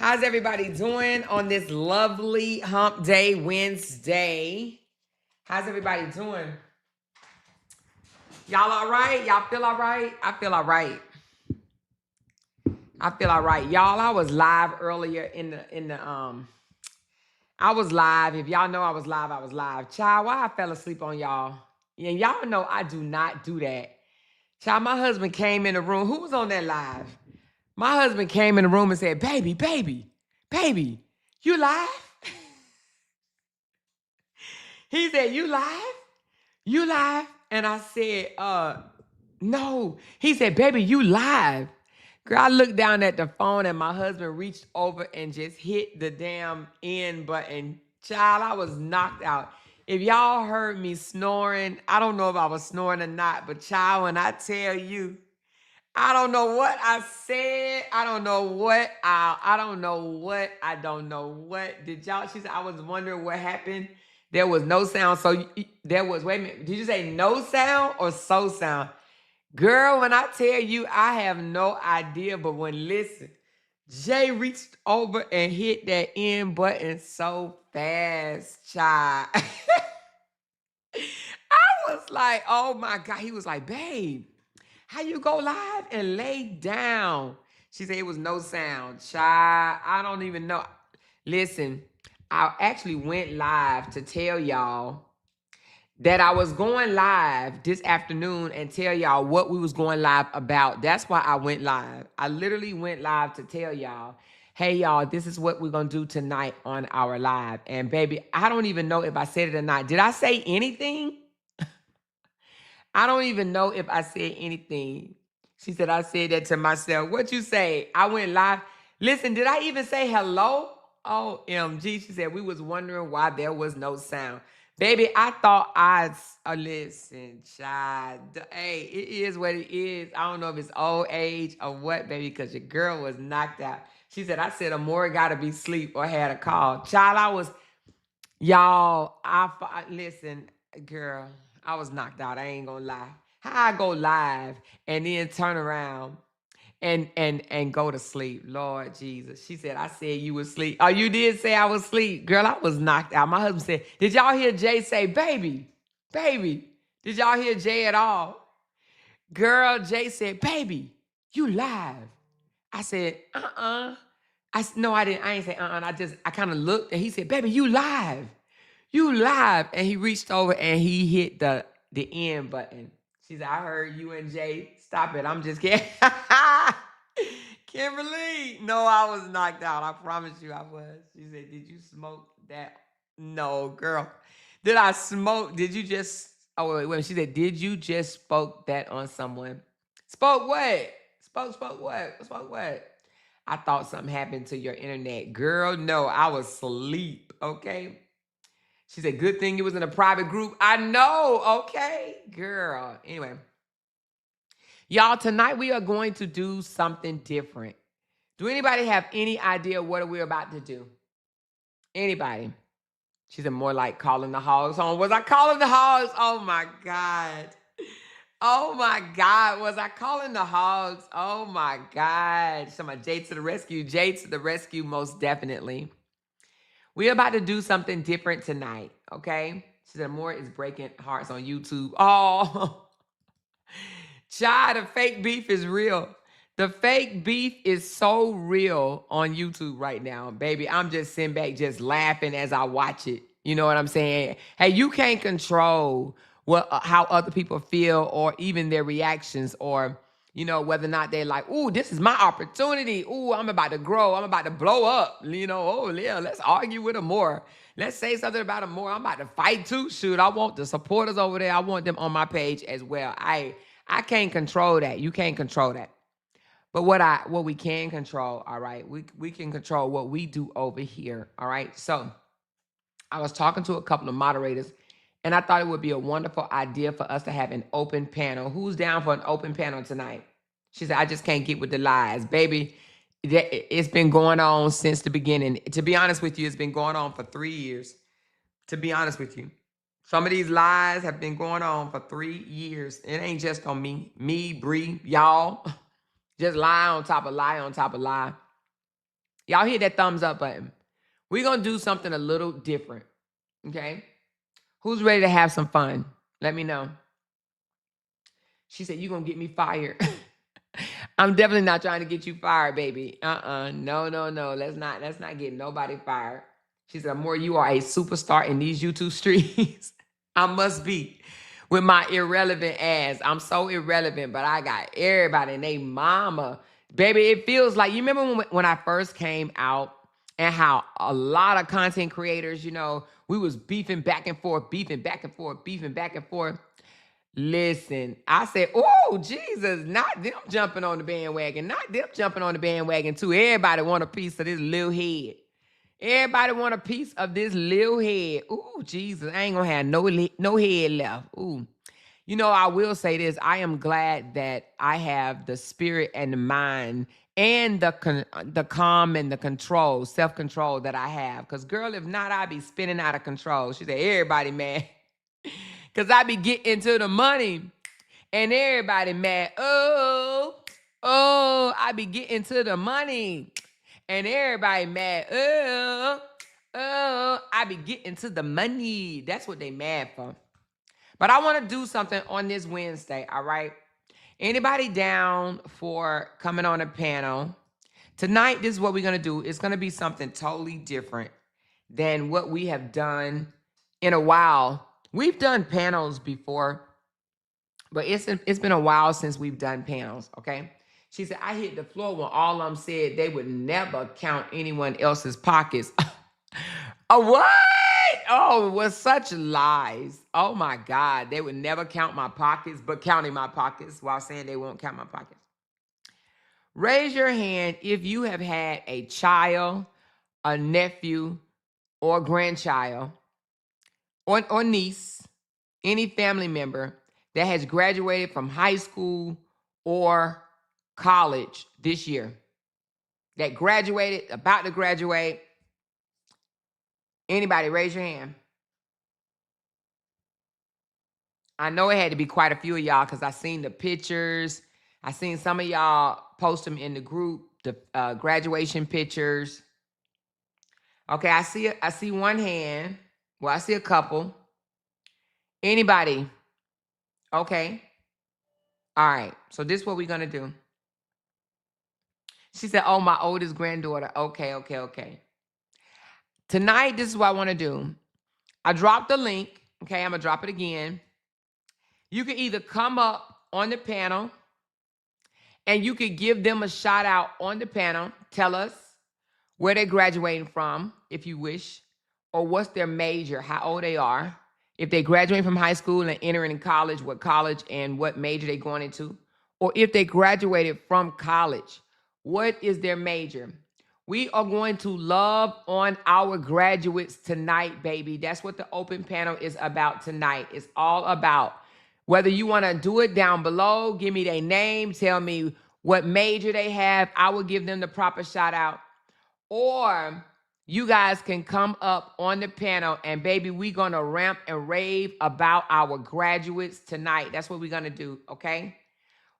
How's everybody doing on this lovely hump day Wednesday? How's everybody doing? Y'all all right? Y'all feel all right? I feel all right. I feel all right. Y'all, I was live earlier I was live. If y'all know I was live, I was live. Child, why I fell asleep on y'all? And y'all know I do not do that. Child, my husband came in the room. Who was on that live? My husband came in the room and said, baby, you live? He said, you live? You live? And I said, no. He said, baby, you live. Girl, I looked down at the phone and my husband reached over and just hit the damn end button. Child, I was knocked out. If y'all heard me snoring, I don't know if I was snoring or not, but child, when I tell you, I don't know what I said. I don't know what. Did y'all? She said, I was wondering what happened. There was no sound. So there was, wait a minute. Did you say no sound or so sound? Girl, when I tell you, I have no idea. But listen, Jay reached over and hit that end button so fast, child. I was like, oh my God. He was like, babe, how you go live and lay down? She said it was no sound. Child, I don't even know. Listen, I actually went live to tell y'all that I was going live this afternoon and tell y'all what we was going live about. That's why I went live. I literally went live to tell y'all, hey y'all, this is what we're gonna do tonight on our live. And baby, I don't even know if I said it or not. Did I say anything? I don't even know if I said anything. She said, I said that to myself. What you say? I went live. Listen, did I even say hello? OMG. She said, we was wondering why there was no sound. Baby, I thought listen, child. Hey, it is what it is. I don't know if it's old age or what, baby, because your girl was knocked out. She said, I said, Amore got to be asleep or had a call. Child, listen, girl, I was knocked out. I ain't gonna lie. How I go live and then turn around and go to sleep. Lord Jesus. She said, I said you was asleep. Oh, you did say I was asleep. Girl, I was knocked out. My husband said, did y'all hear Jay say, baby? Did y'all hear Jay at all? Girl, Jay said, baby, you live. I said, no, I didn't. I ain't say I kind of looked and he said, baby, you live. You live. And he reached over and he hit the end button. She said, I heard you and Jay. Stop it. I'm just kidding. Kimberly. No, I was knocked out. I promise you I was. She said, did you smoke that? No, girl. Did I smoke? Did you just, wait. She said, did you just spoke that on someone? Spoke what? Spoke what? Spoke what? I thought something happened to your internet. Girl, no, I was asleep, okay? She said, good thing it was in a private group. I know, okay? Girl, anyway. Y'all, tonight we are going to do something different. Do anybody have any idea what we're about to do? Anybody? She said, more like calling the hogs home. Was I calling the hogs? Oh, my God. Oh, my God. Was I calling the hogs? Oh, my God. Somebody, Jay to the rescue. Jay to the rescue, most definitely. We're about to do something different tonight, okay? She said, more is breaking hearts on YouTube. Oh, child, the fake beef is real. The fake beef is so real on YouTube right now, baby. I'm just sitting back just laughing as I watch it. You know what I'm saying? Hey, you can't control how other people feel or even their reactions or, whether or not they're like, ooh, this is my opportunity. Ooh, I'm about to grow. I'm about to blow up. Oh, yeah, let's argue with them more. Let's say something about them more. I'm about to fight too. Shoot, I want the supporters over there. I want them on my page as well. I can't control that. You can't control that. But what we can control, all right, we can control what we do over here, all right? So I was talking to a couple of moderators, and I thought it would be a wonderful idea for us to have an open panel. Who's down for an open panel tonight? She said, I just can't get with the lies. Baby, it's been going on since the beginning. To be honest with you, it's been going on for 3 years. To be honest with you. Some of these lies have been going on for 3 years. It ain't just on me, Bree, y'all. Just lie on top of lie on top of lie. Y'all hit that thumbs up button. We're going to do something a little different. Okay? Who's ready to have some fun? Let me know. She said, you're going to get me fired. I'm definitely not trying to get you fired, baby. No. Let's not get nobody fired. She said, Amore, you are a superstar in these YouTube streets. I must be with my irrelevant ass. I'm so irrelevant, but I got everybody and they mama. Baby, it feels like, you remember when I first came out and how a lot of content creators, you know, we was beefing back and forth. Listen, I said, oh, Jesus, not them jumping on the bandwagon. Too. Everybody want a piece of this little head. Everybody want a piece of this little head. Ooh, Jesus, I ain't gonna have no head left. Ooh. You know, I will say this. I am glad that I have the spirit and the mind and the calm and the control, self-control that I have. Because, girl, if not, I'd be spinning out of control. She said, everybody mad. Because I be getting to the money and everybody mad. Oh, I be getting to the money and everybody mad. I be getting to the money. That's what they mad for. But I want to do something on this Wednesday, all right? Anybody down for coming on a panel? Tonight, this is what we're going to do. It's going to be something totally different than what we have done in a while. We've done panels before, but it's been a while since we've done panels, okay? She said, I hit the floor when all of them said they would never count anyone else's pockets. A what? Oh, it was such lies. Oh, my God. They would never count my pockets, but counting my pockets while saying they won't count my pockets. Raise your hand if you have had a child, a nephew, or grandchild, or niece, any family member that has graduated from high school or college this year. That graduated, about to graduate. Anybody, raise your hand. I know it had to be quite a few of y'all because I seen the pictures. I seen some of y'all post them in the group, the graduation pictures. Okay, I see one hand. Well, I see a couple. Anybody? Okay. All right. So this is what we're going to do. She said, oh, my oldest granddaughter. Okay. Tonight, this is what I want to do. I dropped the link. Okay, I'm going to drop it again. You can either come up on the panel and you could give them a shout out on the panel. Tell us where they're graduating from, if you wish, or what's their major, how old they are. If they graduate from high school and entering in college, what college and what major they're going into. Or if they graduated from college, what is their major? We are going to love on our graduates tonight, baby. That's what the open panel is about tonight. It's all about whether you want to do it down below, give me their name, tell me what major they have. I will give them the proper shout out. Or you guys can come up on the panel and baby, we're going to rant and rave about our graduates tonight. That's what we're going to do, okay?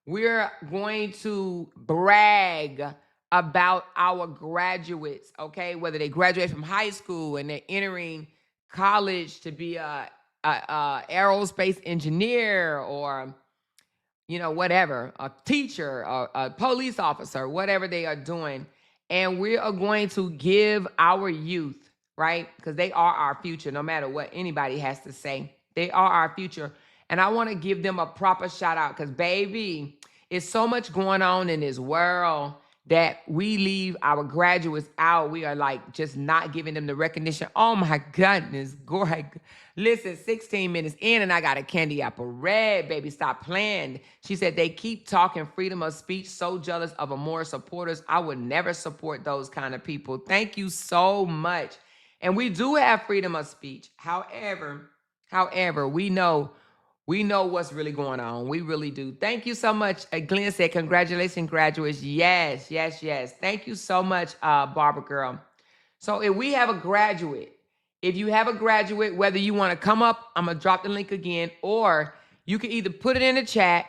We're going to brag about our graduates, okay? Whether they graduate from high school and they're entering college to be a aerospace engineer or, you know, whatever, a teacher, or a police officer, whatever they are doing. And we are going to give our youth, right? Because they are our future, no matter what anybody has to say. They are our future. And I want to give them a proper shout out because, baby, it's so much going on in this world that we leave our graduates out. We are like just not giving them the recognition. Oh, my goodness. Listen, 16 minutes in and I got a candy apple red, baby. Stop playing. She said they keep talking freedom of speech. So jealous of Amore supporters. I would never support those kind of people. Thank you so much. And we do have freedom of speech. However, we know what's really going on. We really do. Thank you so much. Glenn said, congratulations, graduates. Yes. Thank you so much, Barbara girl. So if we have a graduate, if you have a graduate, whether you want to come up, I'm going to drop the link again, or you can either put it in the chat.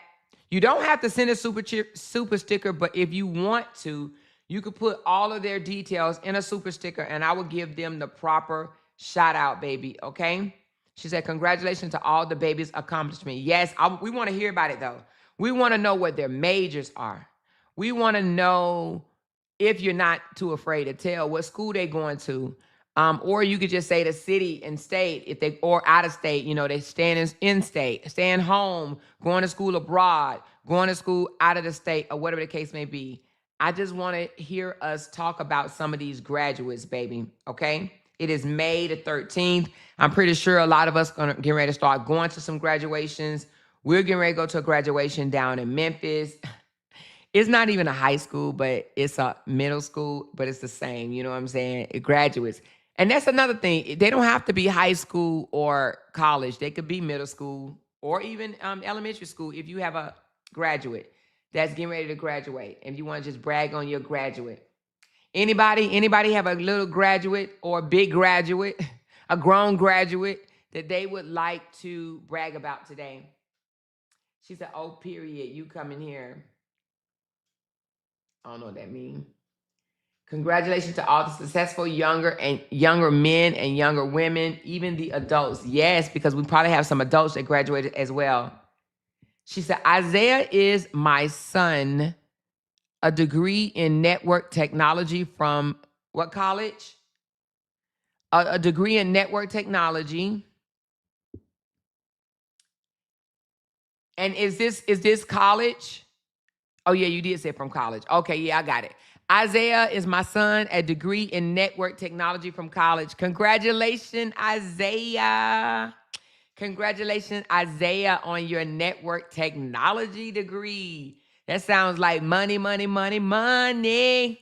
You don't have to send a super sticker, but if you want to, You could put all of their details in a super sticker and I will give them the proper shout out, baby. Okay. She said, congratulations to all the baby's accomplishment. Yes, we want to hear about it though. We want to know what their majors are. We want to know, if you're not too afraid to tell, what school they going to. Or you could just say the city and state, if they, or out of state, you know, they staying in state, staying home, going to school abroad, going to school out of the state, or whatever the case may be. I just want to hear us talk about some of these graduates, baby. Okay. It is May the 13th. I'm pretty sure a lot of us gonna get ready to start going to some graduations. We're getting ready to go to a graduation down in Memphis. It's not even a high school, but it's a middle school, but it's the same. You know what I'm saying? It graduates. And that's another thing. They don't have to be high school or college. They could be middle school or even elementary school if you have a graduate that's getting ready to graduate and you want to just brag on your graduate. Anybody have a little graduate or a big graduate, a grown graduate that they would like to brag about today? She said, oh, period. You come in here. I don't know what that means. Congratulations to all the successful younger men and younger women, even the adults. Yes, because we probably have some adults that graduated as well. She said, Isaiah is my son, a degree in network technology from what college? A degree in network technology. And is this college? Oh, yeah, you did say from college. Okay, yeah, I got it. Isaiah is my son, a degree in network technology from college. Congratulations, Isaiah. Congratulations, Isaiah, on your network technology degree. That sounds like money, money, money, money.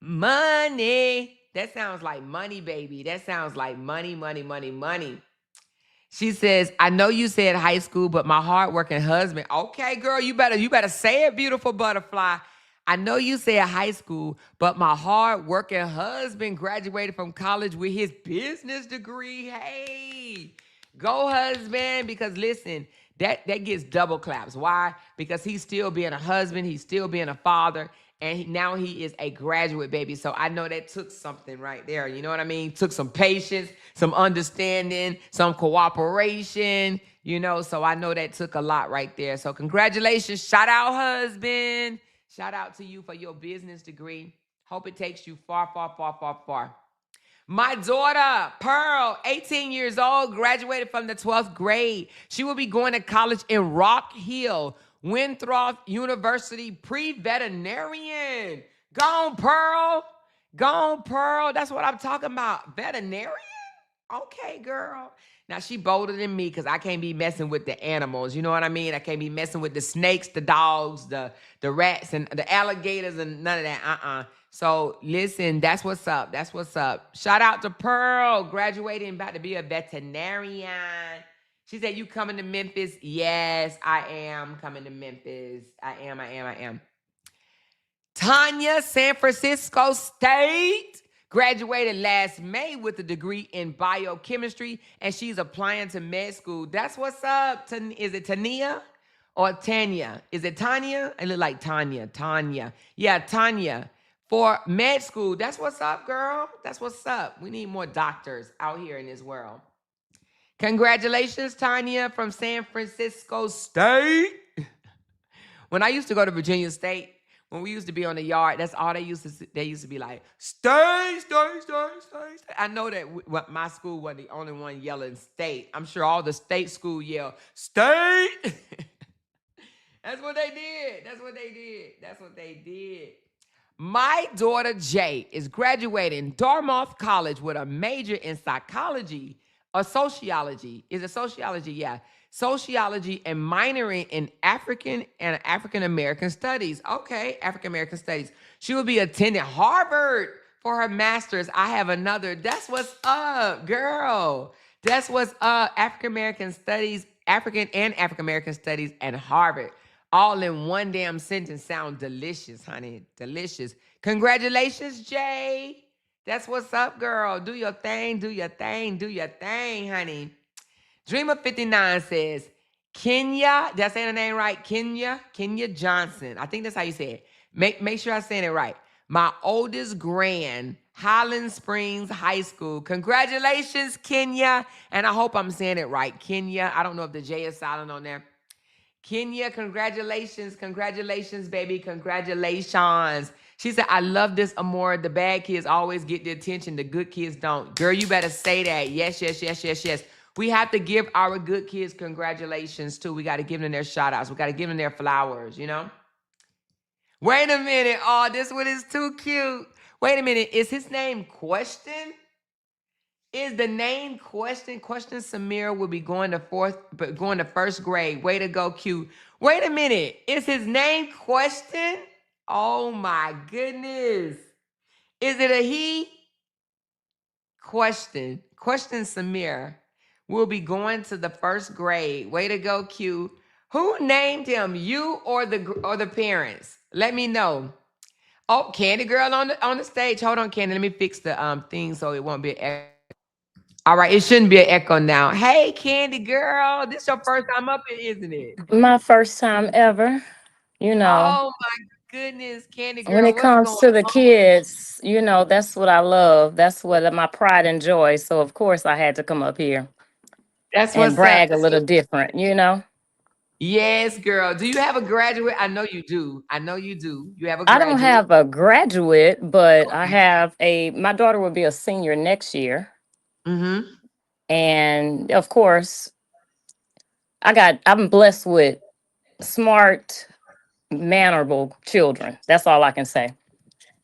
Money. That sounds like money, baby. That sounds like money, money, money, money. She says, I know you said high school, but my hardworking husband. Okay, girl, you better say it, beautiful butterfly. I know you said high school, but my hardworking husband graduated from college with his business degree. Hey, go husband, because listen, that gets double claps. Why? Because he's still being a husband, he's still being a father, and now he is a graduate, baby. So I know that took something right there. You know what I mean? Took some patience, some understanding, some cooperation, you know. So I know that took a lot right there. So congratulations. Shout out, husband. Shout out to you for your business degree. Hope it takes you far, far, far, far, far. My daughter, Pearl, 18 years old, graduated from the 12th grade. She will be going to college in Rock Hill, Winthrop University, pre-veterinarian. Gone, Pearl. Gone, Pearl. That's what I'm talking about. Veterinarian? Okay, girl. Now, she bolder than me because I can't be messing with the animals. You know what I mean? I can't be messing with the snakes, the dogs, the rats, and the alligators, and none of that. So, listen, that's what's up. That's what's up. Shout out to Pearl, graduating, about to be a veterinarian. She said, you coming to Memphis? Yes, I am coming to Memphis. I am. Tanya, San Francisco State, graduated last May with a degree in biochemistry, and she's applying to med school. That's what's up. Is it Tania or Tanya? Is it Tanya? It look like Tanya. Tanya. Yeah, Tanya. For med school. That's what's up, girl. That's what's up. We need more doctors out here in this world. Congratulations, Tanya, from San Francisco State. When I used to go to Virginia State, when we used to be on the yard, that's all they used to be like, stay. I know that my school wasn't the only one yelling state. I'm sure all the state school yell, state. That's what they did. My daughter, Jay, is graduating Dartmouth College with a major in psychology or sociology. Is it sociology? Yeah. Sociology and minoring in African and African American studies. Okay, African American studies. She will be attending Harvard for her master's. I have another. That's what's up, girl. That's what's up. African American studies, African American studies, and Harvard. All in one damn sentence. Sound delicious, honey. Delicious. Congratulations, Jay. That's what's up, girl. Do your thing, honey. Dreamer59 says, Kenya, did I say the name right? Kenya Johnson. I think that's how you say it. Make sure I'm saying it right. my oldest grand, Highland Springs High School. Congratulations, Kenya. And I hope I'm saying it right. Kenya. I don't know if the J is silent on there. Kenya, congratulations. Congratulations, baby. Congratulations. She said, I love this, Amor. The bad kids always get the attention. The good kids don't. Girl, you better say that. Yes, yes, yes, yes, yes. We have to give our good kids congratulations, too. We got to give them their shout outs. We got to give them their flowers, you know? Wait a minute. Oh, this one is too cute. Wait a minute. Is his name Question? Is the name Question? Question Samir will be going to first grade. Way to go, Q. Wait a minute. Is his name Question? Oh my goodness. Is it a he? Question Samir will be going to the first grade. Way to go, Q. Who named him? You or the parents? Let me know. Oh, Candy Girl on the stage. Hold on, Candy. Let me fix the thing so it won't be an echo. All right, it shouldn't be an echo now. Hey, Candy Girl, this your first time up here, isn't it? My first time ever, you know. Oh my goodness, Candy When Girl, it what's comes going to the on? kids, that's what I love. That's what my pride and joy. So of course I had to come up here That's and what's up. brag a little different. Yes, girl. Do you have a graduate? I know you do. I know you do. You have a I don't graduate. have a graduate, but I Okay. have my daughter will be a senior next year. Mm-hmm. And of course, I'm blessed with smart, mannerable children. That's all I can say.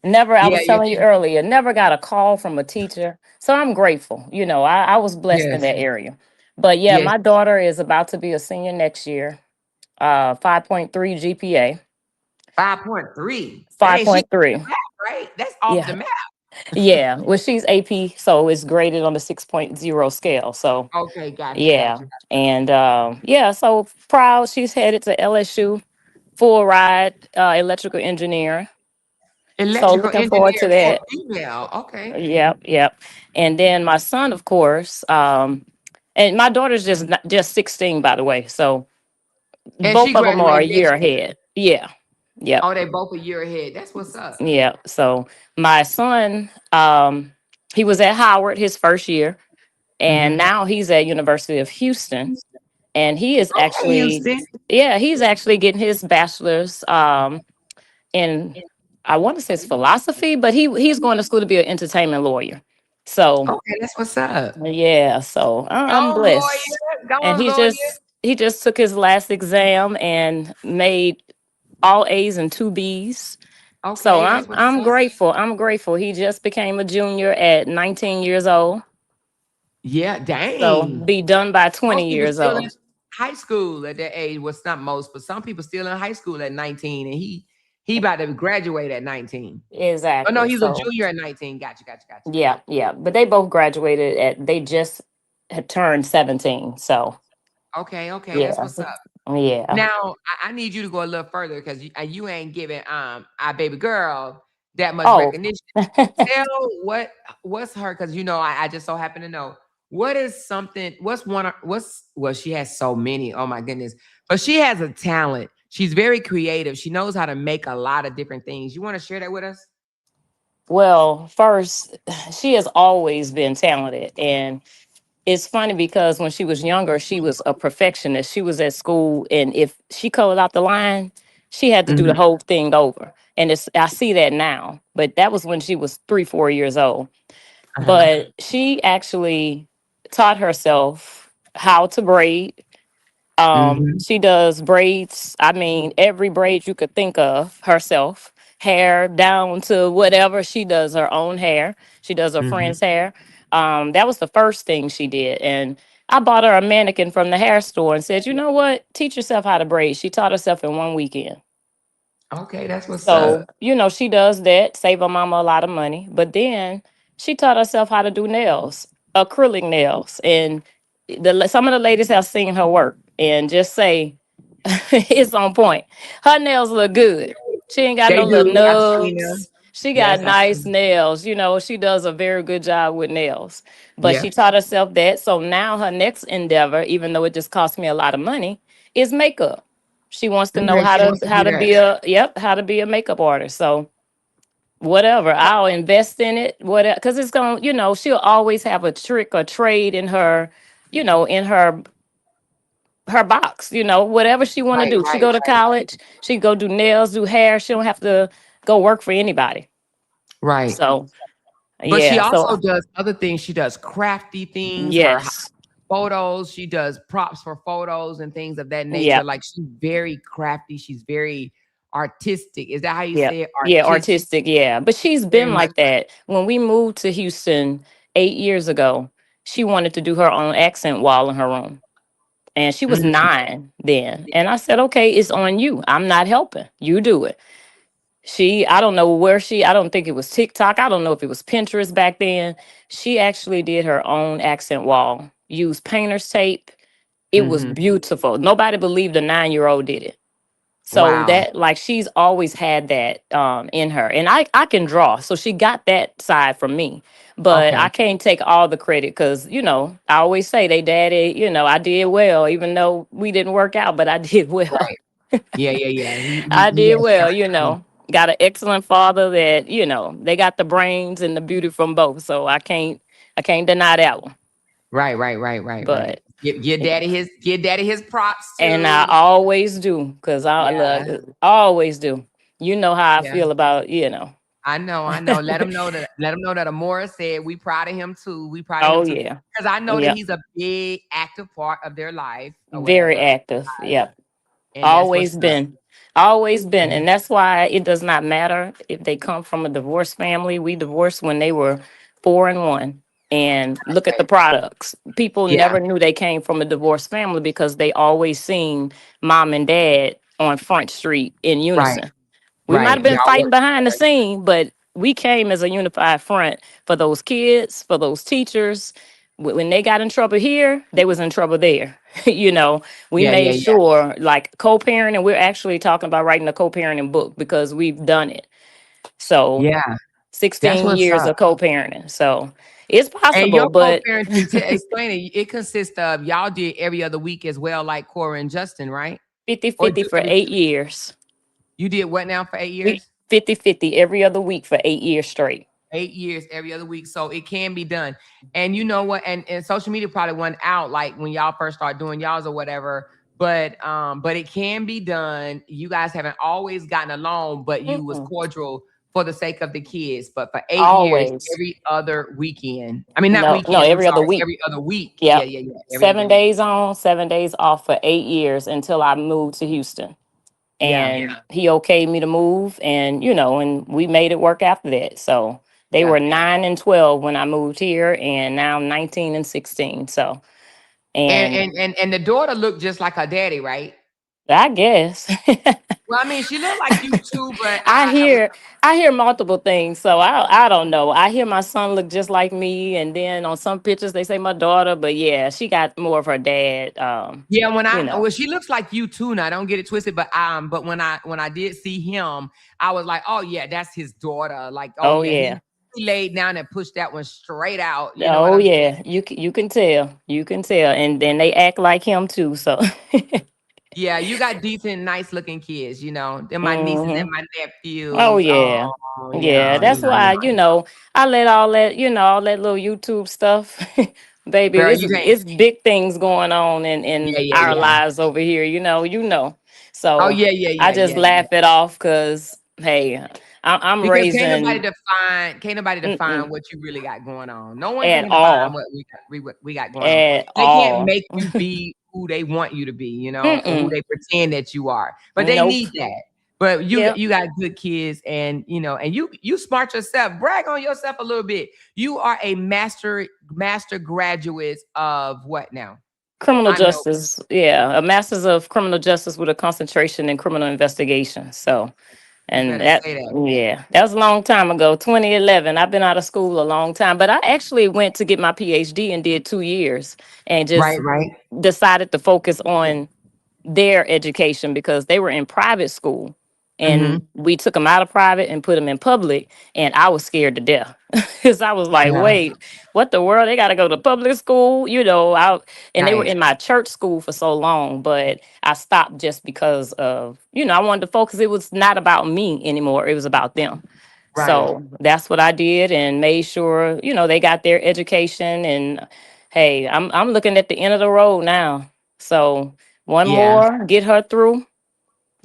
Never, I Yeah, was yeah, telling you earlier, never got a call from a teacher. So I'm grateful. I was blessed in yes, that area. But yeah, yes. my daughter is about to be a senior next year. 5.3 GPA. 5.3. Dang, she 5.3. right? That's off the Yeah. map. Yeah. Well, she's AP, so it's graded on the 6.0 scale. So Okay, got you, got yeah. you. And yeah, so proud. She's headed to LSU, full ride, electrical engineering. So Electrical looking forward engineer to for that. female. Okay. Yep, yep. And then my son, of course, and my daughter's just 16, by the way. So And she both of them are a graduating year next year. ahead. Yeah, yep, Oh, they both a year ahead. That's what's up. yeah. So my son, he was at Howard his first year, and Mm-hmm. now he's at University of Houston, and he is Okay, actually, Houston. yeah, he's actually getting his bachelor's in, I want to say it's philosophy, but he's going to school to be an entertainment lawyer. So Okay, that's what's up. yeah, so I'm Go blessed. lawyer. Go And on, lawyer. he just took his last exam and made all A's and two B's. So Okay, I'm that's what's I'm up. grateful. I'm grateful. He just became a junior at 19 years old. Yeah, So dang. be done by Most 20 people years still in old. high school at that age. Well, it's not most, but some people still in high school at 19, and he about to graduate at 19. Oh no, Exactly. he's a So junior at 19. Gotcha, gotcha, gotcha. yeah, yeah. But they both graduated they just had turned 17. So Okay, okay, that's yeah. what's up. Yeah. Now, I need you to go a little further because you ain't giving our baby girl that much Oh. recognition. Tell what's her because I just so happen to know what is something what's one of what's well she has so many, oh my goodness, but she has a talent. She's very creative. She knows how to make a lot of different things. You want to share that with us? Well, first, she has always been talented. And it's funny because when she was younger, she was a perfectionist. She was at school, and if she colored out the line, she had to do the Hmm. whole thing over. And I see that now, but that was when she was 3, 4 years old. Uh-huh. But she actually taught herself how to braid. Hmm. She does braids. I mean, every braid you could think of herself, hair down to whatever. She does her own hair. She does her Hmm. friend's hair. That was the first thing she did. And I bought her a mannequin from the hair store and said, you know what? Teach yourself how to braid. She taught herself in one weekend. Okay, that's what's up. So, she does that, save her mama a lot of money. But then she taught herself how to do nails, acrylic nails. And some of the ladies have seen her work and just say it's on point. Her nails look good. She ain't got They no little do. I've seen them. nubs. She got Yes, I've nice seen. nails. She does a very good job with nails. But Yeah. she taught herself that. So now her next endeavor, even though it just cost me a lot of money, is makeup. She wants to know Okay, how she to wants to how do to that. be how to be a makeup artist. So whatever. So I'll invest in it, whatever, because it's going, she'll always have a trick or trade in her, in her box, whatever she want to right, do. She right, go to right, college, she go do nails, do hair. She don't have to go work for anybody. right. So But she yeah, also so does other things. She does crafty things, yes, photos. She does props for photos and things of that nature. yep, Like she's very crafty. She's very artistic. Is that how you yep, say it? yeah, Artistic, artistic, yeah. But she's very been much like that. When we moved to Houston 8 years ago, she wanted to do her own accent wall in her room. And she like. was 9 then. And I said, okay, it's on you. I'm not helping. You do it. I don't know I don't think it was TikTok. I don't know if it was Pinterest back then. She actually did her own accent wall, used painter's tape. It was Mm-hmm. beautiful. Nobody believed a 9-year-old did it. So Wow. that, like, she's always had that in her. And I can draw. So she got that side from me. But Okay. I can't take all the credit because, I always say they daddy, I did well, even though we didn't work out, but I did well. Right. Yeah, yeah, yeah. I He did has well, talent. got an excellent father that, they got the brains and the beauty from both. So I can't deny that one. Right, right, right, right, right. But Give daddy his props and I too. always do, because I look, Yeah, always do. You know how I yeah. feel about, I know, I know. Let him know that Amora said we proud of him too. We proud of him Oh too. yeah. Because I know that Yep. he's a big active part of their life or Very whatever. active. Yep. And that's what's Always up. been. Always been. Mhm. And that's why it does not matter if they come from a divorced family. We divorced when they were 4 and 1. And look at the Right. products. People Yeah. never knew they came from a divorced family because they always seen mom and dad on Front Street in Right. unison. We might Right. have been Y'all fighting work behind the together. scene, but we came as a unified front for those kids, for those teachers. When they got in trouble here, they was in trouble there. We Yeah, yeah, made yeah. sure, like, co-parenting. We're actually talking about writing a co-parenting book because we've done it. So Yeah. That's 16 what's years up. of co-parenting. So it's And possible, your but co-parenting, explain it. It consists of y'all did every other week as well, like Cora and Justin, right? Or 50-50 do for every 8 years. you did what now for 8 We years? 50-50 every other week for 8 years straight. 8 years every other week. So it can be done. And you know what? And social media probably went out like when y'all first start doing y'all's or whatever. But it can be done. You guys haven't always gotten along, but you was Mm-mm. cordial for the sake of the kids. But for 8 years, Always. every other weekend. I mean, not No, no, weekend, I'm every other sorry, week. every other week. Yeah, Yep. yeah, yeah. Every other 7 week. days on, 7 days off for 8 years until I moved to Houston. Yeah. And he okayed me to move, and and we made it work after that. So they Yeah. were 9 and 12 when I moved here, and now 19 and 16. So, And and and and and the daughter looked just like her daddy, right? I guess Well, I mean, she looked like you too, but I I was hear I hear multiple things. So I don't know. I hear my son look just like me, and then on some pictures they say my daughter, but yeah, she got more of her dad. yeah, You know. well, she looks like you too. Now, don't get it twisted, but when I did see him, I was like, oh yeah, that's his daughter. Like, oh Oh yeah, yeah. he laid down and pushed that one straight out. You know what Oh I'm saying? yeah, you can tell, and then they act like him too. So, Yeah, you got decent, nice looking kids. They're my nieces and hmm my oh nephews. yeah, Oh yeah. yeah, That's why I let all that little YouTube stuff, baby. girl, It's you can't. it's big things going on in Yeah, yeah, our yeah. lives over here. Oh So yeah, yeah, I yeah, just yeah, laugh yeah. it off because hey, I'm Because raising can't nobody define mm-mm, what you really got going on. No one at can define all, what we got going on. at They can't all. make you be who they want you to be, or who Mm-mm, they pretend that you are. But they nope. need that. But you Yep. you got good kids, and you smart yourself. Brag on yourself a little bit. You are a master graduate of what now? Criminal I know justice, yeah, a master's of criminal justice with a concentration in criminal investigation. So, you and better that, say that. yeah, that was a long time ago, 2011. I've been out of school a long time, but I actually went to get my PhD and did 2 years and Right, just right. decided to focus on their education because they were in private school, Mm-hmm. and we took them out of private and put them in public, and I was scared to death because I was like, Yeah. wait, what the world, they got to go to public school, and they were Right. in my church school for so long, but I stopped just because of, I wanted to focus. It was not about me anymore, it was about them. Right. So that's what I did and made sure, they got their education. And hey, I'm looking at the end of the road now. So one Yeah. more, get her through,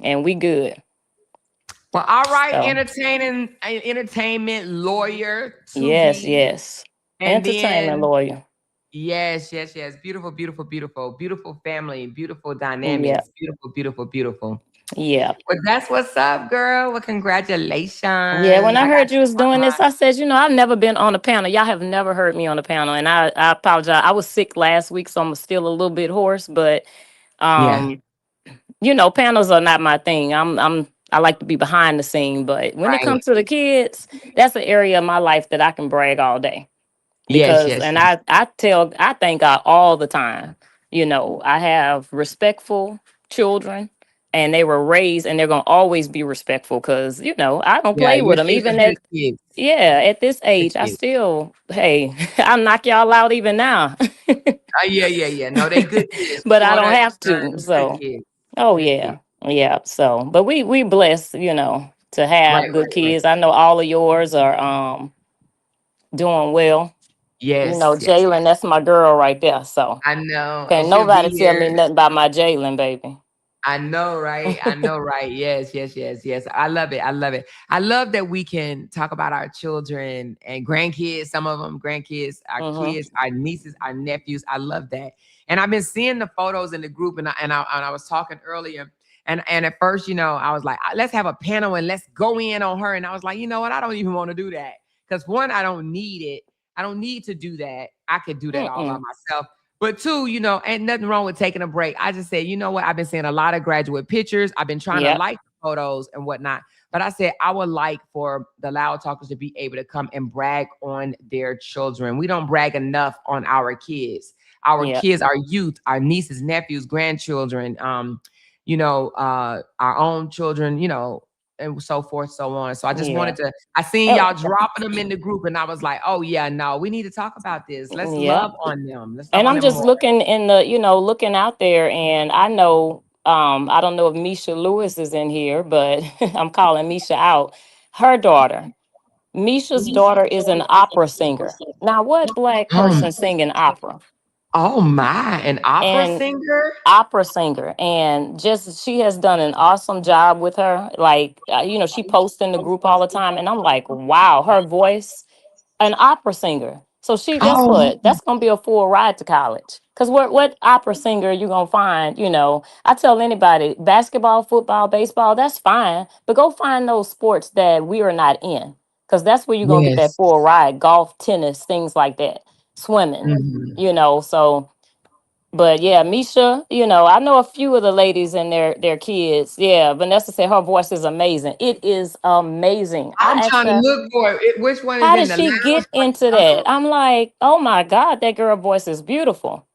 and we good. Well, all right, So entertainment lawyer to yes, be. yes. And Entertainment then lawyer. yes, yes, yes. Beautiful, beautiful, beautiful, beautiful family, beautiful Yeah. dynamics, beautiful, beautiful, beautiful. Yeah. Well, that's what's up, girl. Well, Yeah, when congratulations. I I got heard you was you on doing my this, I said, I've never been on a panel. Y'all have never heard me on a panel. And I apologize. I was sick last week, so I'm still a little bit hoarse, but yeah. um, panels are not my thing. I like to be behind the scene, but when it Right. comes to the kids, that's an area of my life that I can brag all day. Yes, Because yes, and yes. I thank God all the time. I have respectful children, and they were raised and they're going to always be respectful because I don't Yeah, play your with them kids are even good at kids. at this Good age. I kids. still, hey, I knock y'all out even now. Yeah, yeah, yeah. No, they good kids. But I Daughter don't and have to. son, good So, kids. oh Good kids. yeah. Yeah, so but we blessed, to Right, have good right, right. kids. I know all of yours are doing well. Yes, yes. Jalen, that's my girl right there. So I know. And can't she'll nobody be tell me here. nothing about my Jalen, baby. I know, right? I know, right? Yes, yes, yes, yes. I love it. I love it. I love that we can talk about our children and grandkids, some of them grandkids, our Mm-hmm. kids, our nieces, our nephews. I love that. And I've been seeing the photos in the group, and I was talking earlier. And at first, I was like, let's have a panel and let's go in on her. And I was like, you know what? I don't even want to do that. Because one, I don't need it. I don't need to do that. I could do that all by Mm-mm. myself. But two, ain't nothing wrong with taking a break. I just said, you know what? I've been seeing a lot of graduate pictures. I've been trying to Yep. like the photos and whatnot. But I said, I would like for the Loud Talkers to be able to come and brag on their children. We don't brag enough on our kids. Our Yep. kids, our youth, our nieces, nephews, grandchildren, our own children, and so forth, so on. So I just Yeah. wanted to, I seen Oh, y'all dropping them in the group, and I was like, oh yeah, no, we need to talk about this. Let's yep. love on them. Let's love And on I'm them just more. looking in the, looking out there, and I know, I don't know if Misha Lewis is in here, but I'm calling Misha out. Her daughter, Misha's daughter, is an opera singer. Now, what black Um, person singing opera? oh my, an opera And singer? opera singer, and just she has done an awesome job with her. Like, she posts in the group all the time, and I'm like, wow, her voice, an opera singer. So she, guess Oh what? That's gonna be a full ride to college. Cause what opera singer you gonna find? I tell anybody, basketball, football, baseball, that's fine, but go find those sports that we are not in, cause that's where you're gonna get that yes. full ride. Golf, tennis, things like that, swimming. Mhm. So. But yeah, Misha, I know a few of the ladies and their kids. Yeah, Vanessa said her voice is amazing. It is amazing. I'm I asked trying to her, look for it. Which one is how in did the she lounge get or into the other that? room? I'm like, oh my God, that girl voice is beautiful.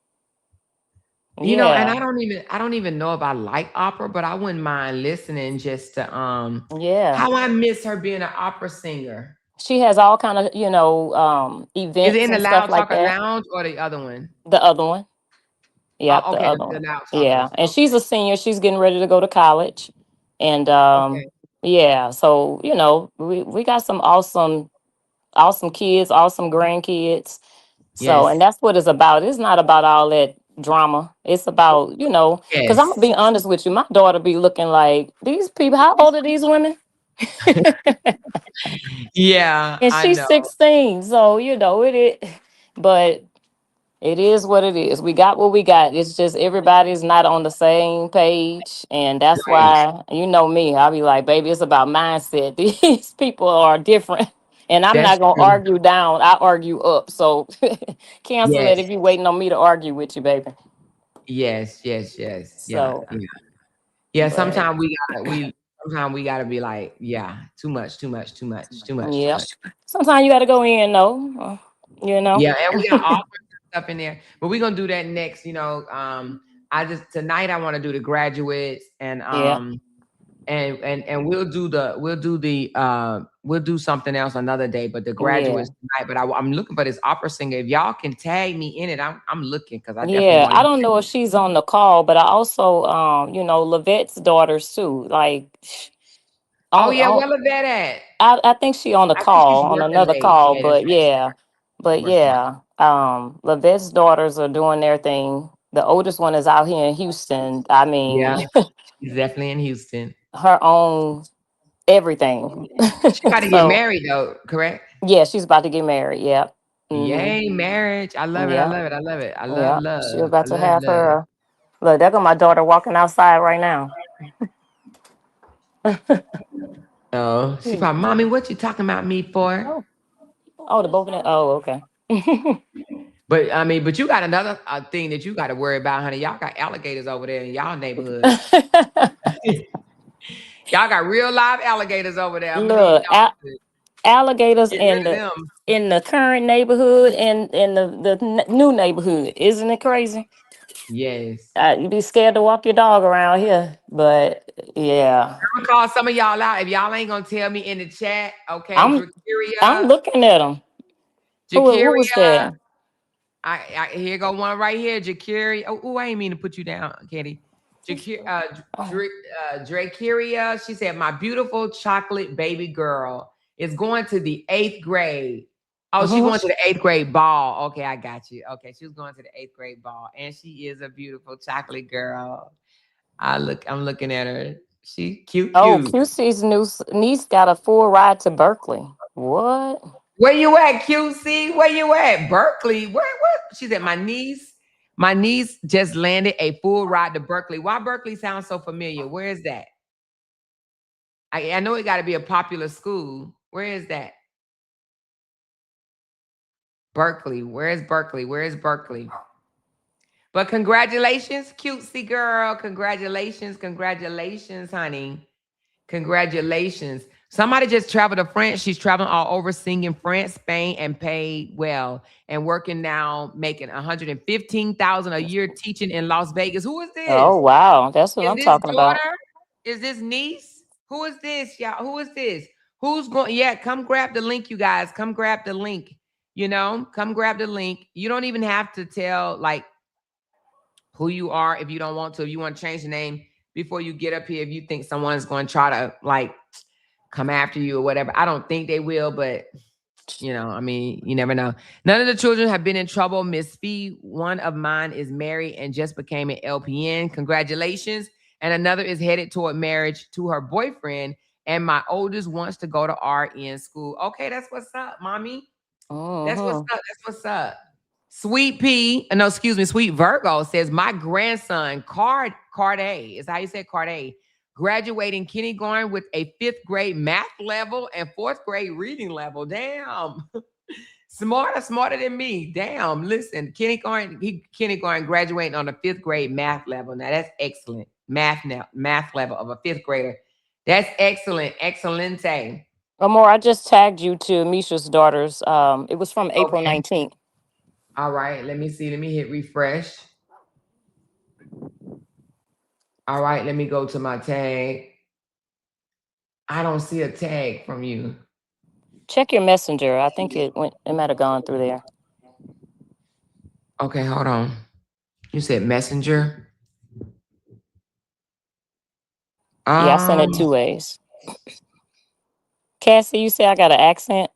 And Yeah, I don't even know if I like opera, but I wouldn't mind listening just to yeah. how I miss her being an opera singer. She has all kind of, Is it events in the and stuff Loud like Talker that. Lounge or the other one? The other one. Yep, Oh, the okay, other the one. Loud Yeah. Talkers. And she's Okay, a senior. She's getting ready to go to college. And okay. yeah, so we got some awesome kids, awesome grandkids. So, and Yes, that's what it's about. It's not about all that drama. It's about, because I'm gonna yes. be honest with you, my daughter be looking like these people. How old are these women? Yeah, And I she's know. 16. So, but it is what it is. We got what we got. It's just everybody's not on the same page. And that's Right. why, me, I'll be like, baby, it's about mindset. These people are different. And I'm That's not going to true. argue down. I argue up. So cancel it Yes, if you're waiting on me to argue with you, baby. yes, yes, yes. Yeah, So, yeah. Yeah, but sometimes we gotta be like, yeah, too much, too much, too much, too much, too yeah. much. Sometimes you got to go in, though. You know? Yeah, and we got all sorts of stuff in there. But we're gonna do that next, I just tonight I want to do the graduates Yeah. and we'll do something else another day, but the Yeah. graduates tonight. But I'm looking for this opera singer. If y'all can tag me in it, I'm looking because I definitely Yeah, want I to. don't know if she's on the call, but I also, Lavette's daughters too. Like, Oh On, yeah, on where Lavette at? I think she on the I think call, she's on working another late. call, Yeah, that's but right. yeah. She's But working late. yeah, Levette's daughters are doing their thing. The oldest one is out here in Houston. I mean, Yeah, she's definitely in Houston. her own everything. She about to get So married though, correct? yeah, she's about to get married. Yep. Yay, marriage. I love it. I Yep. love it. I love it. I love Yep. She love. about I to love have love. her. Look, there go my daughter walking outside right now. Oh, she Hmm. probably, mommy, what you talking about me for? Oh, oh, the both of them. Oh, okay. But I mean, but you got another thing that you got to worry about, honey. Y'all got alligators over there in y'all neighborhood. Y'all got real live alligators over there. I'm gonna need Look, y'all to alligators get rid of them. in the current neighborhood and in new neighborhood. Isn't it crazy? Yes. You'd be scared to walk your dog around here, but yeah, I'm gonna call some of y'all out if y'all ain't gonna tell me in the chat. Okay, I'm I'm Dracuria, looking at them. Who was Jacuria. that? I here go one right here, Jakiri. Oh, I ain't mean to put you down, Candy. Jakir, Oh, Dracuria. She said, "My beautiful chocolate baby girl is going to the eighth grade. Oh, she mhm. going to the eighth grade ball. Okay, I got you. Okay, she was going to the eighth grade ball, and she is a beautiful chocolate girl. I'm looking at her. She cute, Oh, cute. QC's niece got a full ride to Berkeley. What? Where you at, QC? Where you at? Berkeley. Where what? She said, my niece just landed a full ride to Berkeley. Why Berkeley sounds so familiar? Where is that? I know it got to be a popular school. Where is that? Berkeley. Where is Berkeley? Where is Berkeley? But congratulations, cutesy girl. Congratulations, congratulations, honey. Congratulations. Somebody just traveled to France. She's traveling all over, singing France, Spain, and paid well. And working now, making 115,000 a year teaching in Las Vegas. Who is Oh this? wow, that's what Is I'm this talking about. daughter? Is this niece? Who is this, y'all? Who is this? Who's going? Yeah, come grab the link, you guys. Come grab the link. Come grab the link. You don't even have to tell like who you are if you don't want to. If you want to change the name before you get up here, if you think someone is going to try to like come after you or whatever. I don't think they will, but I mean, you never know. None of the children have been in trouble. Miss Fee, one of mine is married and just became an LPN. Congratulations. And another is headed toward marriage to her boyfriend. And my oldest wants to go to RN school. Okay, that's what's up, mommy. That's what's Hmm. up. That's what's up. Sweet P, no, excuse me, Sweet Virgo says, my grandson, Carday, is how you say Carday, graduating kindergarten with a fifth grade math level and fourth grade reading level. Damn. Smarter than me. Damn. Listen, kindergarten graduating on a fifth grade math level. Now that's excellent. Math level of a fifth grader. That's excellent. Excelente. Amor, I just tagged you to Misha's daughters. It was from April Okay. 19th. All right. Let me see. Let me hit refresh. All right, let me go to my tag. I don't see a tag from you. Check your messenger. I think it might have gone through there. Okay, hold on. You said messenger. Yeah, I sent it Um, 2 ways. Cassie, you say I got an accent?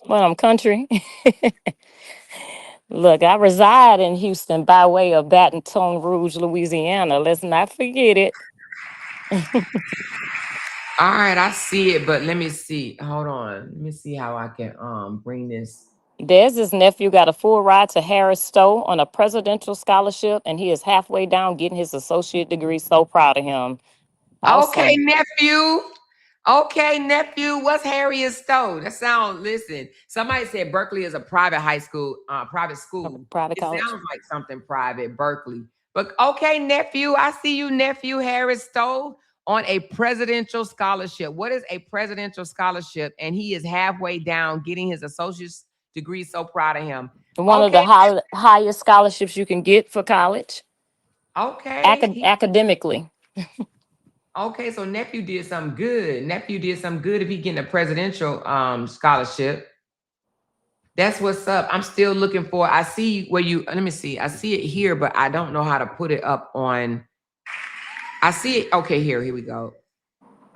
Well, I'm country. Look, I reside in Houston by way of Baton Rouge, Louisiana. Let's not forget it. all right, I see it, but let me see. Hold on. Let me see how I can bring this. There's his nephew got a full ride to Harris Stowe on a presidential scholarship, and he is halfway down getting his associate degree. So proud of him. Okay, Awesome. nephew. Okay, nephew. What's Harriet Stowe? Listen, somebody said Berkeley is a private high school, private school. Private It college. sounds like something private, Berkeley. But okay, nephew. I see you, nephew Harris Stowe, on a presidential scholarship. What is a presidential scholarship? And he is halfway down getting his associate's degree. So proud of him. One of the Okay, highest scholarships you can get for college, okay. academically. Okay, so nephew did something good. Nephew did something good if he getting a presidential scholarship. That's what's up. I'm still looking for. I see where you. Let me see. I see it here, but I don't know how to put it up on. I see it. Okay, here we go.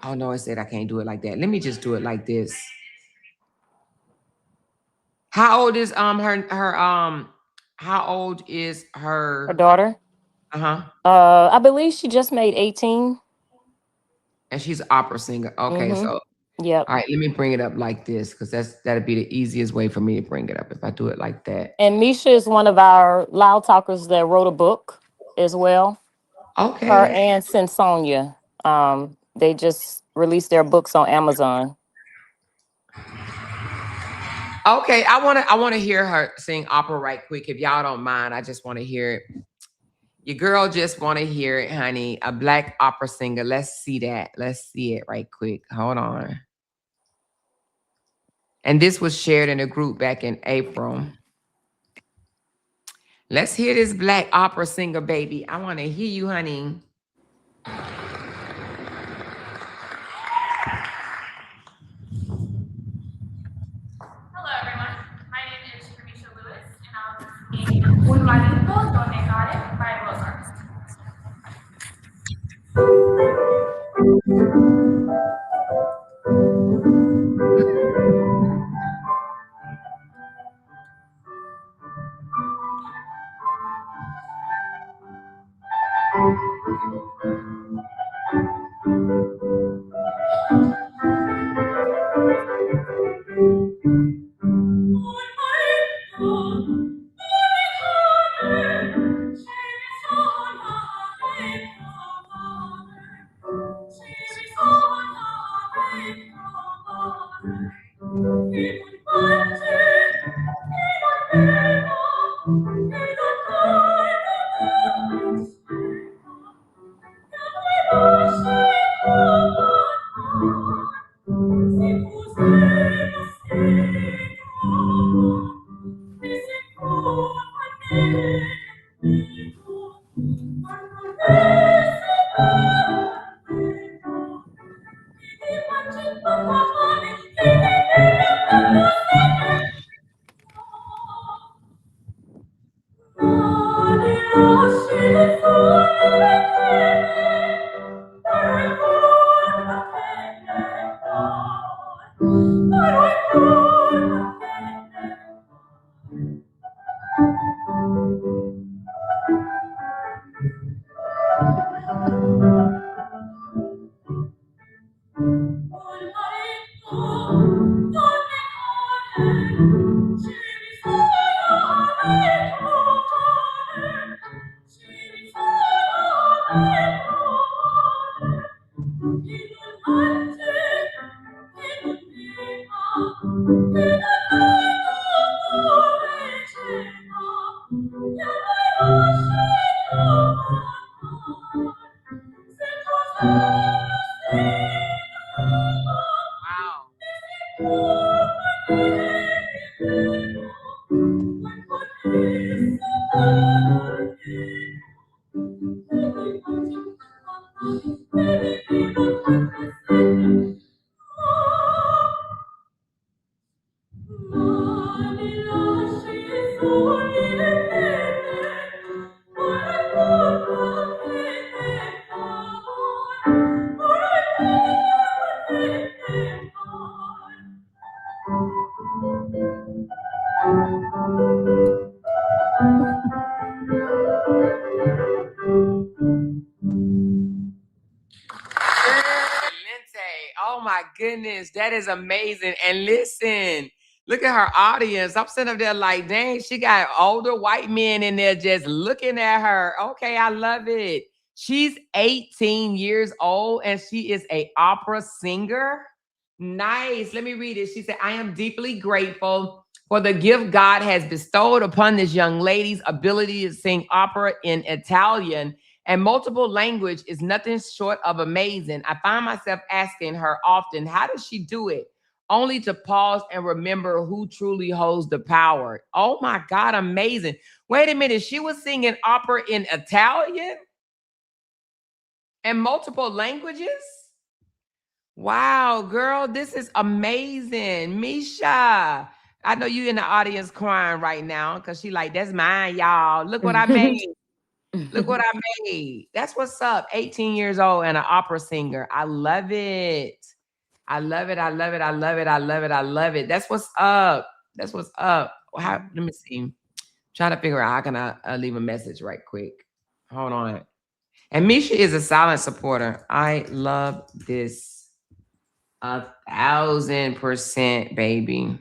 Oh no, it said I can't do it like that. Let me just do it like this. How old is how old is Her her daughter. uh-huh. I believe she just made 18. And she's an opera singer. Okay, Mm-hmm. so Yep. all right, let me bring it up like this because that'd be the easiest way for me to bring it up if I do it like that. And Misha is one of our loud talkers that wrote a book as well. Okay, Her let's and Sensonia. They just released their books on Amazon. okay. I wanna hear her sing opera right quick. If y'all don't mind, I just want to hear it. Your girl just want to hear it, honey. A black opera singer. Let's see that. Let's see it right quick. Hold on. And this was shared in a group back in April. Let's hear this black opera singer, baby. I want to hear you, honey. Hello everyone, my name is Shakamisha Lewis and I'll be singing Un marito donde care by LOUDTalkerz. Oh my goodness, that is amazing. And listen, look at her audience. I'm sitting up there like, dang, she got older white men in there just looking at her. Okay, I love it. She's 18 years old and she is a opera singer. Nice. Let me read it. She said, I am deeply grateful for the gift God has bestowed upon this young lady's ability to sing opera in Italian and multiple language is nothing short of amazing. I find myself asking her often, how does she do it? Only to pause and remember who truly holds the power. Oh my God, amazing. Wait a minute. She was singing opera in Italian and multiple languages? Wow, girl, this is amazing. Misha, I know you in the audience crying right now because she like, that's mine, y'all. Look what I made. Look what I made. That's what's up. 18 years old and an opera singer. I love it. I love it. I love it. I love it. I love it. I love it. That's what's up. That's what's up. Let me see. Trying to figure out how can I leave a message right quick. Hold on. And Misha is a silent supporter. I love this 1,000%, baby.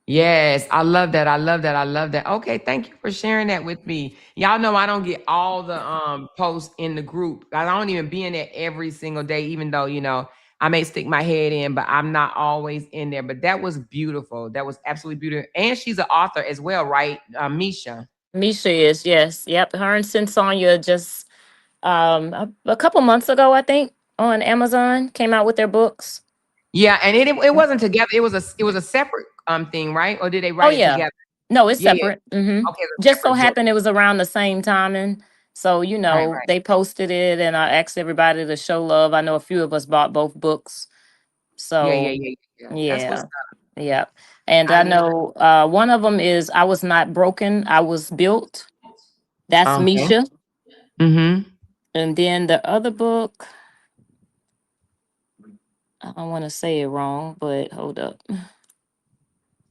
Yes, I love that. I love that. I love that. Okay, thank you for sharing that with me. Y'all know I don't get all the posts in the group. I don't even be in there every single day, even though I may stick my head in, but I'm not always in there. But that was beautiful. That was absolutely beautiful. And she's an author as well, right, Misha? Misha is, yes. Yep. Her and Sonya just a couple months ago, I think, on Amazon came out with their books. Yeah, and it wasn't together. It was a separate thing, right? Or did they Oh write it yeah. together? No, it's Yeah, yeah. separate. Okay, it was a Just so separate book. happened it was around the same time, and so Right, right. they posted it, and I asked everybody to show love. I know a few of us bought both books, Yeah, yeah, so yeah, yeah. That's what's yeah, up. yeah. And I I love. know one of them is "I was not broken, I was built." That's Okay. Misha. Mm-hmm. And then the other book, I don't want to say it wrong, but hold up.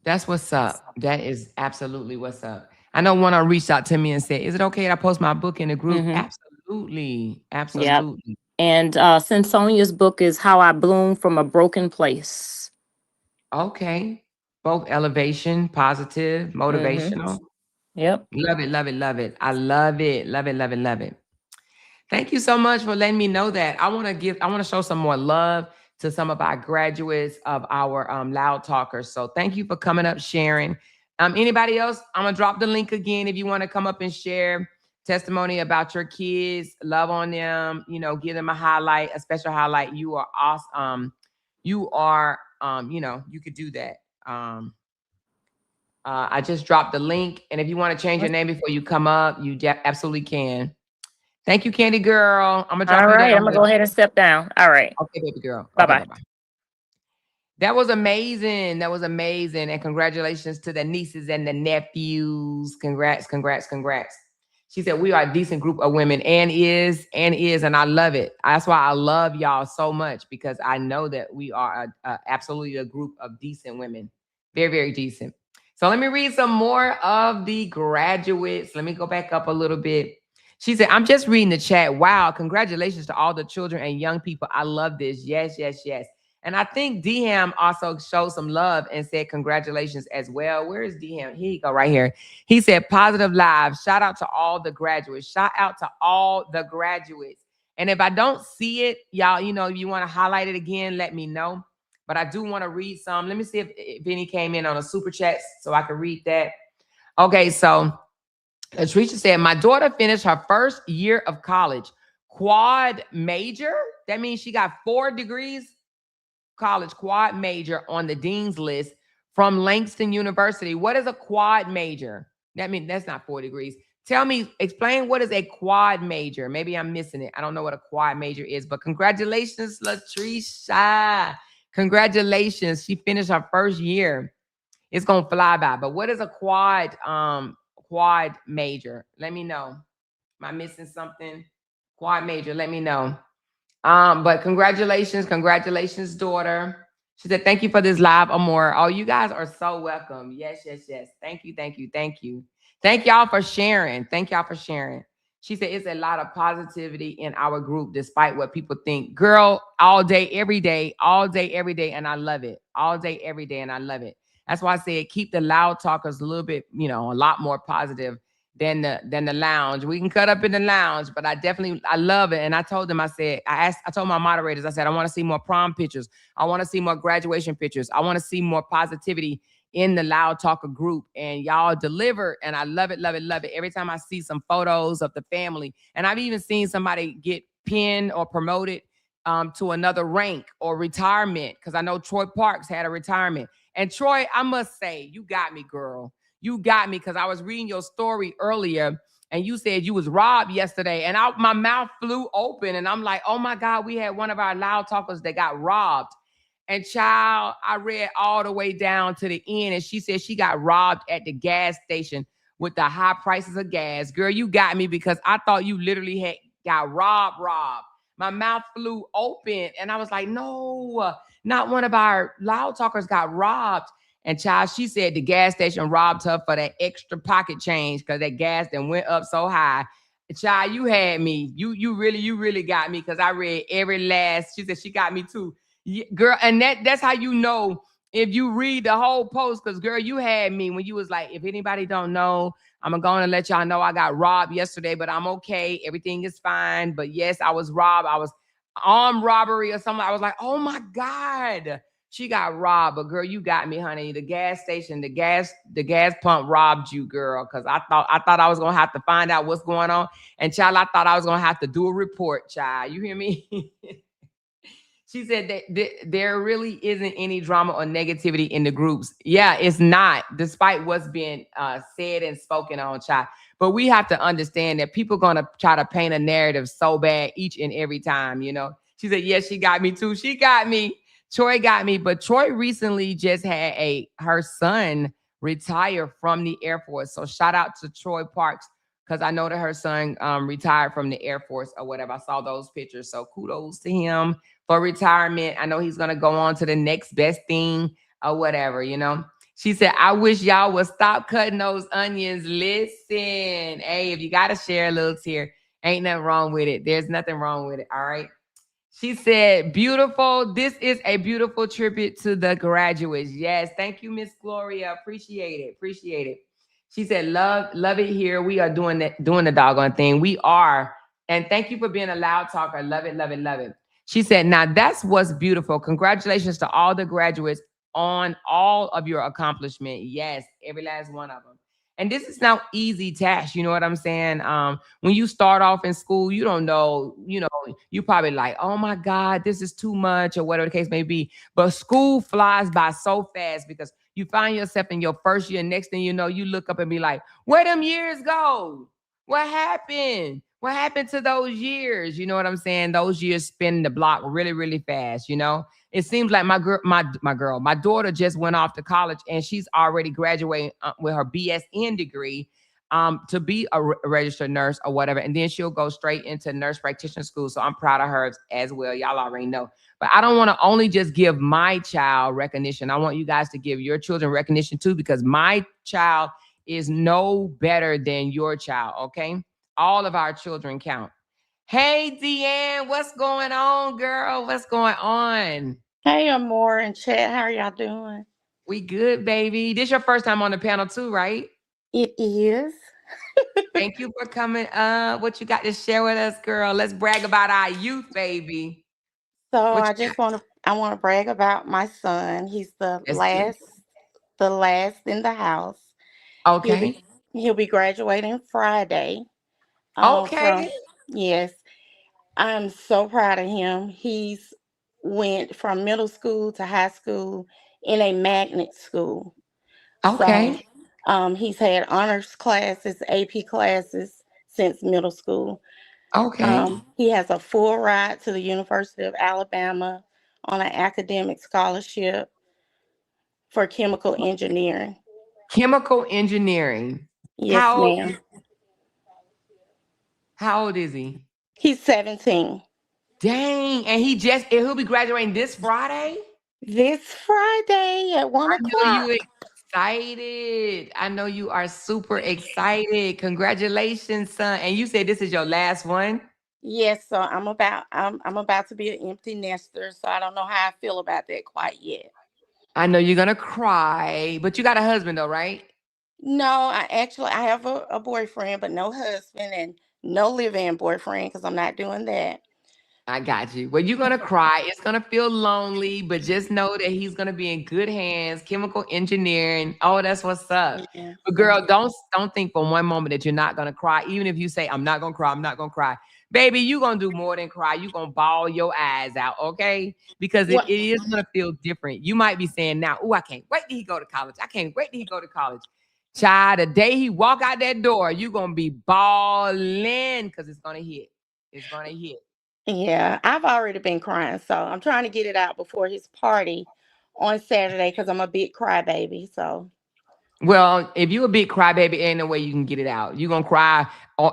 That's what's up. That is absolutely what's up. I know one reached out to me and said, "Is it okay if I post my book in the group?" Mm-hmm. Absolutely, Yep. absolutely. And since Sonia's book is "How I Bloom from a Broken Place." Okay. Both elevation, positive, Mm-hmm. motivational. Yep. Love it, love it, love it. I love it, love it, love it, love it. Thank you so much for letting me know that. I want to show some more love to some of our graduates of our Loud Talkers. So thank you for coming up, sharing. Anybody else? I'm gonna drop the link again if you want to come up and share testimony about your kids, love on them, give them a highlight, a special highlight. You are awesome. You are, you could do that. I just dropped the link, and if you want to change your name before you come up, you absolutely can. Thank you, Candy Girl. I'm gonna All drop you that right. I'm on gonna go the. ahead and step down. All right. Okay, baby girl. Bye Okay, bye bye. bye. That was amazing. That was amazing. And congratulations to the nieces and the nephews. Congrats, congrats, congrats. She said, "We are a decent group of women." And I love it. That's why I love y'all so much, because I know that we are absolutely a group of decent women. Very, very decent. So let me read some more of the graduates. Let me go back up a little bit. She said, "I'm just reading the chat. Wow, congratulations to all the children and young people. I love this. Yes, yes, yes." And I think Dham also showed some love and said congratulations as well. Where is Dham? Here you go, right here. He said, "Positive Live. Shout out to all the graduates. Shout out to all the graduates." And if I don't see it, y'all, if you want to highlight it again, let me know. But I do want to read some. Let me see if any came in on a super chat so I can read that. Okay, so Latricia said, "My daughter finished her first year of college. Quad major. That means she got 4 degrees. College quad major on the dean's list from Langston University." What is a quad major? That means that's not 4 degrees. Tell me, explain what is a quad major. Maybe I'm missing it. I don't know what a quad major is, but congratulations, Latricia. Congratulations. She finished her first year. It's gonna fly by. But what is a quad major? Let me know. Am I missing something? Quad major, let me know. But congratulations, daughter. She said, "Thank you for this live, Amor." Oh, you guys are so welcome. Yes, yes, yes. Thank you, thank you, thank you. Thank y'all for sharing. Thank y'all for sharing. She said, "It's a lot of positivity in our group, despite what people think." Girl, all day, every day, all day, every day. And I love it. All day, every day. And I love it. That's why I said keep the loud talkers a little bit, a lot more positive than the lounge. We can cut up in the lounge, but I love it. And I told them, I told my moderators, I said, "I want to see more prom pictures. I want to see more graduation pictures. I want to see more positivity in the Loud Talker group." And y'all deliver. And I love it, love it, love it. Every time I see some photos of the family, and I've even seen somebody get pinned or promoted to another rank or retirement, because I know Troy Parks had a retirement. And Troy, I must say, you got me, girl. You got me, because I was reading your story earlier and you said you was robbed yesterday, and my mouth flew open, and I'm like, "Oh my God, we had one of our loud talkers that got robbed." And child, I read all the way down to the end, and she said she got robbed at the gas station. with the high prices of gas. Girl, you got me because I thought you literally had got robbed. My mouth flew open and I was like, no, not one of our loud talkers got robbed. And child, she said the gas station robbed her for that extra pocket change because that gas then went up so high. Child, you had me. You really got me because I read every last. She said she got me too, girl. And that's how you know if you read the whole post. Because girl, you had me when you was like, if anybody don't know, I'm gonna let y'all know I got robbed yesterday, but I'm okay. Everything is fine. But yes, I was robbed. I was armed robbery or something. I was like, oh my god. She got robbed, but girl, you got me, honey. The gas station, the gas pump robbed you, girl. Cause I thought I was gonna have to find out what's going on. And child, I thought I was gonna have to do a report, child. You hear me? She said that there really isn't any drama or negativity in the groups. Yeah, it's not, despite what's being said and spoken on, child. But we have to understand that people gonna try to paint a narrative so bad each and every time, you know. She said, yes, she got me too. She got me. Troy got me. But Troy recently just had her son retire from the Air Force. So shout out to Troy Parks because I know that her son retired from the Air Force or whatever. I saw those pictures. So kudos to him for retirement. I know he's going to go on to the next best thing or whatever, you know. She said, I wish y'all would stop cutting those onions. Listen, hey, if you got to share a little tear, ain't nothing wrong with it. There's nothing wrong with it. All right. She said, beautiful. This is a beautiful tribute to the graduates. Yes. Thank you, Miss Gloria. Appreciate it. Appreciate it. She said, love it here. We are doing the doggone thing. We are. And thank you for being a loud talker. Love it, love it, love it. She said, now that's what's beautiful. Congratulations to all the graduates on all of your accomplishment. Yes, every last one of them. And this is not easy task. You know what I'm saying? When you start off in school, you don't know, you probably like, oh my God, this is too much or whatever the case may be. But school flies by so fast because you find yourself in your first year. Next thing you know, you look up and be like, where them years go? What happened? What happened to those years? You know what I'm saying? Those years spin the block really, really fast, you know? It seems like my daughter just went off to college and she's already graduating with her BSN degree to be a registered nurse or whatever. And then she'll go straight into nurse practitioner school. So I'm proud of her as well. Y'all already know. But I don't want to only just give my child recognition. I want you guys to give your children recognition too, because my child is no better than your child, okay? All of our children count. Hey, Deanne, what's going on, girl? What's going on? Hey, Amore and Chat. How are y'all doing? We good, baby. This your first time on the panel too, right? It is. Thank you for coming up. What you got to share with us, girl? Let's brag about our youth, baby. So What I you got? just want to brag about my son. He's Let's get it. the last in the house. He'll Okay. be he'll be graduating Friday. From Okay. yes, I'm so proud of him. He's went from middle school to high school in a magnet school. So Okay. he's had honors classes, AP classes since middle school. Okay. He has a full ride to the University of Alabama on an academic scholarship for chemical engineering. Chemical engineering. Yes, How ma'am. how old is he? He's 17. Dang. And he'll be graduating this Friday? This Friday at one I know you o'clock. excited. I know you are super excited. Congratulations, son. And you said this is your last one? Yes, so I'm about to be an empty nester, so I don't know how I feel about that quite yet. I know you're gonna cry, but you got a husband though, right? No, I have a boyfriend, but no husband and no live-in boyfriend because I'm not doing that. I got you. Well, you're gonna cry. It's gonna feel lonely, but just know that he's gonna be in good hands. Chemical engineering. Oh, that's what's up. Yeah. But So girl, don't think for one moment that you're not gonna cry. Even if you say, I'm not gonna cry, I'm not gonna cry. Baby, you're gonna do more than cry. You're gonna bawl your eyes out, okay? Because it what is gonna feel different. You might be saying now, oh, I can't wait till he go to college. I can't wait till he go to college. Child, the day he walk out that door, you're gonna be bawling because it's gonna hit. It's gonna hit. Yeah, I've already been crying, so I'm trying to get it out before his party on Saturday because I'm a big crybaby. So Well, if you a big crybaby, ain't no way you can get it out. You gonna cry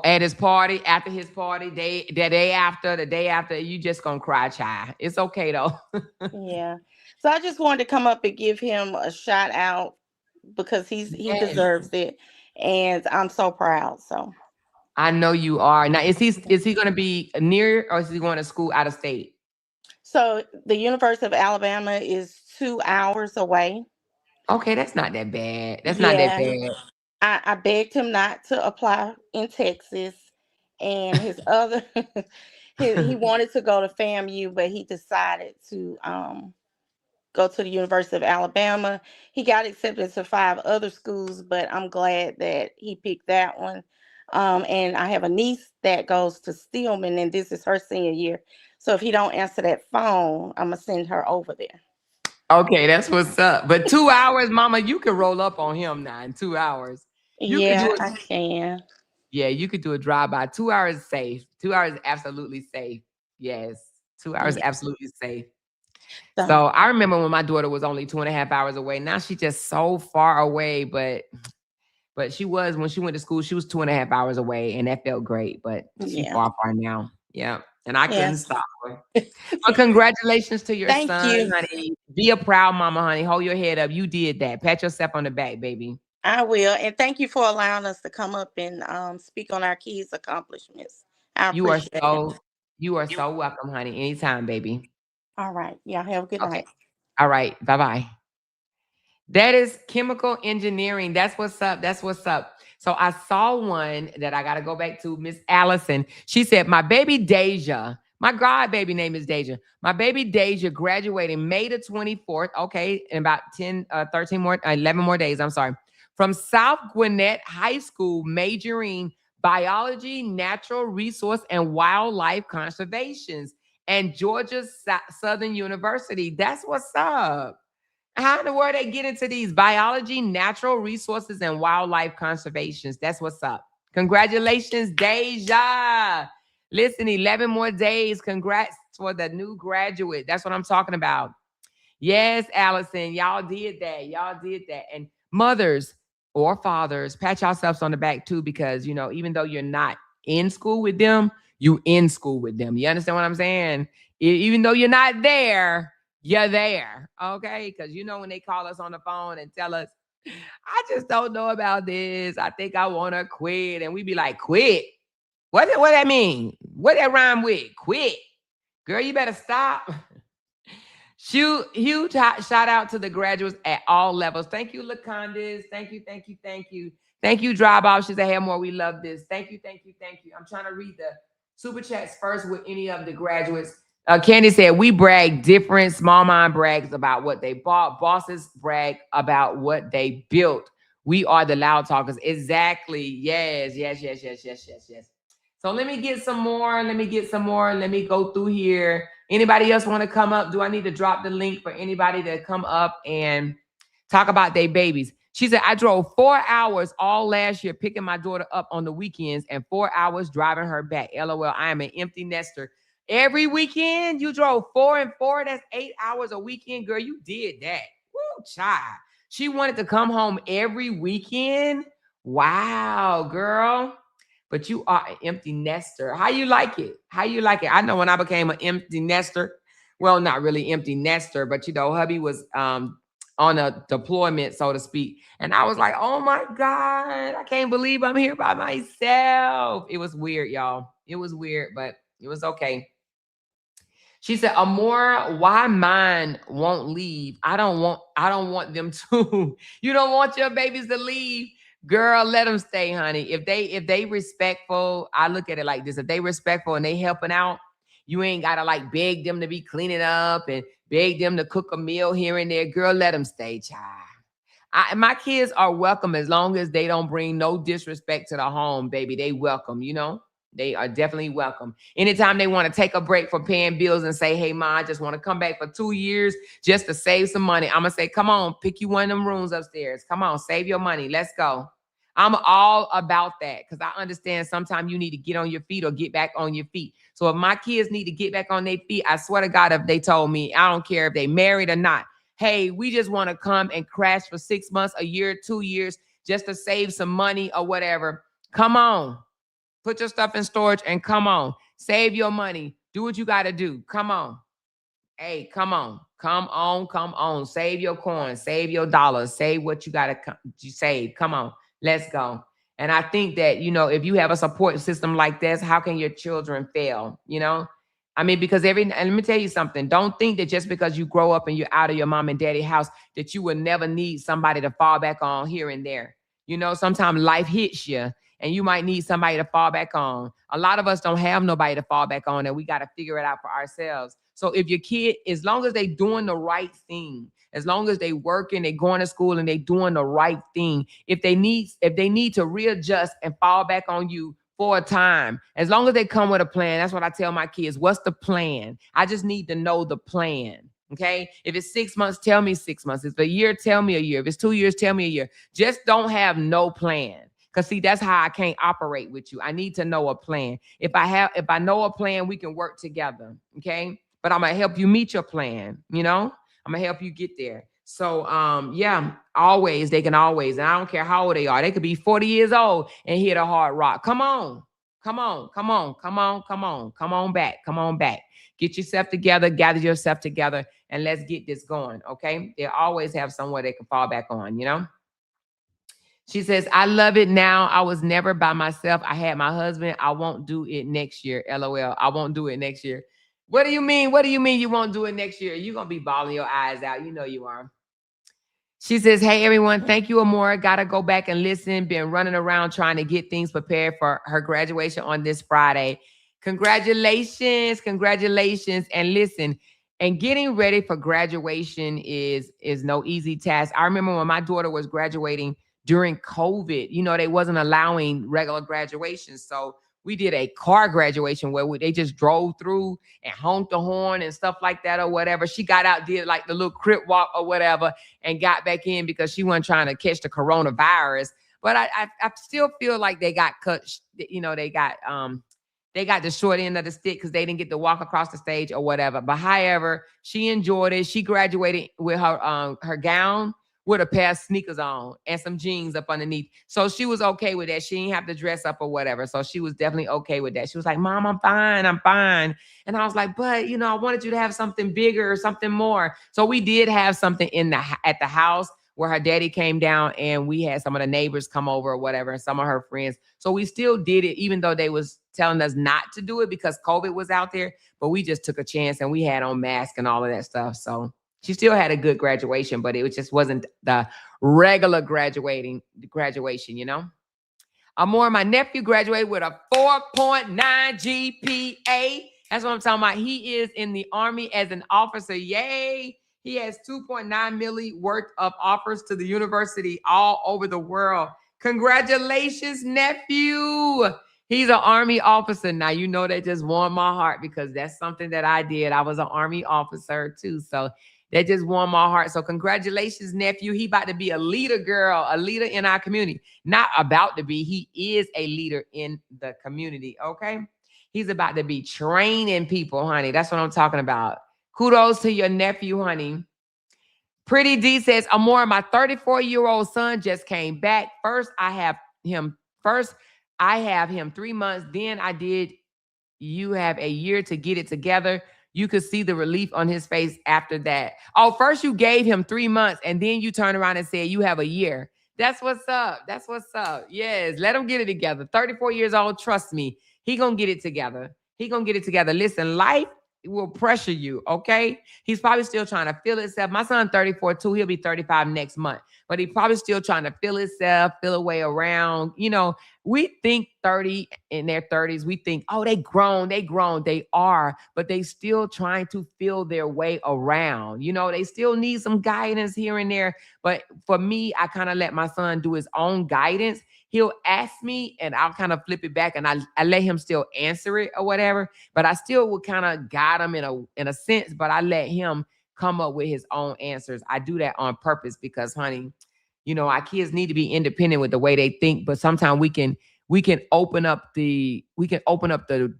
at his party, after his party, the day after, the day after. You just gonna cry, child. It's okay though. Yeah. So I just wanted to come up and give him a shout out because he Yes. deserves it, and I'm so proud. So I know you are. Now, is he gonna be near or is he going to school out of state? the University of Alabama is 2 hours away. Okay, that's not that bad. That's not that Yeah. bad. I begged him not to apply in Texas, and his other he wanted to go to FAMU, but he decided to go to the University of Alabama. He got accepted to 5 other schools, but I'm glad that he picked that one. And I have a niece that goes to Stillman, and this is her senior year. So if he don't answer that phone, I'm gonna send her over there. Okay, that's what's up. But 2 hours, mama, you could roll up on him now in 2 hours. You could do Yeah, it. I can. Yeah, you could do a drive-by. 2 hours safe. 2 hours absolutely safe. Yes. 2 hours Yeah. absolutely safe. So So I remember when my daughter was only 2.5 hours away. Now she's just so far away, but she was when she went to school, she was 2.5 hours away, and that felt great. But she yeah. far now. Yeah. And I couldn't Yes. stop her. Well, congratulations to your Thank son, you. honey. Be a proud mama, honey. Hold your head up. You did that. Pat yourself on the back, baby. I will. And thank you for allowing us to come up and speak on our kids' accomplishments. I You are appreciate it. so you are so welcome, honey. Anytime, baby. All right. Y'all have a good Okay. night. All right. Bye-bye. That is chemical engineering. That's what's up. That's what's up. So I saw one that I got to go back to. Miss Allison. She said, my baby Deja, my god baby name is Deja. My baby Deja graduating May the 24th. Okay. In about 10, 13 more, 11 more days. I'm sorry. From South Gwinnett High School, majoring biology, natural resource, and wildlife conservations, and Georgia Southern University. That's what's up. How in the world they get into these biology, natural resources, and wildlife conservations? That's what's up. Congratulations, Deja. Listen, 11 more days. Congrats for the new graduate. That's what I'm talking about. Yes, Allison, y'all did that. Y'all did that. And mothers or fathers, pat yourselves on the back too, because even though you're not in school with them, you in school with them. You understand what I'm saying? Even though you're not there, you're there. Okay. Because when they call us on the phone and tell us, I just don't know about this. I think I want to quit. And we be like, quit. What that mean? What that rhyme with? Quit. Girl, you better stop. Huge shout out to the graduates at all levels. Thank you, LaCondas. Thank you, thank you, thank you. Thank you, Drive Off. She said, hey, more, we love this. Thank you, thank you, thank you. I'm trying to read the super chats first with any of the graduates. Candy said, we brag different. Small mind brags about what they bought. Bosses brag about what they built. We are the loud talkers. Exactly. Yes, yes, yes, yes, yes, yes, yes. So let me get some more. Let me get some more. Let me go through here. Anybody else want to come up? Do I need to drop the link for anybody to come up and talk about their babies? She said, I drove 4 hours all last year picking my daughter up on the weekends and 4 hours driving her back. LOL, I am an empty nester. Every weekend you drove 4 and 4. That's 8 hours a weekend. Girl, you did that. Woo, child. She wanted to come home every weekend. Wow, girl. But you are an empty nester. How you like it? How you like it? I know when I became an empty nester, well, not really empty nester, but hubby was on a deployment, so to speak. And I was like, oh my God, I can't believe I'm here by myself. It was weird, y'all. It was weird, but it was okay. She said, Amora, why mine won't leave? I don't want them to. You don't want your babies to leave. Girl, let them stay, honey. If they respectful, I look at it like this. If they respectful and they helping out, you ain't gotta like beg them to be cleaning up and beg them to cook a meal here and there. Girl, let them stay, child. My kids are welcome as long as they don't bring no disrespect to the home, baby. They welcome. They are definitely welcome. Anytime they want to take a break from paying bills and say, hey, Ma, I just want to come back for 2 years just to save some money. I'm going to say, come on, pick you one of them rooms upstairs. Come on, save your money. Let's go. I'm all about that because I understand sometimes you need to get on your feet or get back on your feet. So if my kids need to get back on their feet, I swear to God, if they told me, I don't care if they married or not, hey, we just want to come and crash for 6 months, a year, 2 years, just to save some money or whatever. Come on. Put your stuff in storage and come on. Save your money. Do what you got to do. Come on. Hey, come on. Come on. Come on. Save your coins. Save your dollars. Save what you got to save. Come on. Let's go. And I think that, you know, if you have a support system like this, how can your children fail? You know, I mean, because and let me tell you something. Don't think that just because you grow up and you're out of your mom and daddy house, that you will never need somebody to fall back on here and there. You know, sometimes life hits you and you might need somebody to fall back on. A lot of us don't have nobody to fall back on, and we got to figure it out for ourselves. So if your kid, as long as they doing the right thing, as long as they working, they going to school and they doing the right thing, if they need to readjust and fall back on you for a time, as long as they come with a plan, that's what I tell my kids. What's the plan? I just need to know the plan. Okay. If it's 6 months, tell me 6 months. If it's a year, tell me a year. If it's 2 years, tell me a year. Just don't have no plan. Because see, that's how I can't operate with you. I need to know a plan. If I know a plan, we can work together. Okay. But I'm gonna help you meet your plan, you know? I'm gonna help you get there. So yeah, always, they can always, and I don't care how old they are, they could be 40 years old and hit a hard rock. Come on, come on, come on, come on, come on, come on back, come on back. Get yourself together, gather yourself together, and let's get this going. Okay. They always have somewhere they can fall back on, you know? She says, I love it now. I was never by myself. I had my husband. I won't do it next year. LOL. I won't do it next year. What do you mean? What do you mean you won't do it next year? You're going to be bawling your eyes out. You know you are. She says, hey, everyone. Thank you, Amora. Got to go back and listen. Been running around trying to get things prepared for her graduation on this Friday. Congratulations. Congratulations. And listen, and getting ready for graduation is no easy task. I remember when my daughter was graduating during COVID, you know, they wasn't allowing regular graduations. So we did a car graduation where they just drove through and honked the horn and stuff like that or whatever. She got out, did like the little crip walk or whatever, and got back in because she wasn't trying to catch the coronavirus. But I still feel like they got cut, you know, they got the short end of the stick because they didn't get to walk across the stage or whatever. But however, she enjoyed it. She graduated with her gown, with a pair of sneakers on and some jeans up underneath. So she was okay with that. She didn't have to dress up or whatever. So she was definitely okay with that. She was like, Mom, I'm fine. I'm fine. And I was like, but, you know, I wanted you to have something bigger or something more. So we did have something at the house where her daddy came down, and we had some of the neighbors come over or whatever, and some of her friends. So we still did it, even though they was telling us not to do it because COVID was out there. But we just took a chance, and we had on masks and all of that stuff. So she still had a good graduation, but it just wasn't the regular graduation, you know? Amor, my nephew graduated with a 4.9 GPA. That's what I'm talking about. He is in the Army as an officer. Yay. He has 2.9 milli worth of offers to the university all over the world. Congratulations, nephew. He's an Army officer. Now, you know, that just warmed my heart because that's something that I did. I was an Army officer too. So that just warmed my heart. So congratulations, nephew. He about to be a leader, girl, a leader in our community. Not about to be. He is a leader in the community, okay? He's about to be training people, honey. That's what I'm talking about. Kudos to your nephew, honey. Pretty D says, Amor, my 34-year-old son just came back. First, I have him 3 months. Then you have a year to get it together. You could see the relief on his face after that. Oh, first you gave him 3 months, and then you turn around and say you have a year. That's what's up. That's what's up. Yes, let him get it together. 34 years old, trust me. He gonna get it together. He gonna get it together. Listen, life will pressure you, okay? He's probably still trying to feel himself. My son 34 too. He'll be 35 next month. But he probably still trying to feel himself, feel a way around. You know, we think 30 in their 30s, we think, oh, they grown. They are, but they still trying to feel their way around. You know, they still need some guidance here and there. But for me, I kind of let my son do his own guidance. He'll ask me and I'll kind of flip it back and I let him still answer it or whatever. But I still would kind of guide him in a sense, but I let him come up with his own answers. I do that on purpose because, honey, you know, our kids need to be independent with the way they think, but sometimes we can open up the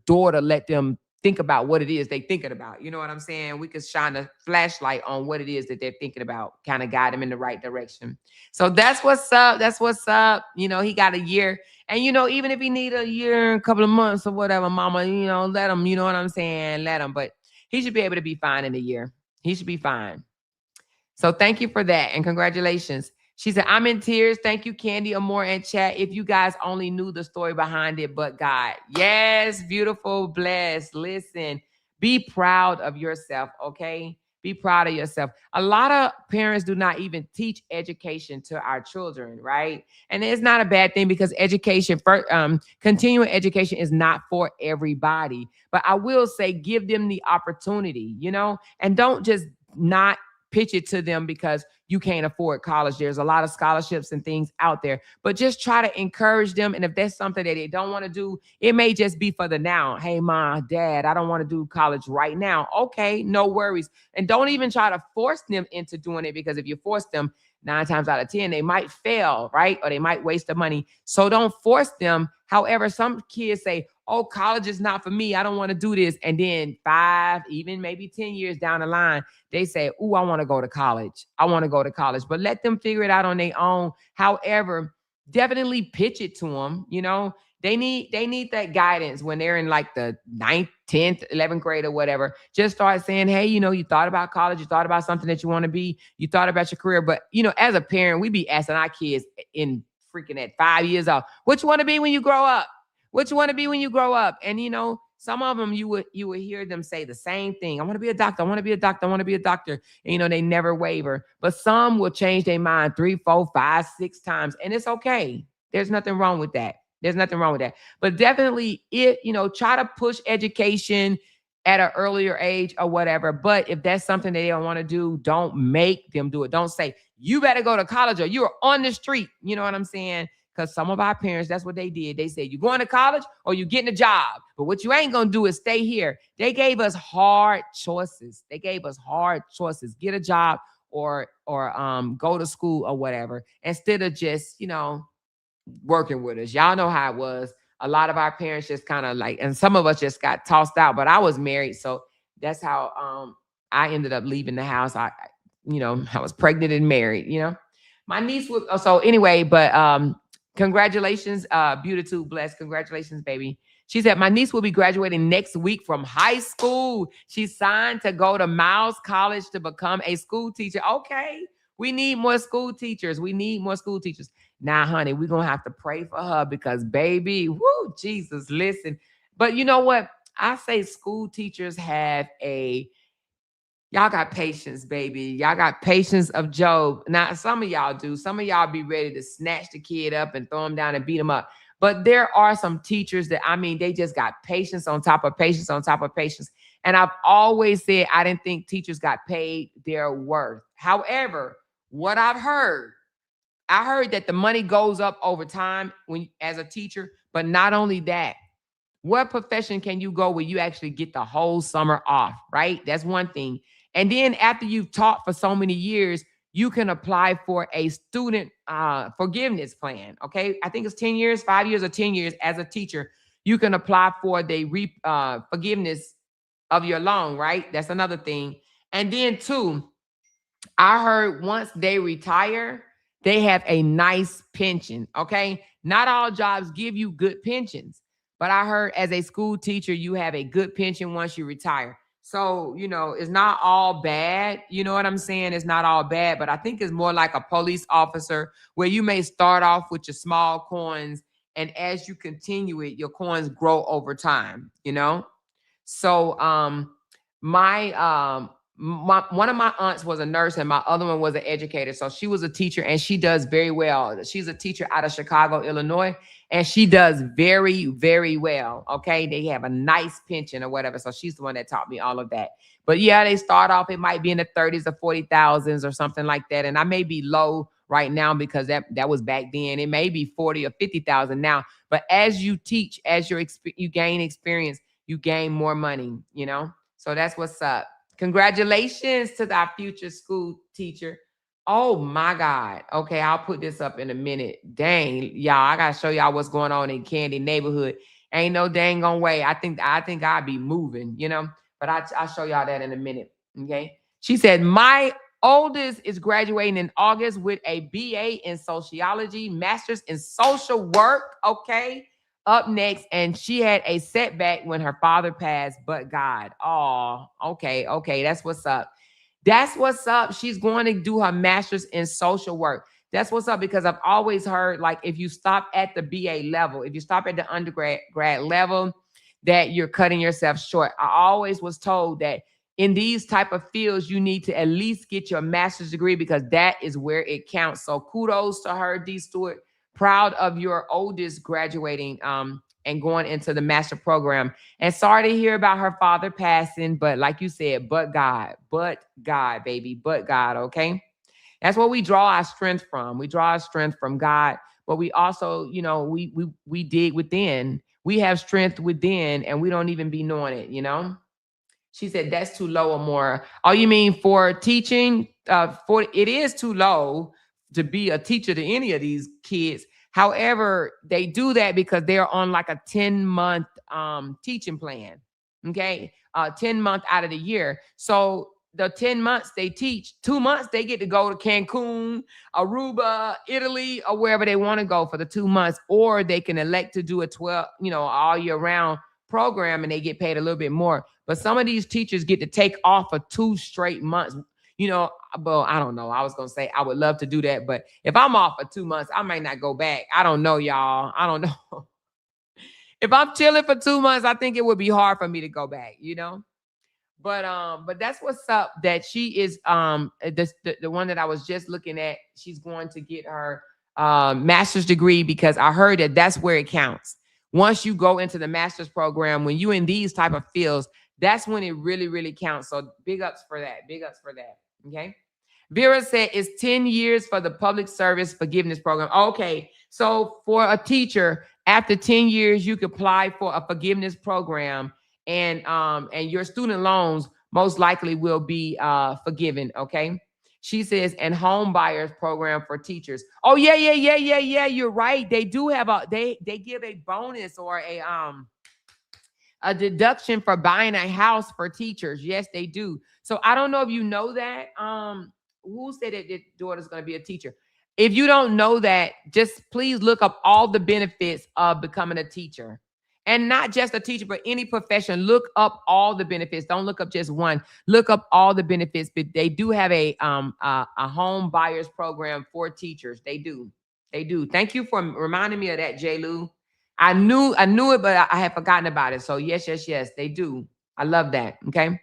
door to let them think about what it is they thinking about. You know what I'm saying? We could shine a flashlight on what it is that they're thinking about, kind of guide them in the right direction. So that's what's up. That's what's up. You know, he got a year. And, you know, even if he need a year, a couple of months or whatever, mama, you know, let him, you know what I'm saying? Let him. But he should be able to be fine in a year. He should be fine. So thank you for that and congratulations. She said, I'm in tears. Thank you, Candy Amore and chat. If you guys only knew the story behind it, but God. Yes, beautiful, blessed. Listen, be proud of yourself, okay? Be proud of yourself. A lot of parents do not even teach education to our children, right? And it's not a bad thing because education, continuing education is not for everybody. But I will say, give them the opportunity, you know, and don't just not pitch it to them because you can't afford college. There's a lot of scholarships and things out there, but just try to encourage them. And if that's something that they don't want to do, it may just be for the now. Hey, mom, dad, I don't want to do college right now. Okay, no worries. And don't even try to force them into doing it, because if you force them, 9 times out of 10, they might fail, right? Or they might waste the money. So don't force them. However, some kids say, oh, college is not for me. I don't want to do this. And then 5, even maybe 10 years down the line, they say, oh, I want to go to college. I want to go to college. But let them figure it out on their own. However, definitely pitch it to them. You know, they need that guidance when they're in like the 9th, 10th, 11th grade or whatever. Just start saying, hey, you know, you thought about college, you thought about something that you want to be, you thought about your career. But, you know, as a parent, we be asking our kids in freaking at 5 years old, what you want to be when you grow up? What you want to be when you grow up? And, you know, some of them you would hear them say the same thing. I want to be a doctor. I want to be a doctor. I want to be a doctor. And, you know, they never waver. But some will change their mind 3, 4, 5, 6 times. And it's okay. There's nothing wrong with that. There's nothing wrong with that. But definitely, try to push education at an earlier age or whatever. But if that's something that they don't want to do, don't make them do it. Don't say, you better go to college or you're on the street. You know what I'm saying? Because some of our parents, that's what they did. They said, you going to college or you getting a job. But what you ain't going to do is stay here. They gave us hard choices. Get a job or go to school or whatever, instead of just, working with us. Y'all know how it was. A lot of our parents just kind of like, and some of us just got tossed out, but I was married. So that's how I ended up leaving the house. I was pregnant and married, my niece was, so anyway, but congratulations, Beauty Blessed. Congratulations, baby. She said, my niece will be graduating next week from high school. She's signed to go to Miles College to become a school teacher. Okay. We need more school teachers. Now, honey, we're going to have to pray for her because, baby, whoo, Jesus, listen. But you know what? I say school teachers y'all got patience, baby. Y'all got patience of Job. Now, some of y'all do. Some of y'all be ready to snatch the kid up and throw him down and beat him up. But there are some teachers that, they just got patience on top of patience on top of patience. And I've always said I didn't think teachers got paid their worth. However, what I heard that the money goes up over time as a teacher. But not only that, what profession can you go where you actually get the whole summer off, right? That's one thing. And then after you've taught for so many years, you can apply for a student forgiveness plan, okay? I think it's 10 years, 5 years, or 10 years as a teacher. You can apply for the forgiveness of your loan, right? That's another thing. And then 2, I heard once they retire, they have a nice pension, okay? Not all jobs give you good pensions, but I heard as a school teacher, you have a good pension once you retire. So, it's not all bad. You know what I'm saying? It's not all bad, but I think it's more like a police officer where you may start off with your small coins, and as you continue it, your coins grow over time, So, one of my aunts was a nurse and my other one was an educator. So she was a teacher and she does very well. She's a teacher out of Chicago, Illinois, and she does very, very well. Okay. They have a nice pension or whatever. So she's the one that taught me all of that. But yeah, they start off, it might be in the 30s or 40,000s or something like that. And I may be low right now because that was back then. It may be 40 or 50,000 now. But as you teach, as you gain experience, you gain more money, So that's what's up. Congratulations to our future school teacher. Oh my God. Okay, I'll put this up in a minute. Dang, y'all, I gotta show y'all what's going on in Candy neighborhood. Ain't no dang on way. I think I'd be moving, you know. But I'll show y'all that in a minute. Okay. She said, my oldest is graduating in August with a BA in sociology, master's in social work. Okay. Up next, and she had a setback when her father passed, but God. Oh, okay, okay. That's what's up. That's what's up. She's going to do her master's in social work. That's what's up, because I've always heard, like, if you stop at the BA level, if you stop at the undergrad level, that you're cutting yourself short. I always was told that in these type of fields, you need to at least get your master's degree, because that is where it counts. So kudos to her, D. Stewart. Proud of your oldest graduating and going into the master program. And sorry to hear about her father passing, but like you said, but God, baby, but God, okay? That's what we draw our strength from. We draw our strength from God, but we also, you know, we dig within. We have strength within, and we don't even be knowing it, you know? She said that's too low or more. Oh, you mean for teaching? For it is too low to be a teacher to any of these kids. However, they do that because they're on like a 10-month teaching plan. Okay. 10 months out of the year. So the 10 months they teach, 2 months they get to go to Cancun, Aruba, Italy, or wherever they want to go for the 2 months, or they can elect to do a 12, you know, all year round program, and they get paid a little bit more. But some of these teachers get to take off for 2 straight months. You know, well, I don't know. I was going to say I would love to do that, but if I'm off for 2 months, I might not go back. I don't know, y'all. I don't know. If I'm chilling for 2 months, I think it would be hard for me to go back, you know? But that's what's up, that she is the one that I was just looking at. She's going to get her master's degree, because I heard that that's where it counts. Once you go into the master's program, when you in these type of fields, that's when it really, really counts. So big ups for that. Big ups for that. Okay. Vera said it's 10 years for the public service forgiveness program. Okay. So for a teacher, after 10 years, you could apply for a forgiveness program, and your student loans most likely will be forgiven. Okay. She says, and home buyers program for teachers. Oh, yeah. You're right. They do have they give a bonus or a deduction for buying a house for teachers. Yes, they do. So I don't know if you know that. Who said that their daughter's going to be a teacher? If you don't know that, just please look up all the benefits of becoming a teacher. And not just a teacher, but any profession. Look up all the benefits. Don't look up just one. Look up all the benefits. But they do have a home buyers program for teachers. They do. They do. Thank you for reminding me of that, J. Lou. I knew it, but I had forgotten about it. So yes, they do. I love that. Okay.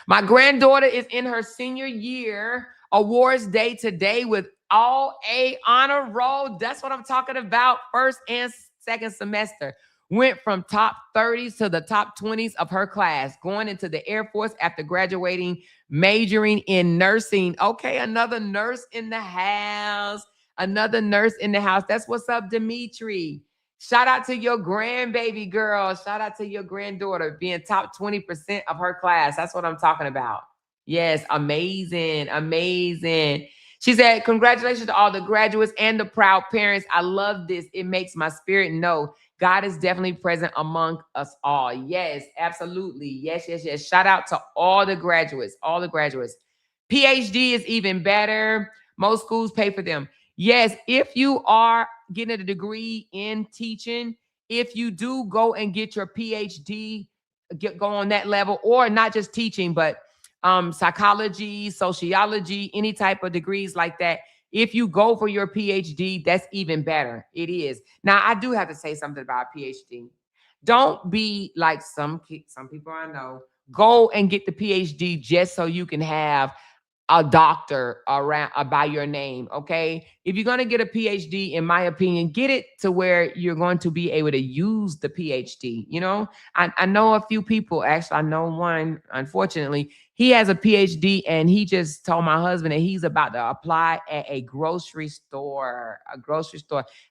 My granddaughter is in her senior year. Awards day today with all A honor roll. That's what I'm talking about. First and second semester. Went from top 30s to the top 20s of her class, going into the Air Force after graduating, majoring in nursing. Okay, another nurse in the house. Another nurse in the house. That's what's up, Dimitri. Shout out to your grandbaby girl. Shout out to your granddaughter being top 20% of her class. That's what I'm talking about. Yes, amazing, amazing. She said, congratulations to all the graduates and the proud parents. I love this. It makes my spirit know God is definitely present among us all. Yes, absolutely. Yes. Shout out to all the graduates, all the graduates. PhD is even better. Most schools pay for them. Yes, if you are getting a degree in teaching, if you do go and get your PhD, go on that level, or not just teaching, but psychology, sociology, any type of degrees like that. If you go for your PhD, that's even better. It is. Now, I do have to say something about PhD. Don't be like some people I know. Go and get the PhD just so you can have a doctor around by your name. Okay. If you're going to get a PhD, in my opinion, get it to where you're going to be able to use the PhD. You know, I know a few people, actually, I know one, unfortunately, he has a PhD, and he just told my husband that he's about to apply at a grocery store.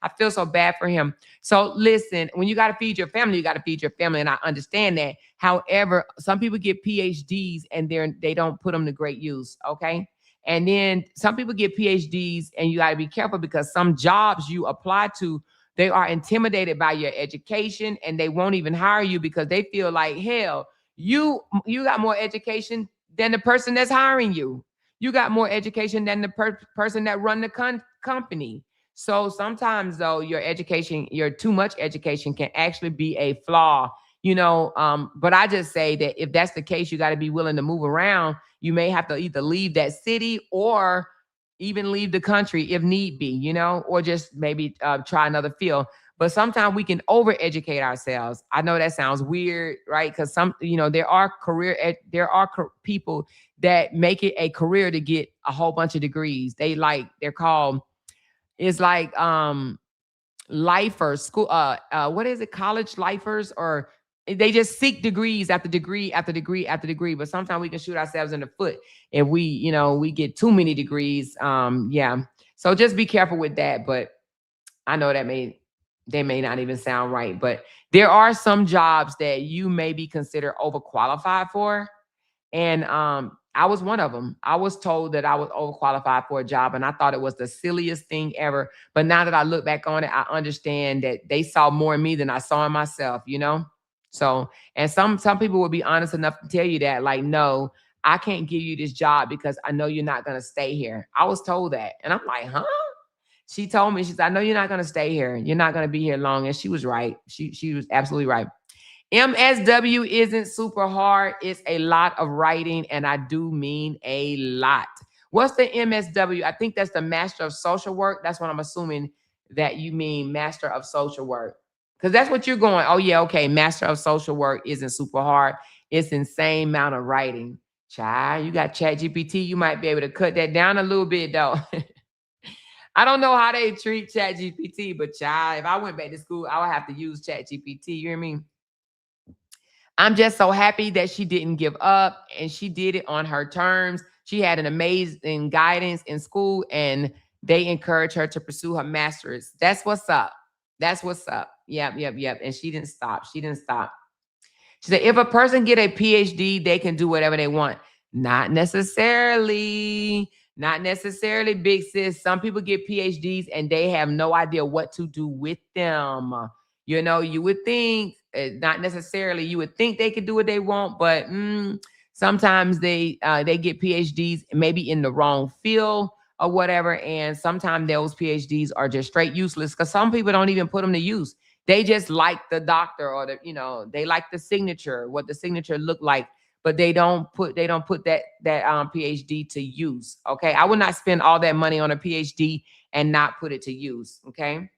I feel so bad for him. So listen, when you got to feed your family, you got to feed your family. And I understand that. However, some people get PhDs and they don't put them to great use. Okay. And then some people get PhDs, and you got to be careful, because some jobs you apply to, They are intimidated by your education, and they won't even hire you because they feel like, hell, you got more education than the person that's hiring you. You got more education than the person that run the company. So sometimes though, your education, your too much education can actually be a flaw, but I just say that if that's the case, you got to be willing to move around. You may have to either leave that city or even leave the country if need be, or just maybe try another field. But sometimes we can over-educate ourselves. I know that sounds weird, right? Because there are people that make it a career to get a whole bunch of degrees. They're called, it's like lifers, school, what is it, college lifers, or they just seek degrees after degree after degree after degree. But sometimes we can shoot ourselves in the foot if we get too many degrees. Yeah. So just be careful with that. But I know they may not even sound right, but there are some jobs that you may be considered overqualified for. And I was one of them. I was told that I was overqualified for a job, and I thought it was the silliest thing ever. But now that I look back on it, I understand that they saw more in me than I saw in myself, So, and some people will be honest enough to tell you that, like, no, I can't give you this job because I know you're not going to stay here. I was told that. And I'm like, huh? She told me, she said, I know you're not going to stay here. You're not going to be here long. And she was right. She was absolutely right. MSW isn't super hard. It's a lot of writing, and I do mean a lot. What's the MSW? I think that's the Master of Social Work. That's what I'm assuming that you mean, Master of Social Work. Because that's what you're going, oh yeah, okay, Master of Social Work isn't super hard. It's insane amount of writing. Child, you got ChatGPT. You might be able to cut that down a little bit, though. I don't know how they treat ChatGPT, but child, if I went back to school, I would have to use ChatGPT. You hear me? I'm just so happy that she didn't give up, and she did it on her terms. She had an amazing guidance in school, and they encouraged her to pursue her master's. That's what's up. That's what's up. Yep. And she didn't stop. She said, if a person get a PhD, they can do whatever they want. Not necessarily. Not necessarily, big sis. Some people get PhDs and they have no idea what to do with them. You would think, not necessarily, you would think they could do what they want, but sometimes they get PhDs maybe in the wrong field or whatever. And sometimes those PhDs are just straight useless because some people don't even put them to use. They just like the doctor or they like the signature, what the signature looked like, but they don't put that PhD to use. Okay. I would not spend all that money on a PhD and not put it to use. Okay.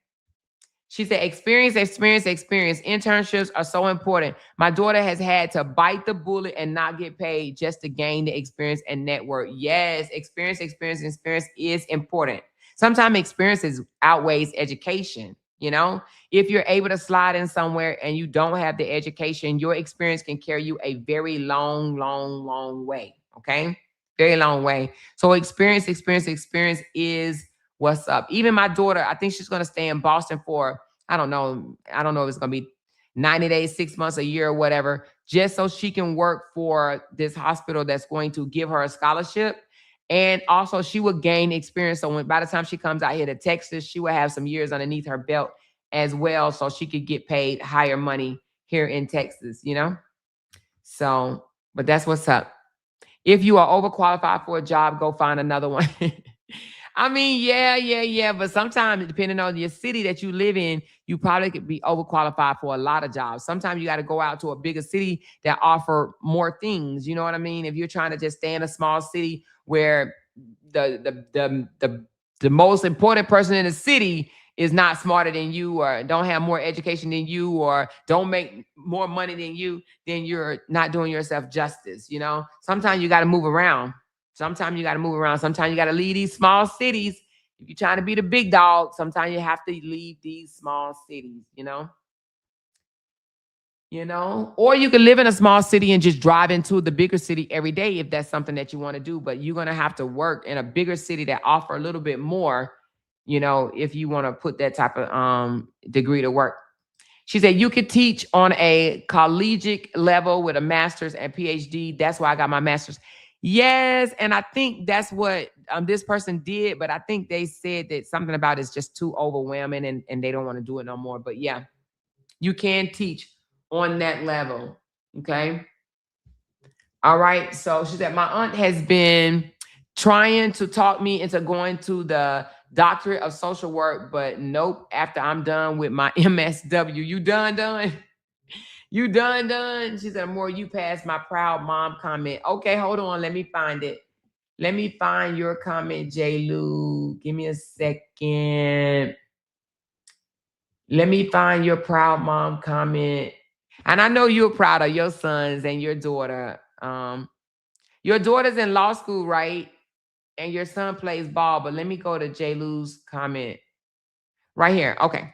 She said, experience. Internships are so important. My daughter has had to bite the bullet and not get paid just to gain the experience and network. Yes, experience is important. Sometimes experience outweighs education. If you're able to slide in somewhere and you don't have the education, your experience can carry you a very long way. Okay. Very long way. So experience is what's up. Even my daughter, I think she's going to stay in Boston for, I don't know if it's going to be 90 days, 6 months, a year, or whatever, just so she can work for this hospital that's going to give her a scholarship. And also she will gain experience. So by the time she comes out here to Texas, she will have some years underneath her belt as well. So she could get paid higher money here in Texas, So, but that's what's up. If you are overqualified for a job, go find another one. I mean, yeah. But sometimes, depending on your city that you live in, you probably could be overqualified for a lot of jobs. Sometimes you got to go out to a bigger city that offer more things. You know what I mean? If you're trying to just stay in a small city where the most important person in the city is not smarter than you, or don't have more education than you, or don't make more money than you, then you're not doing yourself justice. Sometimes you got to move around. Sometimes you got to leave these small cities. If you're trying to be the big dog, sometimes you have to leave these small cities, or you can live in a small city and just drive into the bigger city every day if that's something that you want to do. But you're going to have to work in a bigger city that offer a little bit more, if you want to put that type of degree to work. She said, you could teach on a collegiate level with a master's and PhD. That's why I got my master's. Yes, and I think that's what this person did, but I think they said that something about it's just too overwhelming and they don't want to do it no more. But yeah, you can teach on that level. Okay. All right. So she said, my aunt has been trying to talk me into going to the doctorate of social work, but nope. After I'm done with my MSW, you done? You done? She said, more you passed my proud mom comment. Okay, hold on. Let me find it. Let me find your comment, J. Lou. Give me a second. Let me find your proud mom comment. And I know you're proud of your sons and your daughter. Your daughter's in law school, right? And your son plays ball. But let me go to J. Lou's comment right here. Okay.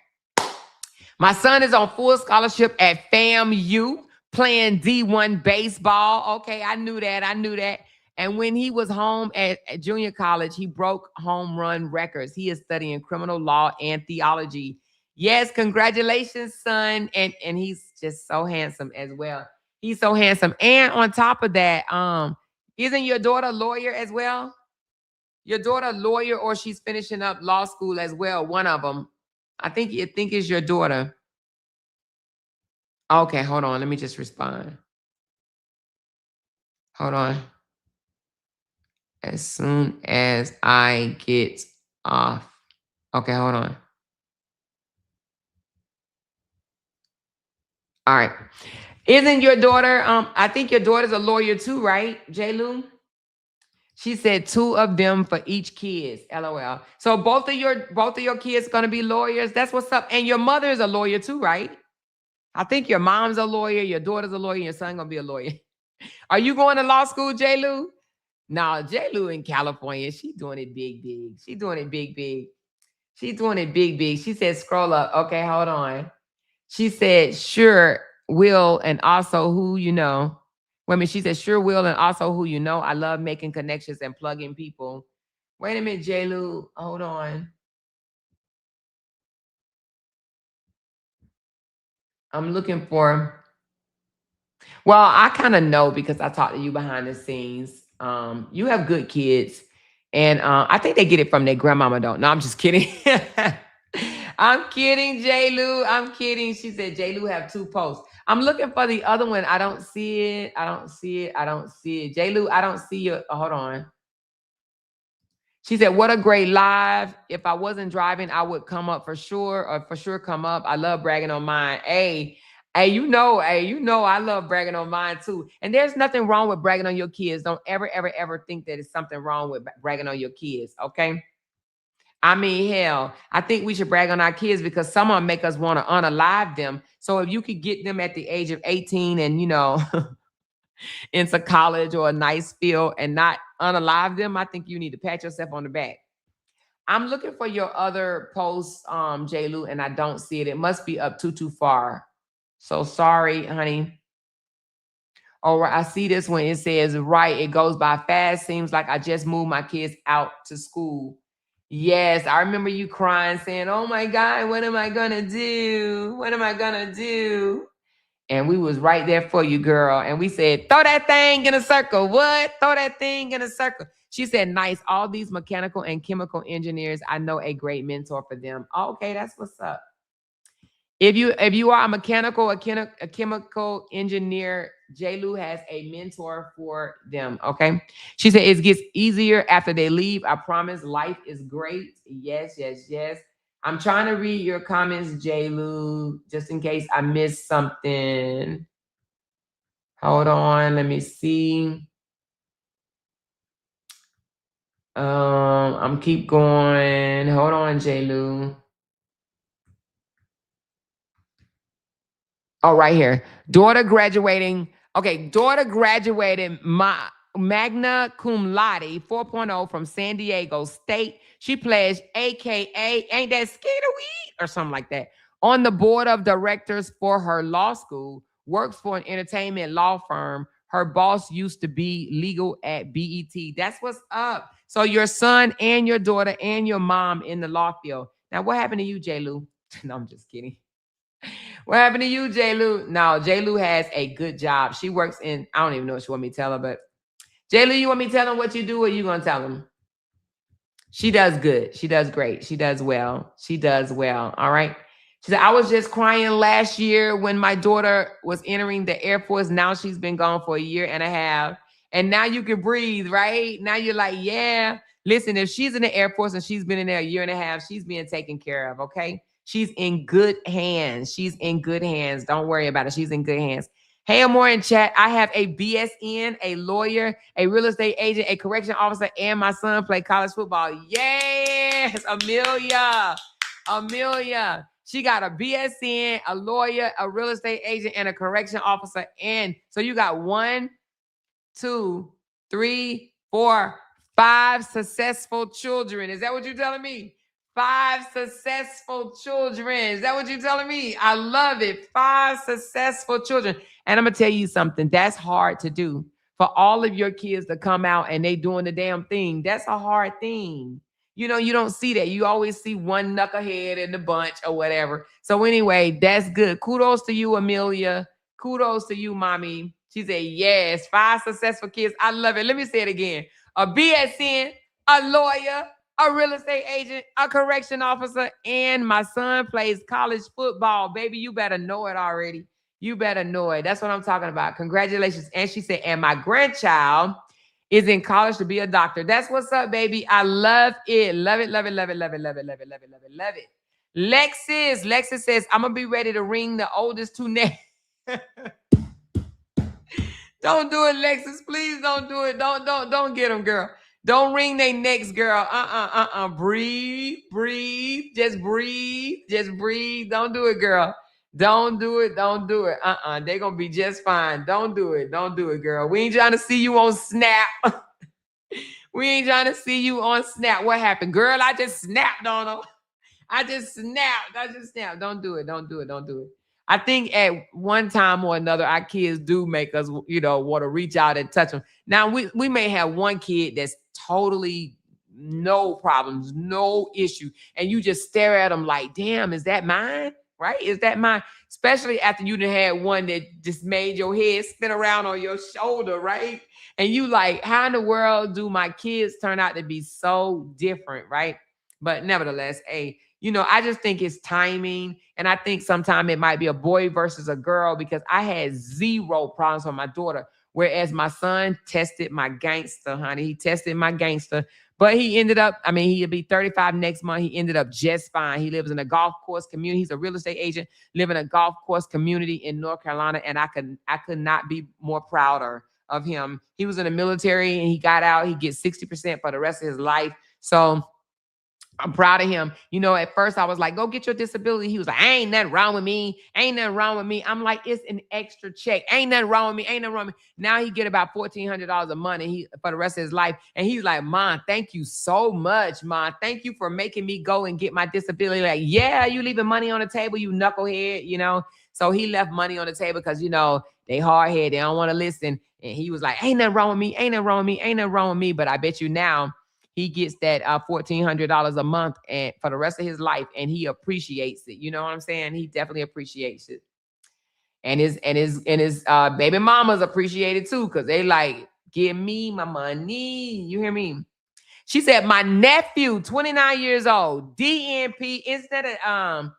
My son is on full scholarship at FAMU playing D1 baseball. Okay, I knew that. And when he was home at junior college, he broke home run records. He is studying criminal law and theology. Yes, congratulations, son. And he's just so handsome as well. He's so handsome. And on top of that, isn't your daughter a lawyer as well? Your daughter a lawyer, or she's finishing up law school as well? One of them. I think it's your daughter. Okay, hold on. Let me just respond. Hold on. As soon as I get off. Okay, hold on. All right. Isn't your daughter, I think your daughter's a lawyer too, right, J. Lou? She said 2 of them for each kid. LOL. So both of your kids gonna be lawyers. That's what's up. And your mother is a lawyer too, right? I think your mom's a lawyer, your daughter's a lawyer, your son gonna be a lawyer. Are you going to law school, J. Lou? No, J. Lou in California, she doing it big. She doing it big. She doing it big. She said, scroll up. Okay, hold on. She said, sure, will, and also who you know. Wait a minute, she said, sure, will, and also who you know. I love making connections and plugging people. Wait a minute, J. Lou. Hold on. I'm looking for. Well, I kind of know because I talked to you behind the scenes. You have good kids, and I think they get it from their grandmama. Don't. No, I'm just kidding. I'm kidding, J. Lou. I'm kidding. She said J. Lou have 2 posts. I'm looking for the other one. I don't see it. I don't see it. J. Lou, I don't see your. Hold on. She said, what a great live. If I wasn't driving, I would come up for sure, or for sure come up. I love bragging on mine. Hey, you know, I love bragging on mine too. And there's nothing wrong with bragging on your kids. Don't ever think that it's something wrong with bragging on your kids, okay? I mean, hell, I think we should brag on our kids because someone make us want to unalive them. So if you could get them at the age of 18 and, into college or a nice field and not unalive them, I think you need to pat yourself on the back. I'm looking for your other post, J. Lou, and I don't see it. It must be up too far. So sorry, honey. All right, I see this one. It says, right, it goes by fast. Seems like I just moved my kids out to school. Yes, I remember you crying, saying, oh my God, what am I gonna do? What am I gonna do? And we was right there for you, girl. And we said, throw that thing in a circle. What? Throw that thing in a circle. She said, nice. All these mechanical and chemical engineers, I know a great mentor for them. Okay, that's what's up. If you are a mechanical, a chemical engineer, J. Lou has a mentor for them. Okay. She said it gets easier after they leave. I promise life is great. Yes. I'm trying to read your comments, J. Lou, just in case I missed something. Hold on, let me see. I'm keep going. Hold on, J. Lou. Oh, right here. Daughter graduating. Okay, daughter graduated magna cum laude 4.0 from San Diego State. She pledged AKA, ain't that Skeeter Weed or something like that, on the board of directors for her law school, works for an entertainment law firm. Her boss used to be legal at BET. That's what's up. So your son and your daughter and your mom in the law field. Now, what happened to you, J. Lou? No, I'm just kidding. What happened to you, J. Lou? No, J. Lou has a good job. She works in, I don't even know what she want me to tell her, but Jaylee, you want me to tell them what you do, or you gonna tell them? She does good. She does great. She does well. She does well. All right. She said, I was just crying last year when my daughter was entering the Air Force. Now she's been gone for a year and a half. And now you can breathe, right? Now you're like, yeah. Listen, if she's in the Air Force and she's been in there a year and a half, she's being taken care of, okay? She's in good hands. She's in good hands. Don't worry about it. She's in good hands. Hey, Amore in chat. I have a BSN, a lawyer, a real estate agent, a correction officer, and my son play college football. Yes, Amelia. Amelia. She got a BSN, a lawyer, a real estate agent, and a correction officer. And so you got 1, 2, 3, 4, 5 successful children. Is that what you're telling me? 5 successful children. Is that what you're telling me? I love it. 5 successful children. And I'm going to tell you something. That's hard to do. For all of your kids to come out and they doing the damn thing, that's a hard thing. You know, you don't see that. You always see one knucklehead in the bunch or whatever. So anyway, that's good. Kudos to you, Amelia. Kudos to you, mommy. She said, yes, 5 successful kids. I love it. Let me say it again. A BSN, a lawyer, a real estate agent, a correction officer, and my son plays college football. Baby, you better know it already. You better know it. That's what I'm talking about. Congratulations. And she said, and my grandchild is in college to be a doctor. That's what's up, baby. I love it. Love it, love it, love it, love it, love it, love it, love it, love it, love it. Lexus says, I'm going to be ready to ring the oldest 2 next. Don't do it, Lexus. Please don't do it. Don't get them, girl. Don't ring their necks, girl. Breathe. Just breathe. Don't do it, girl. Don't do it. They're going to be just fine. Don't do it, girl. We ain't trying to see you on Snap. We ain't trying to see you on Snap. What happened? Girl, I just snapped on them. I just snapped. Don't do it. I think at one time or another, our kids do make us, want to reach out and touch them. Now, we may have one kid that's totally no problems, no issue. And you just stare at them like, damn, is that mine? Right? Is that mine? Especially after you done had one that just made your head spin around on your shoulder, right? And you like, how in the world do my kids turn out to be so different, right? But nevertheless, I just think it's timing. And I think sometimes it might be a boy versus a girl, because I had 0 problems with my daughter. Whereas my son tested my gangster, honey. He tested my gangster. But he ended up, he'll be 35 next month. He ended up just fine. He lives in a golf course community. He's a real estate agent, living in a golf course community in North Carolina. And I could not be more prouder of him. He was in the military and he got out. He gets 60% for the rest of his life. So I'm proud of him. At first I was like, go get your disability. He was like, ain't nothing wrong with me. I'm like, it's an extra check. Ain't nothing wrong with me. Now he get about $1,400 a month for the rest of his life. And he's like, Mom, thank you so much, Mom. Thank you for making me go and get my disability. Like, yeah, you leaving money on the table, you knucklehead, So he left money on the table because, they hard-headed. They don't want to listen. And he was like, ain't nothing wrong with me. But I bet you now, he gets that $1,400 a month and for the rest of his life, and he appreciates it. You know what I'm saying? He definitely appreciates it. And his baby mamas appreciate it too, because they like, give me my money. You hear me? She said, my nephew, 29 years old, DNP, instead of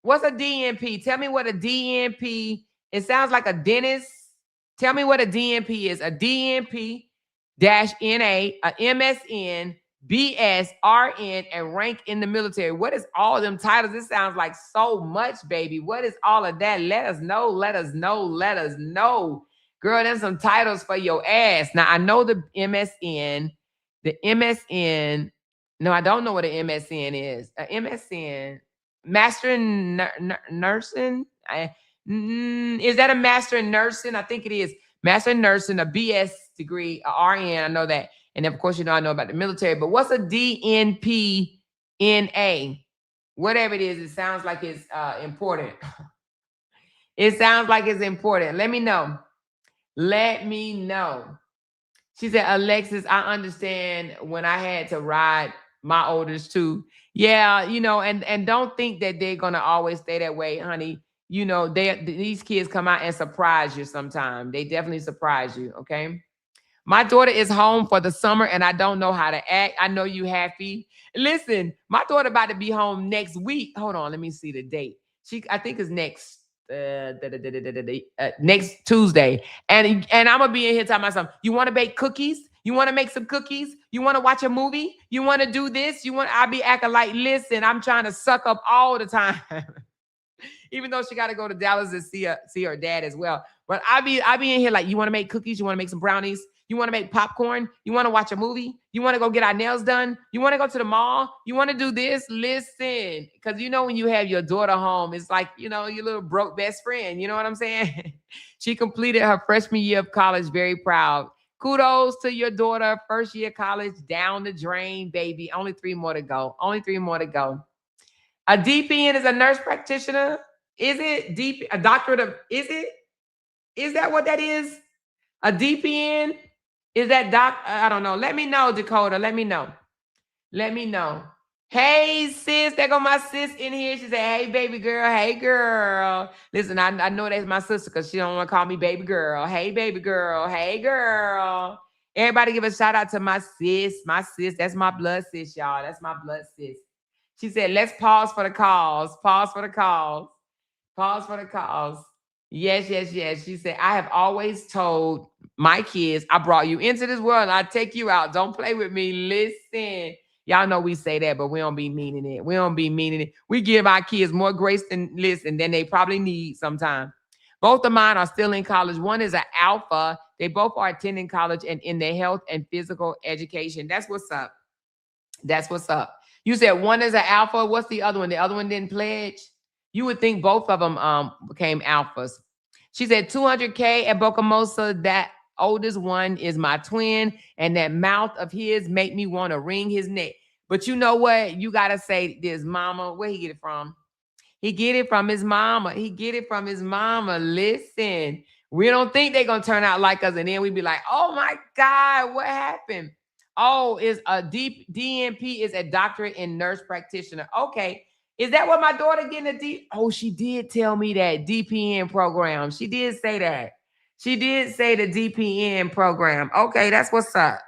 what's a DNP? Tell me what a DNP. It sounds like a dentist. Tell me what a DNP is. A DNP -NA, a MSN, BS, RN, and rank in the military. What is all them titles? This sounds like so much, baby. What is all of that? Let us know. Girl, there's some titles for your ass. Now, I know the MSN. No, I don't know what an MSN is. A MSN, Master in Nursing? Is that a Master in Nursing? I think it is. Master in Nursing, a BS degree, a RN, I know that. And of course, I know about the military. But what's a DNP NA? Whatever it is, it sounds like it's important. It sounds like it's important. Let me know. She said, Alexis, I understand when I had to ride my oldest too. Yeah, and don't think that they're going to always stay that way, honey. These kids come out and surprise you sometimes. They definitely surprise you, okay? My daughter is home for the summer and I don't know how to act. I know you happy. Listen, my daughter about to be home next week. Hold on, let me see the date. I think it's next Tuesday. And I'm gonna be in here telling myself, you want to bake cookies? You want to make some cookies? You want to watch a movie? You want to do this? I'll be acting like, listen, I'm trying to suck up all the time. Even though she got to go to Dallas to see her dad as well. But I be in here like, you want to make cookies? You want to make some brownies? You want to make popcorn? You want to watch a movie? You want to go get our nails done? You want to go to the mall? You want to do this? Listen, because when you have your daughter home, it's like, your little broke best friend. You know what I'm saying? She completed her freshman year of college, very proud. Kudos to your daughter, first year college, down the drain, baby. Only 3 more to go. Only 3 more to go. A DPN is a nurse practitioner. Is it a doctorate of, is that what that is? A DPN? Is that I don't know. Let me know, Dakota. Let me know. Hey, sis. There go my sis in here. She said, hey, baby girl. Hey, girl. Listen, I know that's my sister because she don't want to call me baby girl. Hey, baby girl. Hey, girl. Everybody give a shout out to my sis. My sis. That's my blood sis, y'all. That's my blood sis. She said, let's pause for the calls. Pause for the calls. Pause for the calls. Yes. She said, I have always told my kids, I brought you into this world and I take you out. Don't play with me. Listen. Y'all know we say that, but we don't be meaning it. We give our kids more grace than they probably need sometimes. Both of mine are still in college. One is an alpha. They both are attending college and in their health and physical education. That's what's up. You said one is an alpha. What's the other one? The other one didn't pledge. You would think both of them became alphas. She said 200K at Bocamosa. That oldest one is my twin, and that mouth of his make me want to wring his neck. But you know what? You got to say this, mama. Where he get it from? He get it from his mama. Listen, we don't think they're going to turn out like us. And then we be like, oh my God, what happened? Oh, is a DNP is a doctorate in nurse practitioner. Okay. Is that what my daughter getting Oh, she did tell me that DPN program. She did say that. She did say the DPN program. Okay, that's what's up.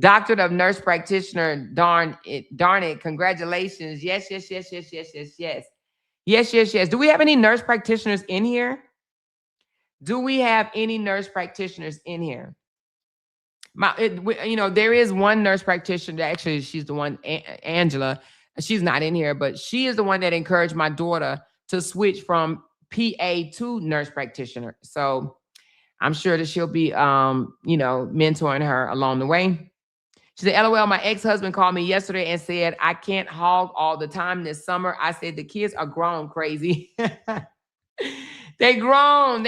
Doctorate of nurse practitioner. Darn it. Congratulations. Yes. Do we have any nurse practitioners in here? There is one nurse practitioner. Actually, she's the one, Angela. She's not in here, but she is the one that encouraged my daughter to switch from PA to nurse practitioner. So I'm sure that she'll be, mentoring her along the way. She said, LOL, my ex-husband called me yesterday and said, I can't hog all the time this summer. I said, the kids are grown, crazy. They are grown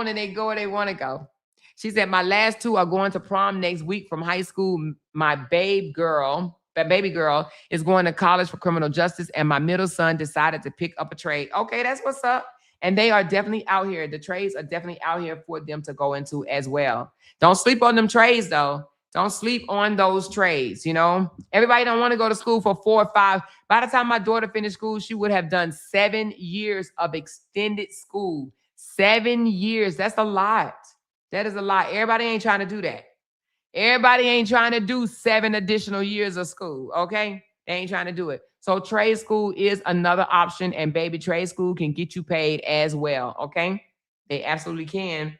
and they go where they want to go. She said, my last 2 are going to prom next week from high school. My baby girl is going to college for criminal justice. And my middle son decided to pick up a trade. Okay, that's what's up. And they are definitely out here. The trades are definitely out here for them to go into as well. Don't sleep on them trades, though. Don't sleep on those trades, Everybody don't want to go to school for 4 or 5. By the time my daughter finished school, she would have done 7 years of extended school. 7 years. That's a lot. That is a lot. Everybody ain't trying to do that. Everybody ain't trying to do 7 additional years of school, okay? They ain't trying to do it. So trade school is another option, and baby, trade school can get you paid as well, okay? They absolutely can.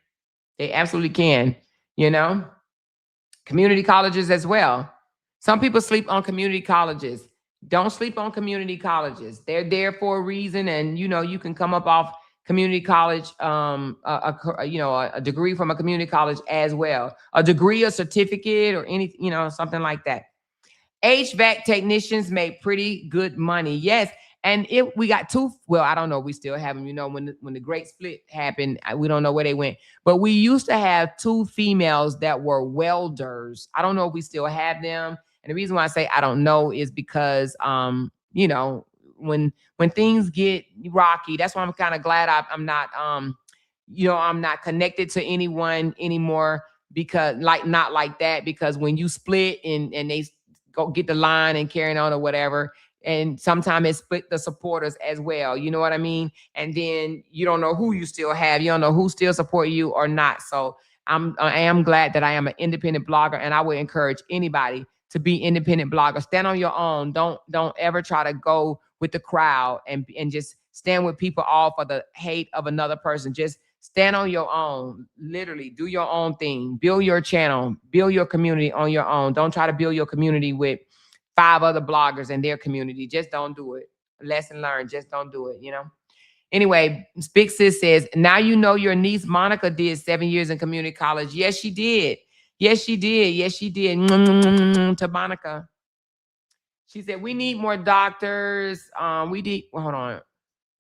Community colleges as well. Some people sleep on community colleges. Don't sleep on community colleges. They're there for a reason, and you can come up off community college, a degree from a community college as well, a degree, a certificate, or anything, something like that. HVAC technicians make pretty good money. Yes. And if we got 2, well, I don't know. We still have them, when the great split happened, we don't know where they went, but we used to have 2 females that were welders. I don't know if we still have them. And the reason why I say I don't know is because, when things get rocky, that's why I'm kind of glad I'm not, I'm not connected to anyone anymore, because not like that, because when you split and they go get the line and carrying on or whatever, and sometimes it split the supporters as well. You know what I mean? And then you don't know who you still have. You don't know who still support you or not. So I am glad that I am an independent blogger, and I would encourage anybody to be independent blogger. Stand on your own. Don't ever try to go with the crowd and just stand with people all for the hate of another person. Just stand on your own. Literally do your own thing. Build your channel. Build your community on your own. Don't try to build your community with 5 other bloggers and their community. Just don't do it. Lesson learned. Just don't do it, you know? Anyway, Big Sis says, now you know your niece Monica did 7 years in community college. Yes, she did. Yes, she did. Yes, she did. To Monica. She said, we need more doctors. Hold on.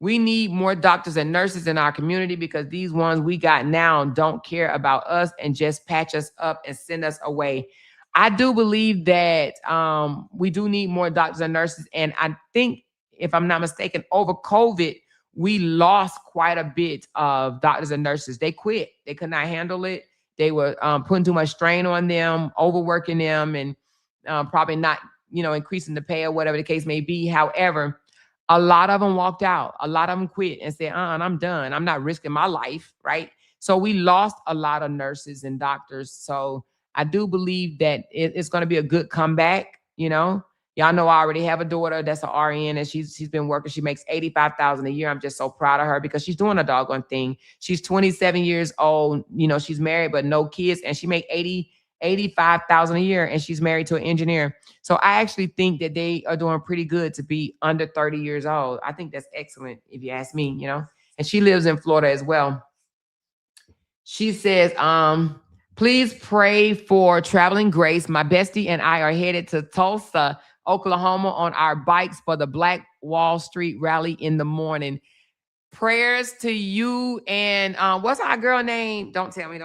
We need more doctors and nurses in our community because these ones we got now don't care about us and just patch us up and send us away. I do believe that we do need more doctors and nurses. And I think, if I'm not mistaken, over COVID, we lost quite a bit of doctors and nurses. They quit. They could not handle it. They were putting too much strain on them, overworking them, and probably not, increasing the pay or whatever the case may be. However, a lot of them walked out. A lot of them quit and said, I'm done. I'm not risking my life, right? So we lost a lot of nurses and doctors. So I do believe that it's going to be a good comeback. Y'all know I already have a daughter that's an RN, and she's been working. She makes $85,000 a year. I'm just so proud of her because she's doing a doggone thing. She's 27 years old. She's married but no kids, and she make $85,000 a year, and she's married to an engineer. So I actually think that they are doing pretty good to be under 30 years old. I think that's excellent, if you ask me. And she lives in Florida as well. She says, please pray for traveling grace. My bestie and I are headed to Tulsa, Oklahoma on our bikes for the Black Wall Street rally in the morning. Prayers to you. And what's our girl name? Don't tell me.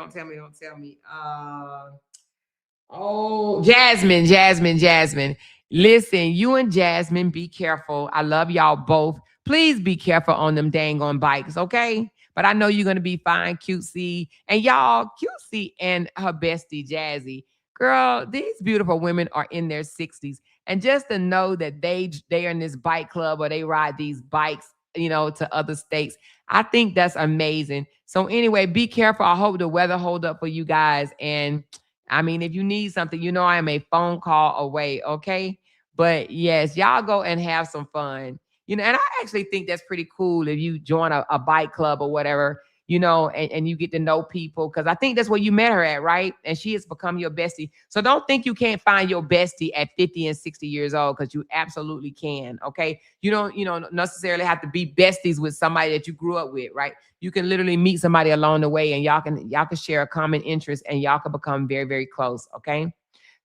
Jasmine. Listen, you and Jasmine, be careful. I love y'all both. Please be careful on them dang on bikes, okay? But I know you're going to be fine, Cutesy. And y'all, Cutesy and her bestie, Jazzy. Girl, these beautiful women are in their 60s. And just to know that they are in this bike club or they ride these bikes, to other states, I think that's amazing. So anyway, be careful. I hope the weather hold up for you guys. And I mean, if you need something, I am a phone call away, okay? But yes, y'all go and have some fun. And I actually think that's pretty cool if you join a bike club or whatever, and you get to know people, because I think that's where you met her at, right? And she has become your bestie. So don't think you can't find your bestie at 50 and 60 years old, because you absolutely can, okay? You don't, necessarily have to be besties with somebody that you grew up with, right? You can literally meet somebody along the way, and y'all can share a common interest, and y'all can become very, very close, okay?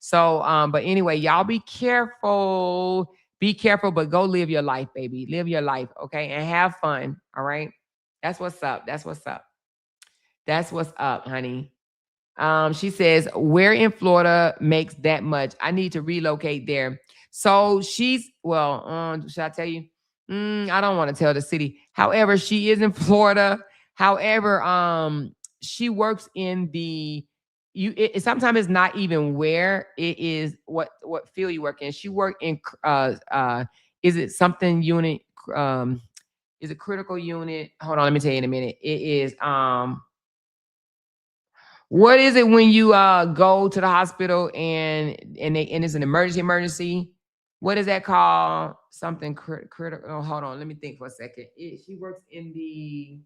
So, but anyway, y'all be careful. Be careful, but go live your life, baby. Live your life, okay? And have fun, all right? That's what's up. That's what's up, honey. She says, where in Florida makes that much? I need to relocate there. So she's, should I tell you? I don't want to tell the city. However, she is in Florida. However, she works in the, sometimes it's not even where it is, what field you work in. She worked in, is it something unit? Is it critical unit? Hold on, let me tell you in a minute. It is, what is it when you go to the hospital and it's an emergency? What is that called? Something critical. Oh, hold on, let me think for a second. She works in the,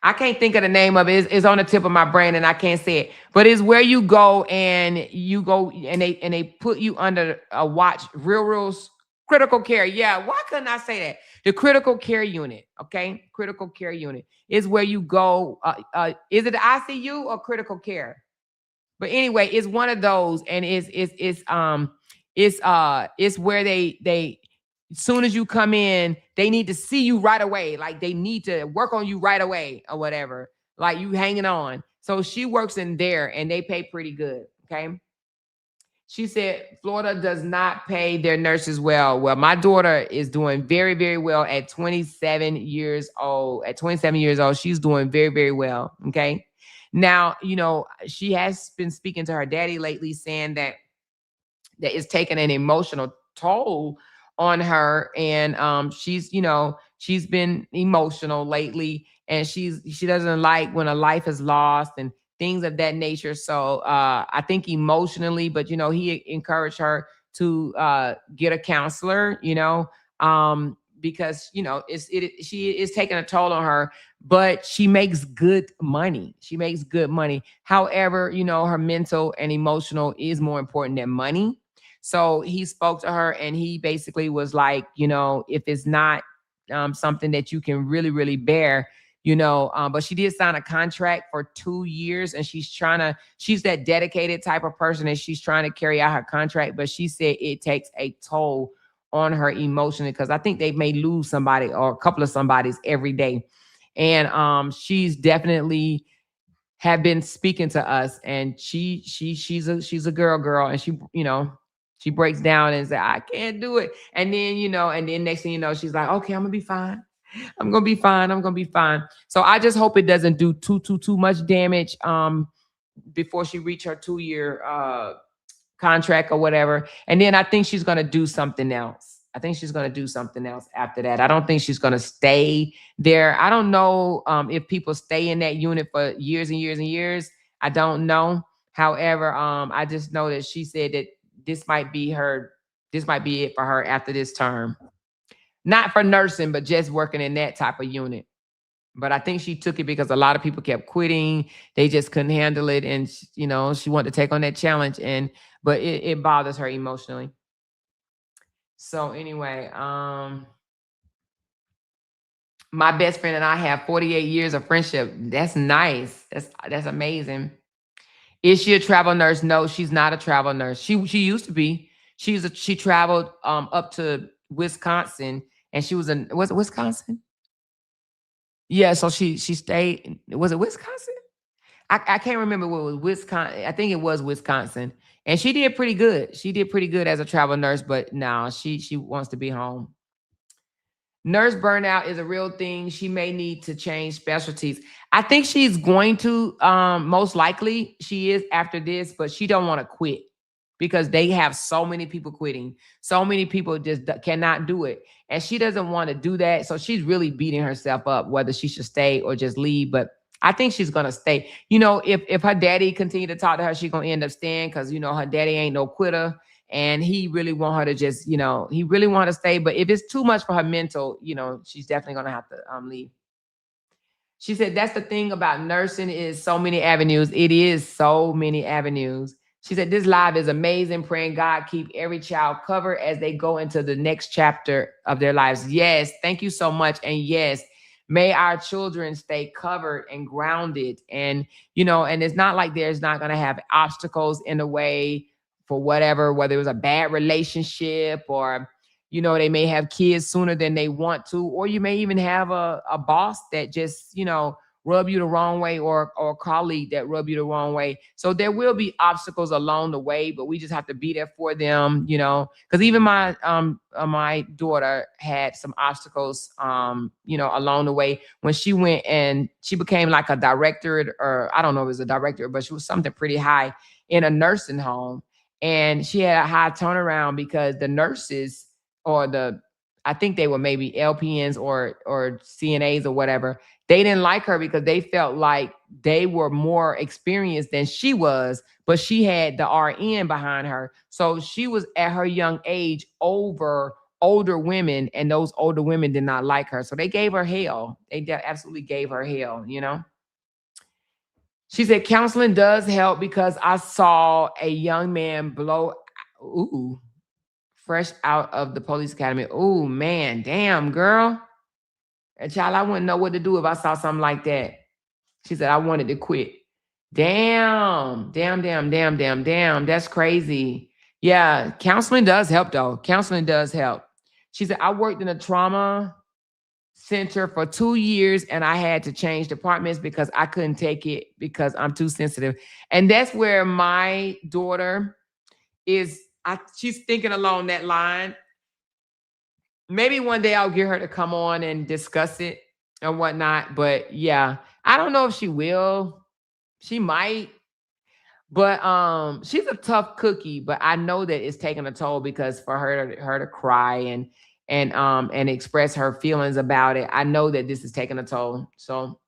I can't think of the name of it. It's on the tip of my brain and I can't say it. But it's where you go and they put you under a watch, real critical care. Yeah, why couldn't I say that? The critical care unit, okay? Critical care unit is where you go. Is it the ICU or critical care? But anyway, it's one of those, and it's where they as soon as you come in, they need to see you right away. Like they need to work on you right away or whatever. Like you hanging on. So she works in there and they pay pretty good. Okay. She said, Florida does not pay their nurses well. Well, my daughter is doing very, very well at 27 years old. At 27 years old, she's doing very, very well. Okay. Now, she has been speaking to her daddy lately, saying that it's taken an emotional toll on her, and she's, she's been emotional lately, and she doesn't like when a life is lost and things of that nature. So I think emotionally, but he encouraged her to get a counselor, because she is taking a toll on her, but she makes good money. She makes good money. However, her mental and emotional is more important than money. So he spoke to her, and he basically was like, if it's not something that you can really, really bear, but she did sign a contract for 2 years, and she's that dedicated type of person, and she's trying to carry out her contract, but she said it takes a toll on her emotionally, because I think they may lose somebody or a couple of somebodies every day. And she's definitely have been speaking to us, and she's a girl, and she breaks down and say, I can't do it. And then, and then next thing you know, she's like, okay, I'm gonna be fine. I'm gonna be fine. I'm gonna be fine. So I just hope it doesn't do too much damage before she reach her 2 year contract or whatever. And then I think she's gonna do something else. I think she's gonna do something else after that. I don't think she's gonna stay there. I don't know if people stay in that unit for years and years and years. I don't know. However, I just know that she said that this might be her. This might be it for her after this term. Not for nursing, but just working in that type of unit. But I think she took it because a lot of people kept quitting. They just couldn't handle it, and she wanted to take on that challenge. But it bothers her emotionally. So anyway, my best friend and I have 48 years of friendship. That's nice. That's amazing. Is she a travel nurse? No, she's not a travel nurse. She used to be. She traveled up to Wisconsin, and she was it Wisconsin? Yeah, so she stayed. Was it Wisconsin? I can't remember what was Wisconsin. I think it was Wisconsin. And she did pretty good. She did pretty good as a travel nurse, but now she wants to be home. Nurse burnout is a real thing. She may need to change specialties. I think she's going to, most likely she is after this, but she don't want to quit because they have so many people quitting. So many people just cannot do it. And she doesn't want to do that. So she's really beating herself up, whether she should stay or just leave. But I think she's gonna stay. If her daddy continue to talk to her, she's gonna end up staying because her daddy ain't no quitter, and he really want her to just, he really want her to stay. But if it's too much for her mental, she's definitely gonna have to leave. She said that's the thing about nursing is so many avenues. It is so many avenues. She said this live is amazing. Praying God keep every child covered as they go into the next chapter of their lives. Yes, thank you so much. And yes, may our children stay covered and grounded. And and it's not like there's not going to have obstacles in the way for whatever, whether it was a bad relationship or they may have kids sooner than they want to, or you may even have a boss that just, rub you the wrong way, or a colleague that rub you the wrong way. So there will be obstacles along the way, but we just have to be there for them, because even my daughter had some obstacles, along the way when she went and she became like a director, or I don't know if it was a director, but she was something pretty high in a nursing home. And she had a high turnaround because the nurses, or I think they were maybe LPNs or CNAs or whatever. They didn't like her because they felt like they were more experienced than she was, but she had the RN behind her. So she was at her young age over older women, and those older women did not like her. So they gave her hell. They absolutely gave her hell. She said counseling does help because I saw a young man blow fresh out of the police academy. Oh man, damn girl. And child, I wouldn't know what to do if I saw something like that. She said, I wanted to quit. Damn. That's crazy. Yeah, counseling does help though. Counseling does help. She said, I worked in a trauma center for 2 years and I had to change departments because I couldn't take it because I'm too sensitive. And that's where my daughter is. She's thinking along that line. Maybe one day I'll get her to come on and discuss it and whatnot. But yeah, I don't know if she will. She might. But she's a tough cookie, but I know that it's taking a toll because for her to cry and express her feelings about it, I know that this is taking a toll. So,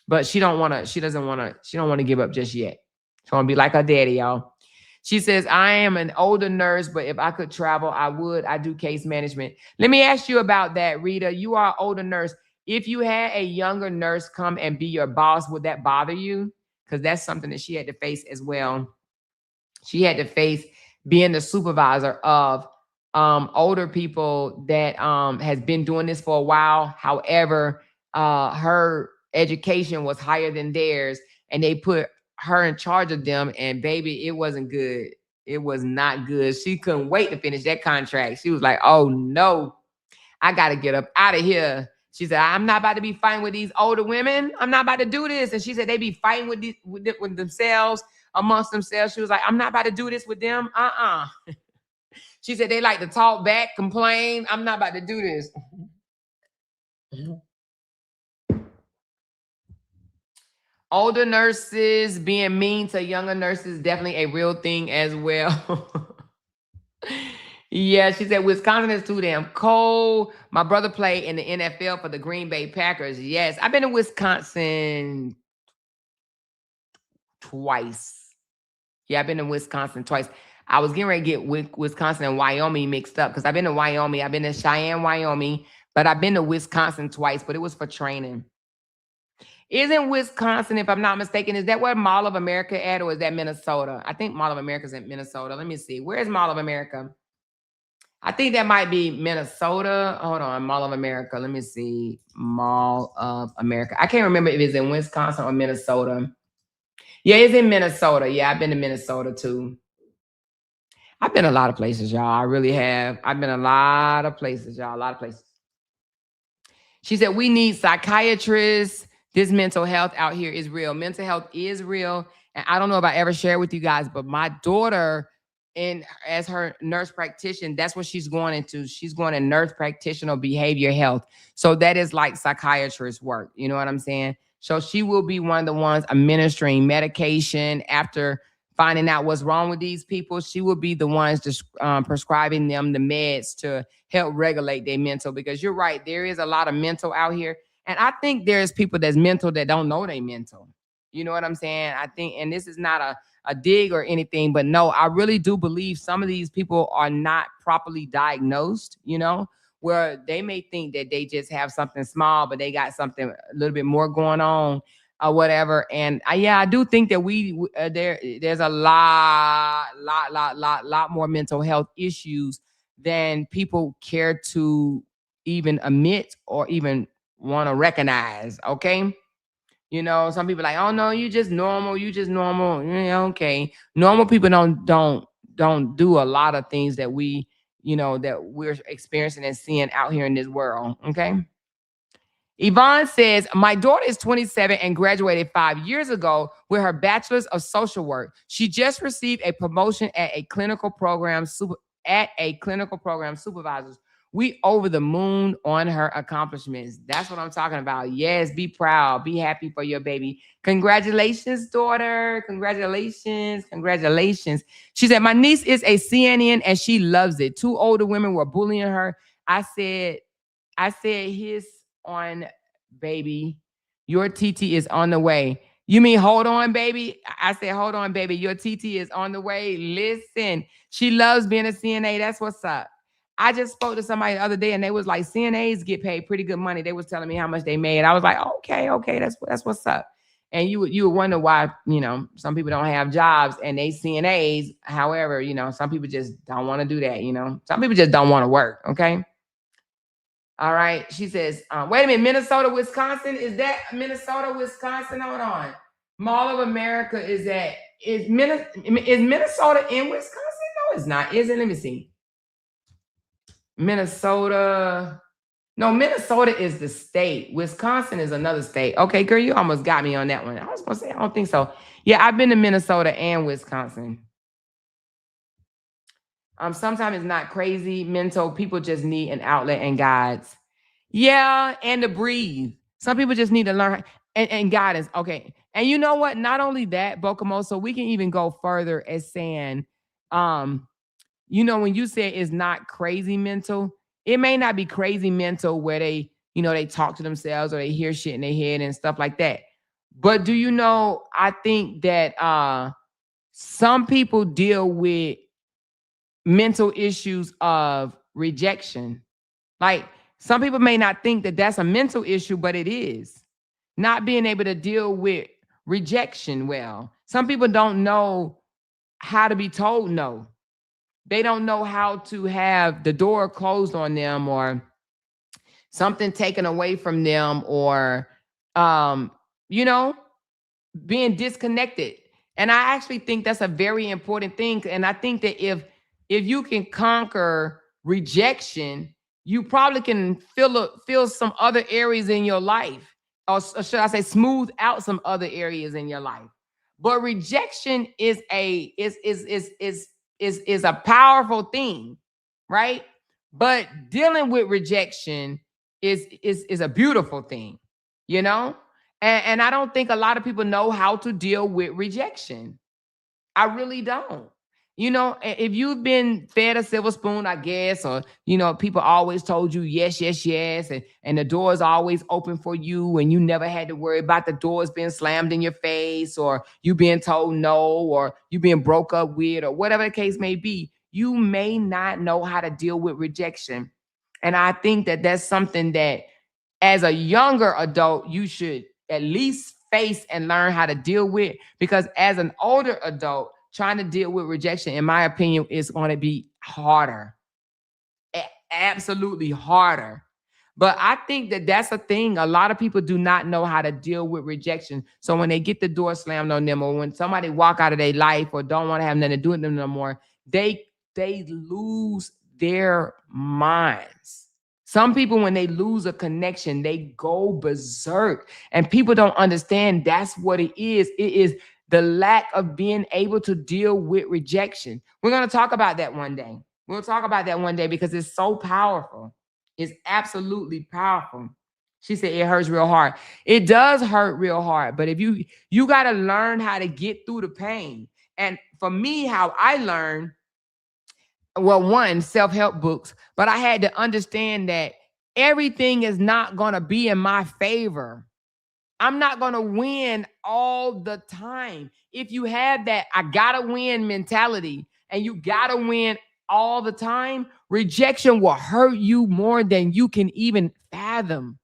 but she don't want to give up just yet. She want to be like her daddy, y'all. She says, I am an older nurse, but if I could travel, I would. I do case management. Let me ask you about that, Rita. You are an older nurse. If you had a younger nurse come and be your boss, would that bother you? Because that's something that she had to face as well. She had to face being the supervisor of older people that has been doing this for a while. However, her education was higher than theirs, and they put her in charge of them. And baby, it wasn't good. It was not good. She couldn't wait to finish that contract. She was like, "Oh no, I got to get up out of here." She said, "I'm not about to be fighting with these older women. I'm not about to do this." And she said they be fighting with themselves, amongst themselves. She was like, "I'm not about to do this with them. She said they like to talk back, complain. I'm not about to do this." Older nurses being mean to younger nurses, definitely a real thing as well. Yeah, she said Wisconsin is too damn cold. My brother played in the NFL for the Green Bay Packers. Yes, I've been to Wisconsin twice. Yeah, I've been to Wisconsin twice. I was getting ready to get Wisconsin and Wyoming mixed up because I've been to Wyoming. I've been to Cheyenne, Wyoming, but I've been to Wisconsin twice, but it was for training. Isn't Wisconsin, if I'm not mistaken, is that where Mall of America at, or is that Minnesota? I think Mall of America is in Minnesota. Let me see. Where's Mall of America? I think that might be Minnesota. Hold on, Mall of America. Let me see. Mall of America. I can't remember if it's in Wisconsin or Minnesota. Yeah, it's in Minnesota. Yeah, I've been to Minnesota too. I've been a lot of places, y'all. I really have. I've been a lot of places, y'all. A lot of places. She said, we need psychiatrists. This mental health out here is real. Mental health is real. And I don't know if I ever shared with you guys, but my daughter, as her nurse practitioner, that's what she's going into. She's going to nurse practitioner behavior health. So that is like psychiatrist work. You know what I'm saying? So she will be one of the ones administering medication after finding out what's wrong with these people. She will be the ones just prescribing them the meds to help regulate their mental, because you're right, there is a lot of mental out here. And I think there's people that's mental that don't know they mental. You know what I'm saying? I think, and this is not a dig or anything, but no, I really do believe some of these people are not properly diagnosed, where they may think that they just have something small, but they got something a little bit more going on or whatever. And I do think that there's a lot more mental health issues than people care to even admit or even want to recognize. Okay. Some people like, oh no, you just normal. Yeah, okay. Normal people don't do a lot of things that that we're experiencing and seeing out here in this world. Okay. Yvonne says, my daughter is 27 and graduated 5 years ago with her bachelor's of social work. She just received a promotion at a clinical program supervisor. We over the moon on her accomplishments. That's what I'm talking about. Yes, be proud. Be happy for your baby. Congratulations, daughter. Congratulations. She said, my niece is a CNN and she loves it. 2 older women were bullying her. I said, his on, baby. Your TT is on the way. You mean hold on, baby? I said, hold on, baby. Your TT is on the way. Listen, she loves being a CNA. That's what's up. I just spoke to somebody the other day and they was like, CNAs get paid pretty good money. They was telling me how much they made. I was like, okay, that's what's up. And you would wonder why, some people don't have jobs and they CNAs. However, some people just don't want to do that. Some people just don't want to work. Okay. All right. She says, wait a minute, Minnesota, Wisconsin. Is that Minnesota, Wisconsin? Hold on. Mall of America is Minnesota in Wisconsin? No, it's not. Is it? Let me see. Minnesota. No, Minnesota is the state. Wisconsin is another state. Okay, girl, you almost got me on that one. I was going to say, I don't think so. Yeah, I've been to Minnesota and Wisconsin. Sometimes it's not crazy mental. People just need an outlet and guides. Yeah, and to breathe. Some people just need to learn and guidance. Okay. And you know what? Not only that, Bokomo, so we can even go further as saying, when you say it's not crazy mental, it may not be crazy mental where they talk to themselves or they hear shit in their head and stuff like that. But do you know, I think that some people deal with mental issues of rejection. Like some people may not think that that's a mental issue, but it is. Not being able to deal with rejection well. Some people don't know how to be told no. They don't know how to have the door closed on them or something taken away from them or um, you know, being disconnected. And I actually think that's a very important thing. And I think that if you can conquer rejection, you probably can fill some other areas in your life, or should I say, smooth out some other areas in your life. But rejection is a powerful thing, right? But dealing with rejection is a beautiful thing, you know. And I don't think a lot of people know how to deal with rejection. I really don't. If you've been fed a silver spoon, I guess, or, people always told you yes, yes, yes, and the door is always open for you, and you never had to worry about the doors being slammed in your face, or you being told no, or you being broke up with, or whatever the case may be, you may not know how to deal with rejection. And I think that that's something that as a younger adult, you should at least face and learn how to deal with, because as an older adult, trying to deal with rejection, in my opinion, is going to be harder. Absolutely harder. But I think that that's a thing. A lot of people do not know how to deal with rejection. So when they get the door slammed on them, or when somebody walk out of their life or don't want to have nothing to do with them no more, they lose their minds. Some people, when they lose a connection, they go berserk. And people don't understand that's what it is. It is the lack of being able to deal with rejection. We're going to talk about that one day. We'll talk about that one day because it's so powerful. It's absolutely powerful. She said it hurts real hard. It does hurt real hard. But if you got to learn how to get through the pain. And for me, how I learned, well, one, self-help books, but I had to understand that everything is not going to be in my favor. I'm not going to win all the time. If you have that I got to win mentality and you got to win all the time, rejection will hurt you more than you can even fathom.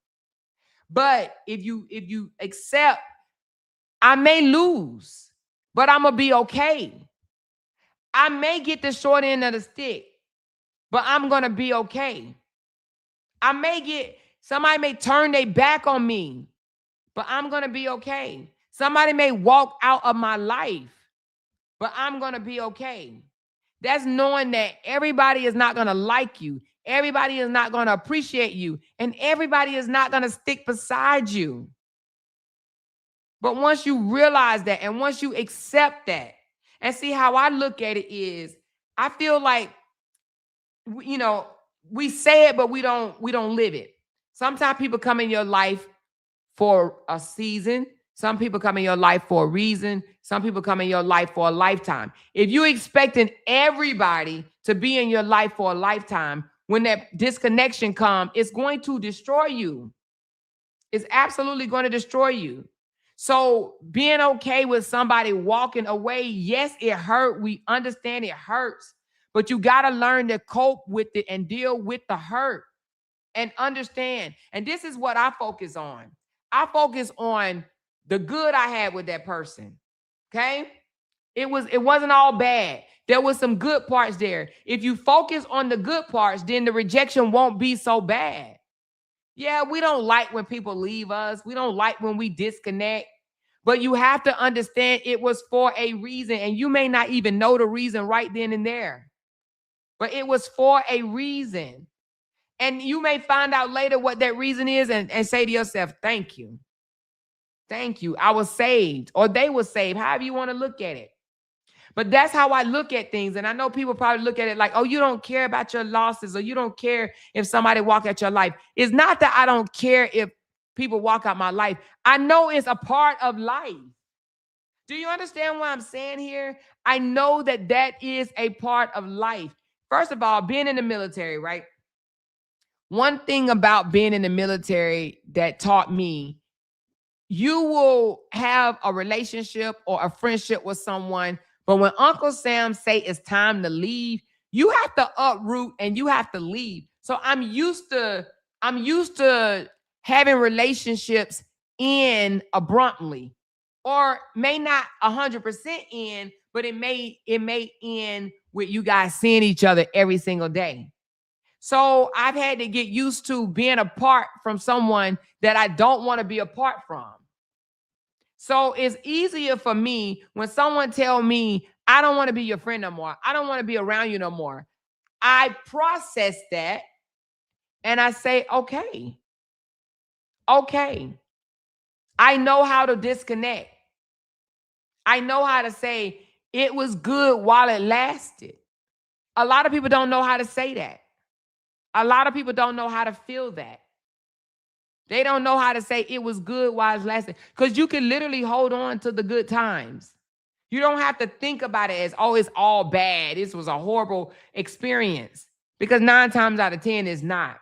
But if you accept, I may lose, but I'm going to be okay. I may get the short end of the stick, but I'm going to be okay. Somebody may turn their back on me, but I'm going to be okay. Somebody may walk out of my life, but I'm going to be okay. That's knowing that everybody is not going to like you. Everybody is not going to appreciate you. And everybody is not going to stick beside you. But once you realize that, and once you accept that, and see how I look at it is, I feel like, we say it, but we don't live it. Sometimes people come in your life for a season. Some people come in your life for a reason. Some people come in your life for a lifetime. If you're expecting everybody to be in your life for a lifetime, when that disconnection comes, it's going to destroy you. It's absolutely going to destroy you. So being okay with somebody walking away, yes, it hurt. We understand it hurts, but you got to learn to cope with it and deal with the hurt and understand. And this is what I focus on. I focus on the good I had with that person. Okay? It wasn't all bad. There was some good parts there. If you focus on the good parts, then the rejection won't be so bad. Yeah, we don't like when people leave us. We don't like when we disconnect. But you have to understand it was for a reason. And you may not even know the reason right then and there. But it was for a reason. And you may find out later what that reason is and say to yourself, thank you. Thank you. I was saved, or they were saved, however you want to look at it. But that's how I look at things. And I know people probably look at it like, oh, you don't care about your losses, or you don't care if somebody walk out your life. It's not that I don't care if people walk out my life. I know it's a part of life. Do you understand what I'm saying here? I know that that is a part of life. First of all, being in the military, right? One thing about being in the military that taught me, you will have a relationship or a friendship with someone, but when Uncle Sam say it's time to leave, you have to uproot and you have to leave. So I'm used to having relationships end abruptly, or may not 100% end, but it may end with you guys seeing each other every single day. So I've had to get used to being apart from someone that I don't want to be apart from. So it's easier for me when someone tell me, I don't want to be your friend no more. I don't want to be around you no more. I process that and I say, okay, okay. I know how to disconnect. I know how to say it was good while it lasted. A lot of people don't know how to say that. A lot of people don't know how to feel that. They don't know how to say it was good while it's lasting, because you can literally hold on to the good times. You don't have to think about it as, oh, it's all bad. This was a horrible experience, because 9 times out of 10 it's not.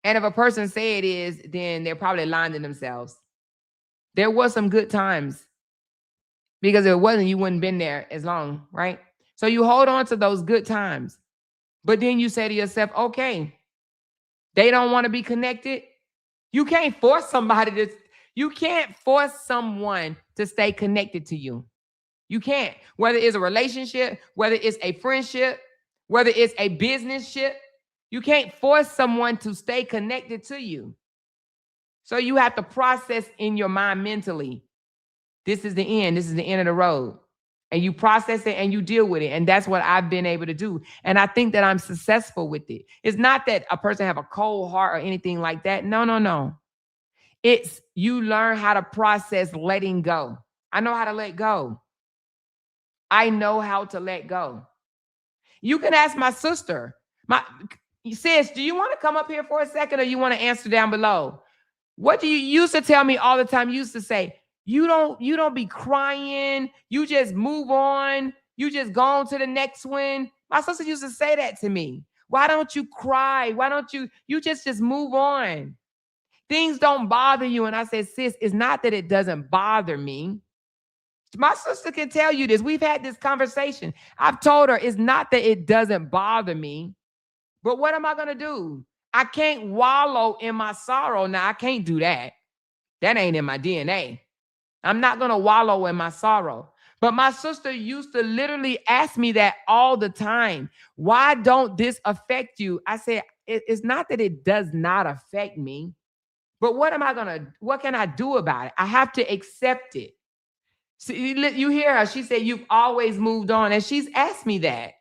And if a person say it is, then they're probably lying to themselves. There was some good times, because if it wasn't, you wouldn't been there as long, right? So you hold on to those good times, but then you say to yourself, okay, they don't want to be connected. You can't force someone to stay connected to you. You can't. Whether it's a relationship, whether it's a friendship, whether it's a business ship, you can't force someone to stay connected to you. So you have to process in your mind mentally, this is the end. This is the end of the road. And you process it and you deal with it. And that's what I've been able to do. And I think that I'm successful with it. It's not that a person have a cold heart or anything like that. No, no, no. It's you learn how to process letting go. I know how to let go. I know how to let go. You can ask my sister. Sis, do you want to come up here for a second, or you want to answer down below? What do you used to tell me all the time? You used to say, you don't be crying. You just move on. You just go on to the next one. My sister used to say that to me. Why don't you cry? Why don't you just move on? Things don't bother you. And I said, sis, it's not that it doesn't bother me. My sister can tell you this. We've had this conversation. I've told her it's not that it doesn't bother me, but what am I going to do? I can't wallow in my sorrow. Now, I can't do that. That ain't in my DNA. I'm not going to wallow in my sorrow. But my sister used to literally ask me that all the time. Why don't this affect you? I said, it's not that it does not affect me, but what can I do about it? I have to accept it. See, you hear her. She said, you've always moved on. And she's asked me that.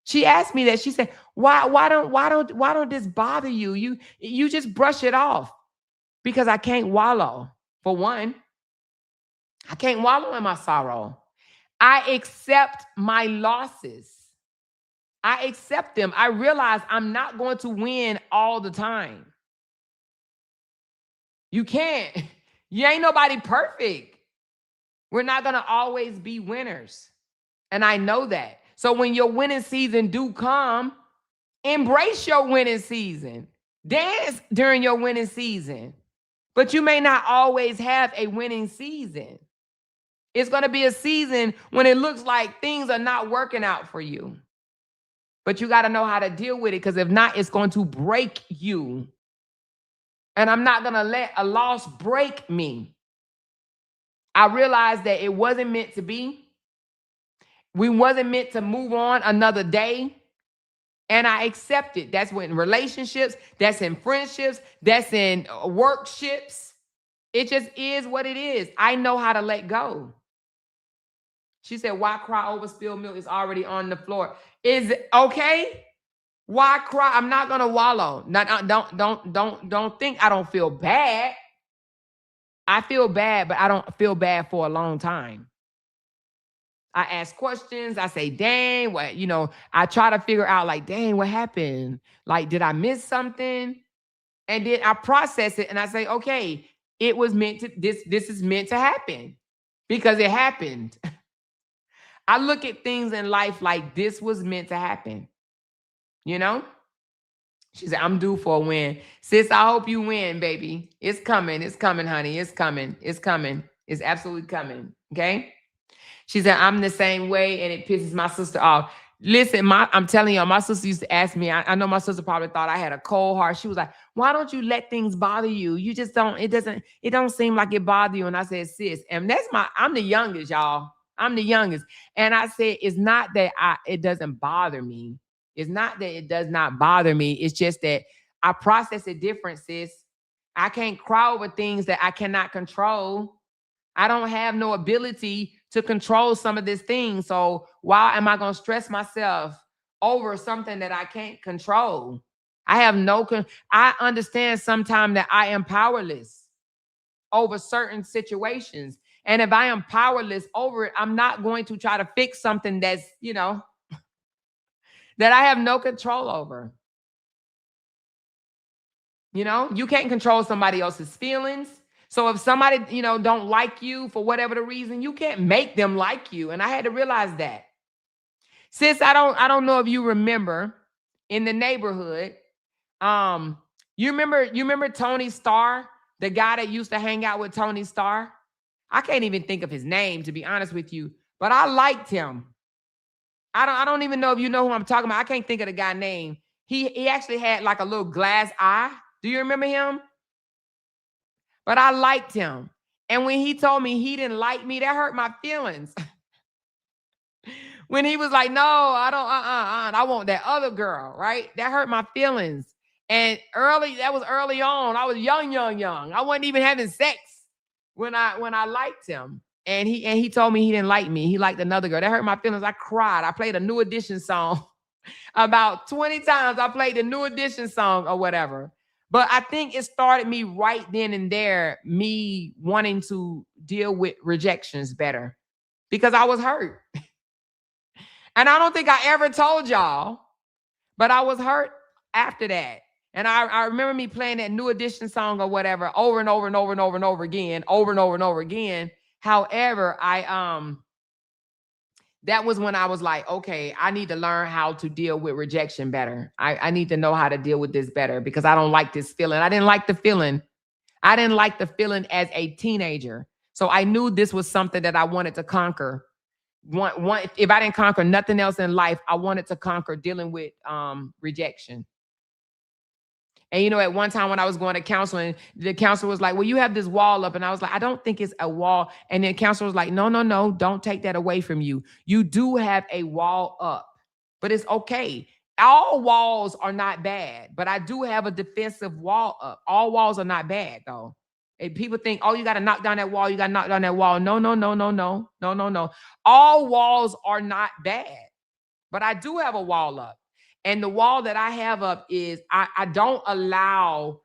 She asked me that. She said, why don't this bother you? You just brush it off. Because I can't wallow. For one, I can't wallow in my sorrow. I accept my losses. I accept them. I realize I'm not going to win all the time. You can't. You ain't nobody perfect. We're not going to always be winners. And I know that. So when your winning season do come, embrace your winning season. Dance during your winning season. But you may not always have a winning season. It's going to be a season when it looks like things are not working out for you. But you got to know how to deal with it, because if not, it's going to break you. And I'm not going to let a loss break me. I realized that it wasn't meant to be. We wasn't meant to move on another day. And I accept it. That's in relationships. That's in friendships. That's in workships. It just is what it is. I know how to let go. She said, why cry over spilled milk? It's already on the floor. Is it okay? Why cry? I'm not going to wallow. Don't think I don't feel bad. I feel bad, but I don't feel bad for a long time. I ask questions. I say, dang, what, I try to figure out, like, dang, what happened? Like, did I miss something? And then I process it and I say, okay, it was meant to, this is meant to happen. because it happened. I look at things in life like this was meant to happen. You know? She said, I'm due for a win. Sis, I hope you win, baby. It's coming. It's coming, honey. It's coming. It's coming. It's absolutely coming. Okay? She said, I'm the same way, and it pisses my sister off. Listen, I'm telling y'all, my sister used to ask me, I know my sister probably thought I had a cold heart. She was like, why don't you let things bother you? You just don't, it don't seem like it bother you. And I said, sis, and I'm the youngest, y'all. I'm the youngest. And I said, it's not that it doesn't bother me. It's not that it does not bother me. It's just that I process it different, sis. I can't cry over things that I cannot control. I don't have no ability to control some of these things. So why am I going to stress myself over something that I can't control? I have I understand sometimes that I am powerless over certain situations. And if I am powerless over it, I'm not going to try to fix something that's, that I have no control over. You can't control somebody else's feelings. So if somebody, don't like you for whatever the reason, you can't make them like you. And I had to realize that. Sis, I don't know if you remember in the neighborhood. You remember Tony Starr, the guy that used to hang out with Tony Starr? I can't even think of his name, to be honest with you, but I liked him. I don't even know if you know who I'm talking about. I can't think of the guy's name. He actually had like a little glass eye. Do you remember him? But I liked him. And when he told me he didn't like me, that hurt my feelings. When he was like, no, I don't, I want that other girl, right? That hurt my feelings. And that was early on. I was young. I wasn't even having sex when I liked him. And he told me he didn't like me. He liked another girl. That hurt my feelings. I cried. I played a New Edition song. About 20 times I played the New Edition song or whatever. But I think it started me right then and there, me wanting to deal with rejections better because I was hurt. And I don't think I ever told y'all, but I was hurt after that. And I remember me playing that New Edition song or whatever over and over and over and over and over again, over and over and over again. However, that was when I was like, okay, I need to learn how to deal with rejection better. I need to know how to deal with this better because I don't like this feeling. I didn't like the feeling. I didn't like the feeling as a teenager. So I knew this was something that I wanted to conquer. If I didn't conquer nothing else in life, I wanted to conquer dealing with rejection. And at one time when I was going to counseling, the counselor was like, well, you have this wall up. And I was like, I don't think it's a wall. And the counselor was like, no, don't take that away from you. You do have a wall up, but it's okay. All walls are not bad, but I do have a defensive wall up. All walls are not bad though. And people think, oh, you got to knock down that wall. You got to knock down that wall. No. All walls are not bad, but I do have a wall up. And the wall that I have up is I don't allow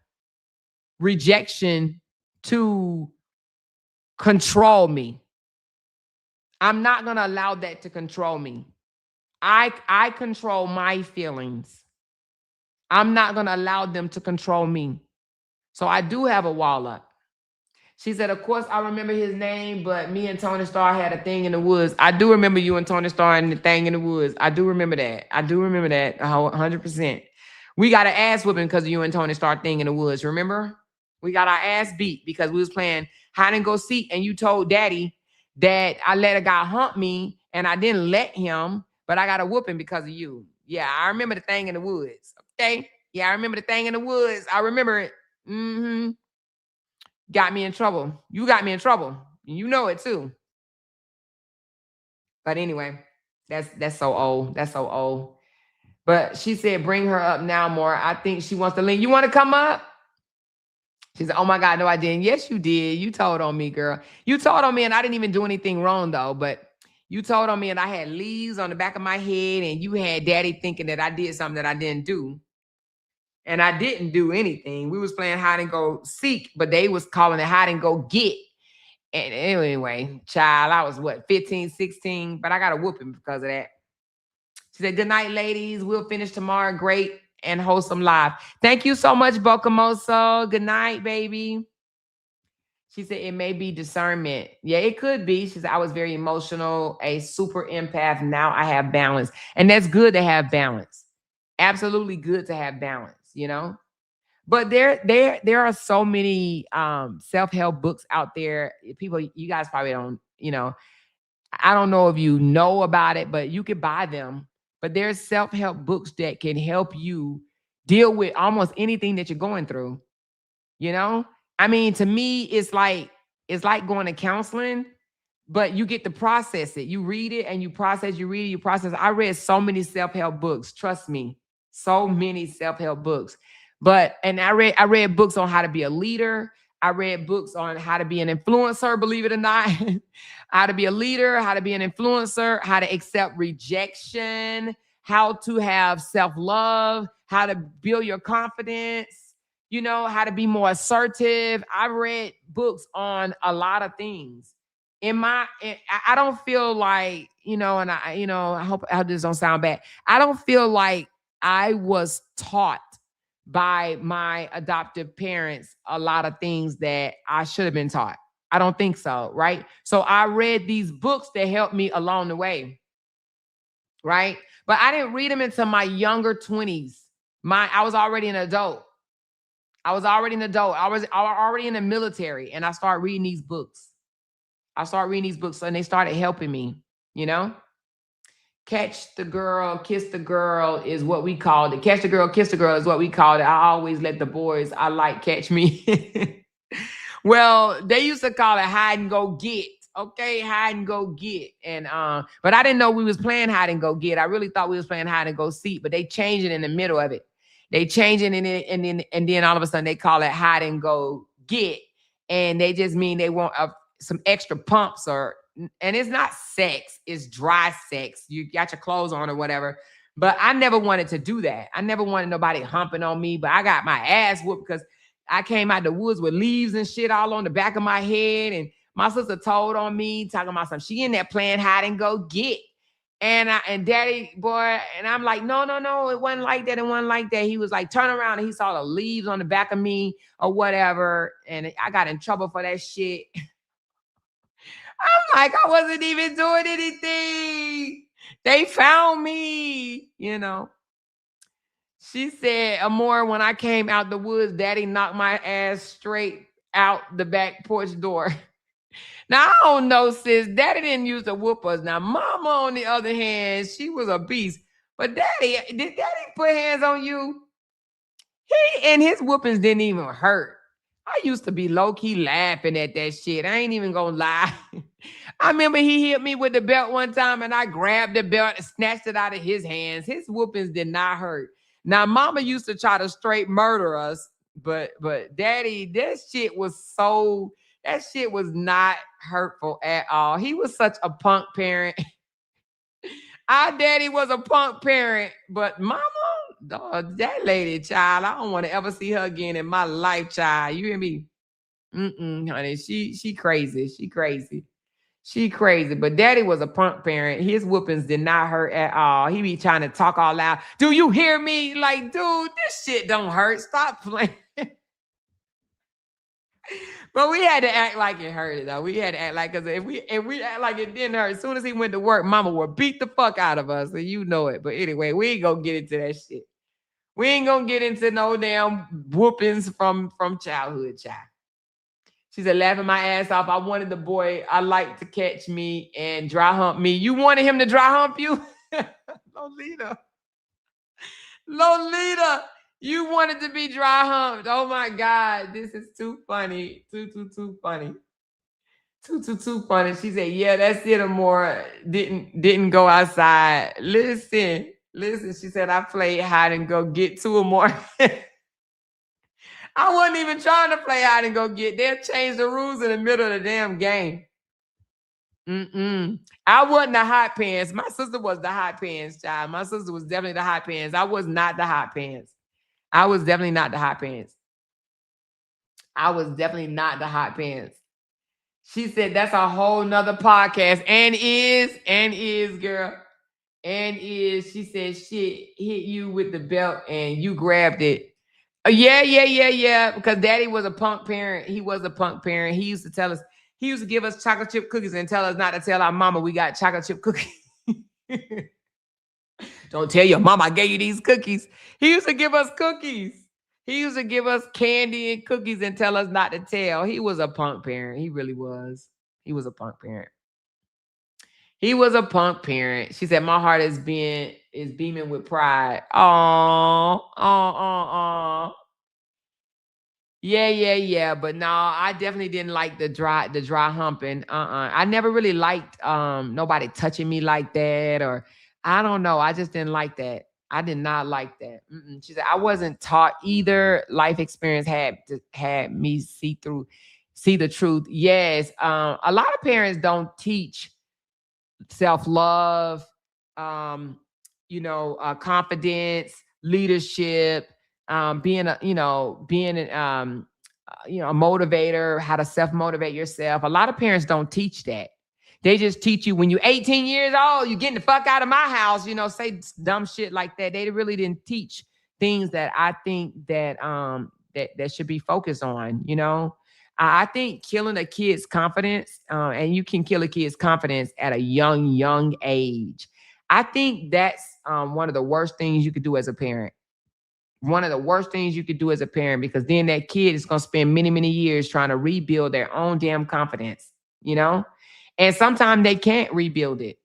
rejection to control me. I'm not going to allow that to control me. I control my feelings. I'm not going to allow them to control me. So I do have a wall up. She said, of course, I remember his name, but me and Tony Starr had a thing in the woods. I do remember you and Tony Starr and the thing in the woods. I do remember that. 100%. We got an ass whipping because of you and Tony Starr thing in the woods, remember? We got our ass beat because we was playing hide and go seek, and you told daddy that I let a guy hump me, and I didn't let him, but I got a whooping because of you. Yeah, I remember the thing in the woods, okay? Yeah, I remember the thing in the woods. I remember it. Mm-hmm. Got me in trouble. You got me in trouble. You know it too. But anyway, that's so old. That's so old. But she said, bring her up now more. I think she wants to link. You want to come up? She said, oh my God, no, I didn't. Yes, you did. You told on me, girl. You told on me, and I didn't even do anything wrong though. But you told on me, and I had leaves on the back of my head, and you had daddy thinking that I did something that I didn't do. And I didn't do anything. We was playing hide and go seek, but they was calling it hide and go get. And anyway, child, I was 15, 16, but I got a whooping because of that. She said, good night, ladies. We'll finish tomorrow. Great and wholesome live. Thank you so much, Bocamoso. Good night, baby. She said it may be discernment. Yeah, it could be. She said I was very emotional, a super empath. Now I have balance. And that's good to have balance. Absolutely good to have balance, you know? But there are so many self-help books out there. People, you guys probably don't, you know, I don't know if you know about it, but you could buy them. But there's self-help books that can help you deal with almost anything that you're going through. You know, I mean, to me, it's like going to counseling, but you get to process it. You read it and you process. You read it, you process. I read so many self-help books. Trust me, so many self-help books. But and I read books on how to be a leader. I read books on how to be an influencer. Believe it or not, how to be a leader, how to be an influencer, how to accept rejection, how to have self-love, how to build your confidence, you know, how to be more assertive. I read books on a lot of things. I don't feel like, you know, and I hope this don't sound bad. I don't feel like I was taught by my adoptive parents a lot of things that I should have been taught. I don't think so, right? So I read these books that helped me along the way, right? But I didn't read them until my younger 20s. I was already an adult. I was already an adult. I was already in the military, and I started reading these books. And they started helping me, you know? Catch the girl, kiss the girl is what we called it. Catch the girl, kiss the girl is what we called it. I always let the boys I like catch me. Well, they used to call it hide and go get. Okay, hide and go get. And but I didn't know we was playing hide and go get. I really thought we was playing hide and go seek, but they changed it in the middle of it. They changed it in it, and then all of a sudden they call it hide and go get. And they just mean they want some extra pumps and it's not sex, it's dry sex. You got your clothes on or whatever. But I never wanted to do that. I never wanted nobody humping on me, but I got my ass whooped because I came out the woods with leaves and shit all on the back of my head. And my sister told on me, talking about something. She in there playing hide and go get. And daddy, boy, and I'm like, no, it wasn't like that. It wasn't like that. He was like, turn around, and he saw the leaves on the back of me or whatever. And I got in trouble for that shit. I'm like, I wasn't even doing anything. They found me, you know. She said, Amore, when I came out the woods, daddy knocked my ass straight out the back porch door. Now, I don't know, sis. Daddy didn't use to whoop us. Now, mama, on the other hand, she was a beast. But did daddy put hands on you? He and his whoopings didn't even hurt. I used to be low-key laughing at that shit. I ain't even gonna lie. I remember he hit me with the belt one time and I grabbed the belt and snatched it out of his hands. His whoopings did not hurt. Now, mama used to try to straight murder us, but daddy, that shit was not hurtful at all. He was such a punk parent. Our daddy was a punk parent, but mama, dog, that lady, child, I don't want to ever see her again in my life, child. You hear me? Honey, she crazy. She crazy. But daddy was a punk parent. His whoopings did not hurt at all. He be trying to talk all loud. Do you hear me? Like, dude, this shit don't hurt. Stop playing. But we had to act like it hurt, though. We had to act like, because if we act like it didn't hurt, as soon as he went to work, mama would beat the fuck out of us. And you know it. But anyway, we ain't gonna get into that shit. We ain't gonna get into no damn whoopings from childhood, child. She said, laughing my ass off. I wanted the boy I liked to catch me and dry hump me. You wanted him to dry hump you? Lolita, you wanted to be dry humped. Oh my God, this is too funny. Too funny. Too funny. She said, yeah, that's it, Amore. Didn't go outside. Listen. She said, I played hide and go get two or more. I wasn't even trying to play hide and go get. They'll change the rules in the middle of the damn game. I wasn't the hot pants. My sister was the hot pants, child. My sister was definitely the hot pants. I was not the hot pants. I was definitely not the hot pants. She said, that's a whole nother podcast. And is, girl. And is, she said, shit hit you with the belt and you grabbed it. Yeah. Because daddy was a punk parent. He was a punk parent. He used to tell us, he used to give us chocolate chip cookies and tell us not to tell our mama we got chocolate chip cookies. Don't tell your mama I gave you these cookies. He used to give us cookies. He used to give us candy and cookies and tell us not to tell. He was a punk parent. He really was. He was a punk parent. He was a punk parent. She said, my heart is beaming with pride. Oh. Yeah. But no, I definitely didn't like the dry humping. I never really liked nobody touching me like that, or I don't know. I just didn't like that. I did not like that. She said I wasn't taught either. Life experience had me see the truth. Yes. A lot of parents don't teach self-love, confidence, leadership, being a motivator, how to self-motivate yourself. A lot of parents don't teach that. They just teach you when you're 18 years old, you're getting the fuck out of my house, say dumb shit like that. They really didn't teach things that I think that that should be focused on. I think killing a kid's confidence, and you can kill a kid's confidence at a young age. I think that's one of the worst things you could do as a parent. One of the worst things you could do as a parent, because then that kid is going to spend many years trying to rebuild their own damn confidence. And sometimes they can't rebuild it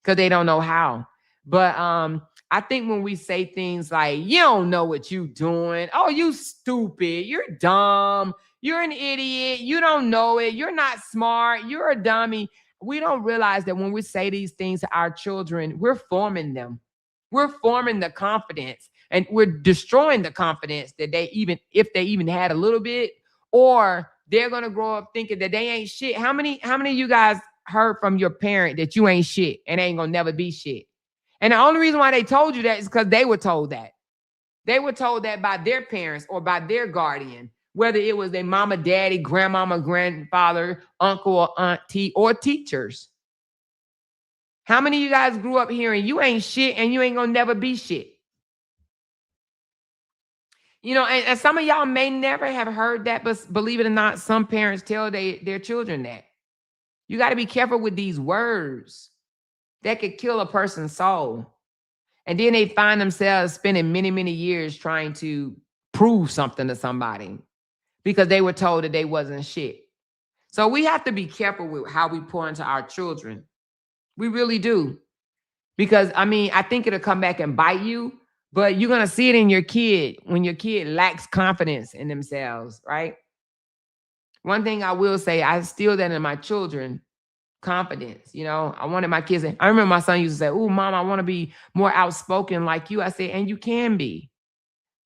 because they don't know how. But I think when we say things like, you don't know what you doing, oh, you stupid, you're dumb, you're an idiot, you don't know it, you're not smart, you're a dummy, we don't realize that when we say these things to our children, we're forming them. We're forming the confidence, and we're destroying the confidence that if they even had a little bit, or they're going to grow up thinking that they ain't shit. How many of you guys heard from your parent that you ain't shit and ain't gonna never be shit? And the only reason why they told you that is because they were told that. They were told that by their parents or by their guardian, whether it was their mama, daddy, grandmama, grandfather, uncle, or auntie, or teachers. How many of you guys grew up hearing you ain't shit and you ain't gonna never be shit? And some of y'all may never have heard that, but believe it or not, some parents tell their children that. You got to be careful with these words that could kill a person's soul. And then they find themselves spending many years trying to prove something to somebody because they were told that they wasn't shit. So we have to be careful with how we pour into our children. We really do. Because, I think it'll come back and bite you, but you're going to see it in your kid when your kid lacks confidence in themselves, right? One thing I will say, I instill that in my children, confidence. I wanted my kids. I remember my son used to say, "Oh, mom, I want to be more outspoken like you." I said, "And you can be.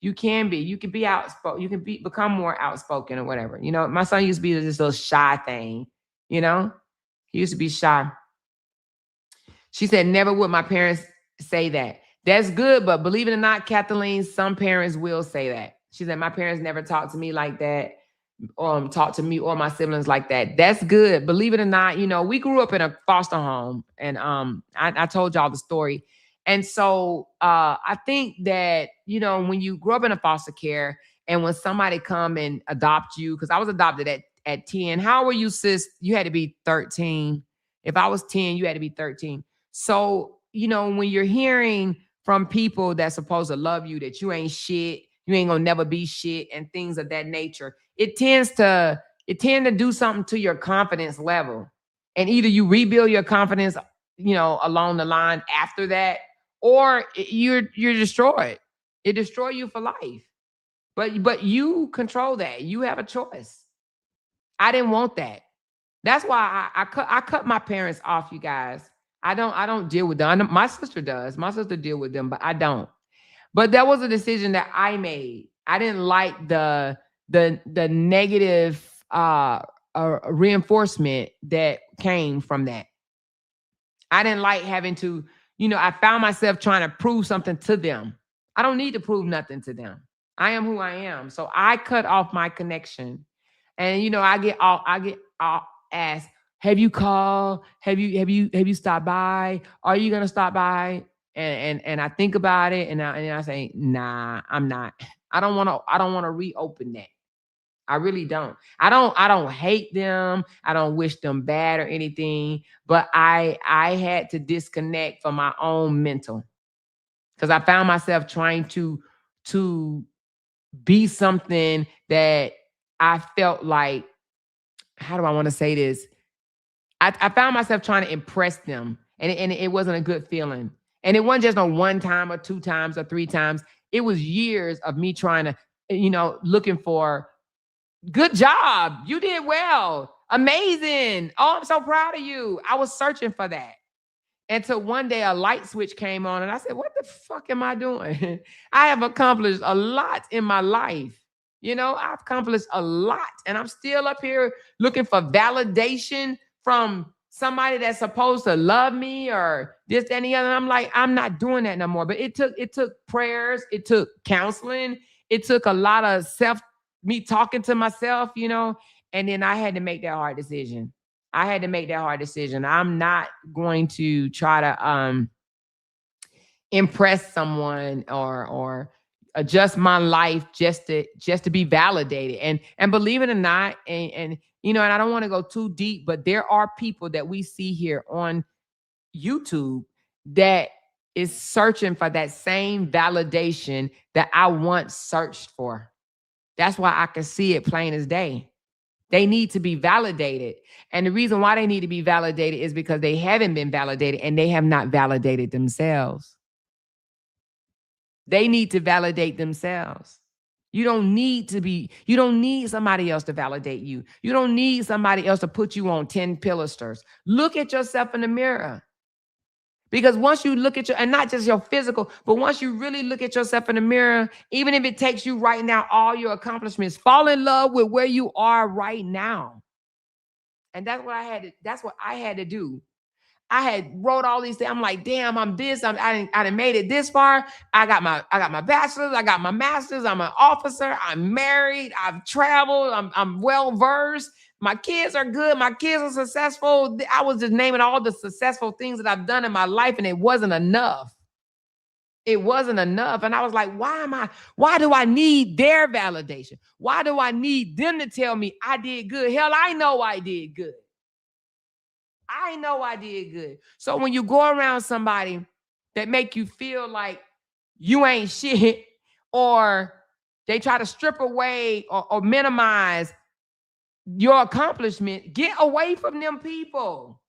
You can be. You can be outspoken. You can become more outspoken or whatever." My son used to be this little shy thing. He used to be shy. She said, "Never would my parents say that." That's good, but believe it or not, Kathleen, some parents will say that. She said, "My parents never talked to me like that. Talk to me or my siblings like that." That's good. Believe it or not, we grew up in a foster home, and I told y'all the story. And so I think that, when you grow up in a foster care and when somebody come and adopt you, because I was adopted at 10. How were you, sis? You had to be 13. If I was 10, you had to be 13. So, when you're hearing from people that's supposed to love you that you ain't shit, you ain't gonna never be shit, and things of that nature, it tends to do something to your confidence level. And either you rebuild your confidence, along the line after that, or you're destroyed. It destroy you for life. But you control that. You have a choice. I didn't want that. That's why I cut my parents off, you guys. I don't deal with them. My sister does. My sister deal with them, but I don't. But that was a decision that I made. I didn't like the negative reinforcement that came from that. I didn't like having to, I found myself trying to prove something to them. I don't need to prove nothing to them. I am who I am. So I cut off my connection. And I get asked, "Have you called? Have you stopped by? Are you gonna stop by?" And I think about it, and I say, "Nah, I'm not. I don't want to reopen that. I really don't. I don't hate them. I don't wish them bad or anything, but I had to disconnect from my own mental, because I found myself trying to be something that I felt like, how do I want to say this? I found myself trying to impress them, and it wasn't a good feeling. And it wasn't just on one time or two times or three times. It was years of me trying to, looking for, good job, you did well, amazing. Oh, I'm so proud of you. I was searching for that. Until one day a light switch came on and I said, what the fuck am I doing? I have accomplished a lot in my life. I've accomplished a lot and I'm still up here looking for validation from somebody that's supposed to love me or this, that, and the other. And I'm like, I'm not doing that no more. But it took prayers, it took counseling, it took a lot of me talking to myself, and then I had to make that hard decision. I'm not going to try to impress someone or adjust my life just to be validated. And believe it or not, and I don't want to go too deep, but there are people that we see here on YouTube that is searching for that same validation that I once searched for. That's why I can see it plain as day. They need to be validated. And the reason why they need to be validated is because they haven't been validated and they have not validated themselves. They need to validate themselves. You don't need somebody else to validate you. You don't need somebody else to put you on 10 pilasters. Look at yourself in the mirror. Because once you look at and not just your physical, but once you really look at yourself in the mirror, even if it takes you right now, all your accomplishments, fall in love with where you are right now. And that's what I had to do. I had wrote all these things. I'm like, damn, I'm this. I done made it this far. I got my bachelor's. I got my master's. I'm an officer. I'm married. I've traveled. I'm well versed. My kids are good. My kids are successful. I was just naming all the successful things that I've done in my life, and it wasn't enough. It wasn't enough. And I was like, why do I need their validation? Why do I need them to tell me I did good? Hell, I know I did good. I know I did good. So when you go around somebody that make you feel like you ain't shit, or they try to strip away or minimize your accomplishment, get away from them people.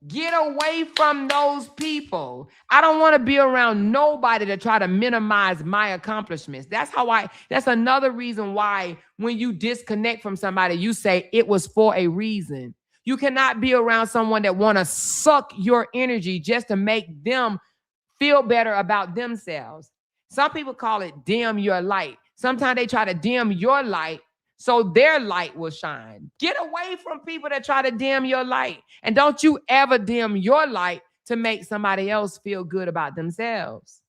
Get away from those people. I don't want to be around nobody to try to minimize my accomplishments. That's another reason why when you disconnect from somebody, you say it was for a reason. You cannot be around someone that want to suck your energy just to make them feel better about themselves. Some people call it dim your light. Sometimes they try to dim your light so their light will shine. Get away from people that try to dim your light. And don't you ever dim your light to make somebody else feel good about themselves.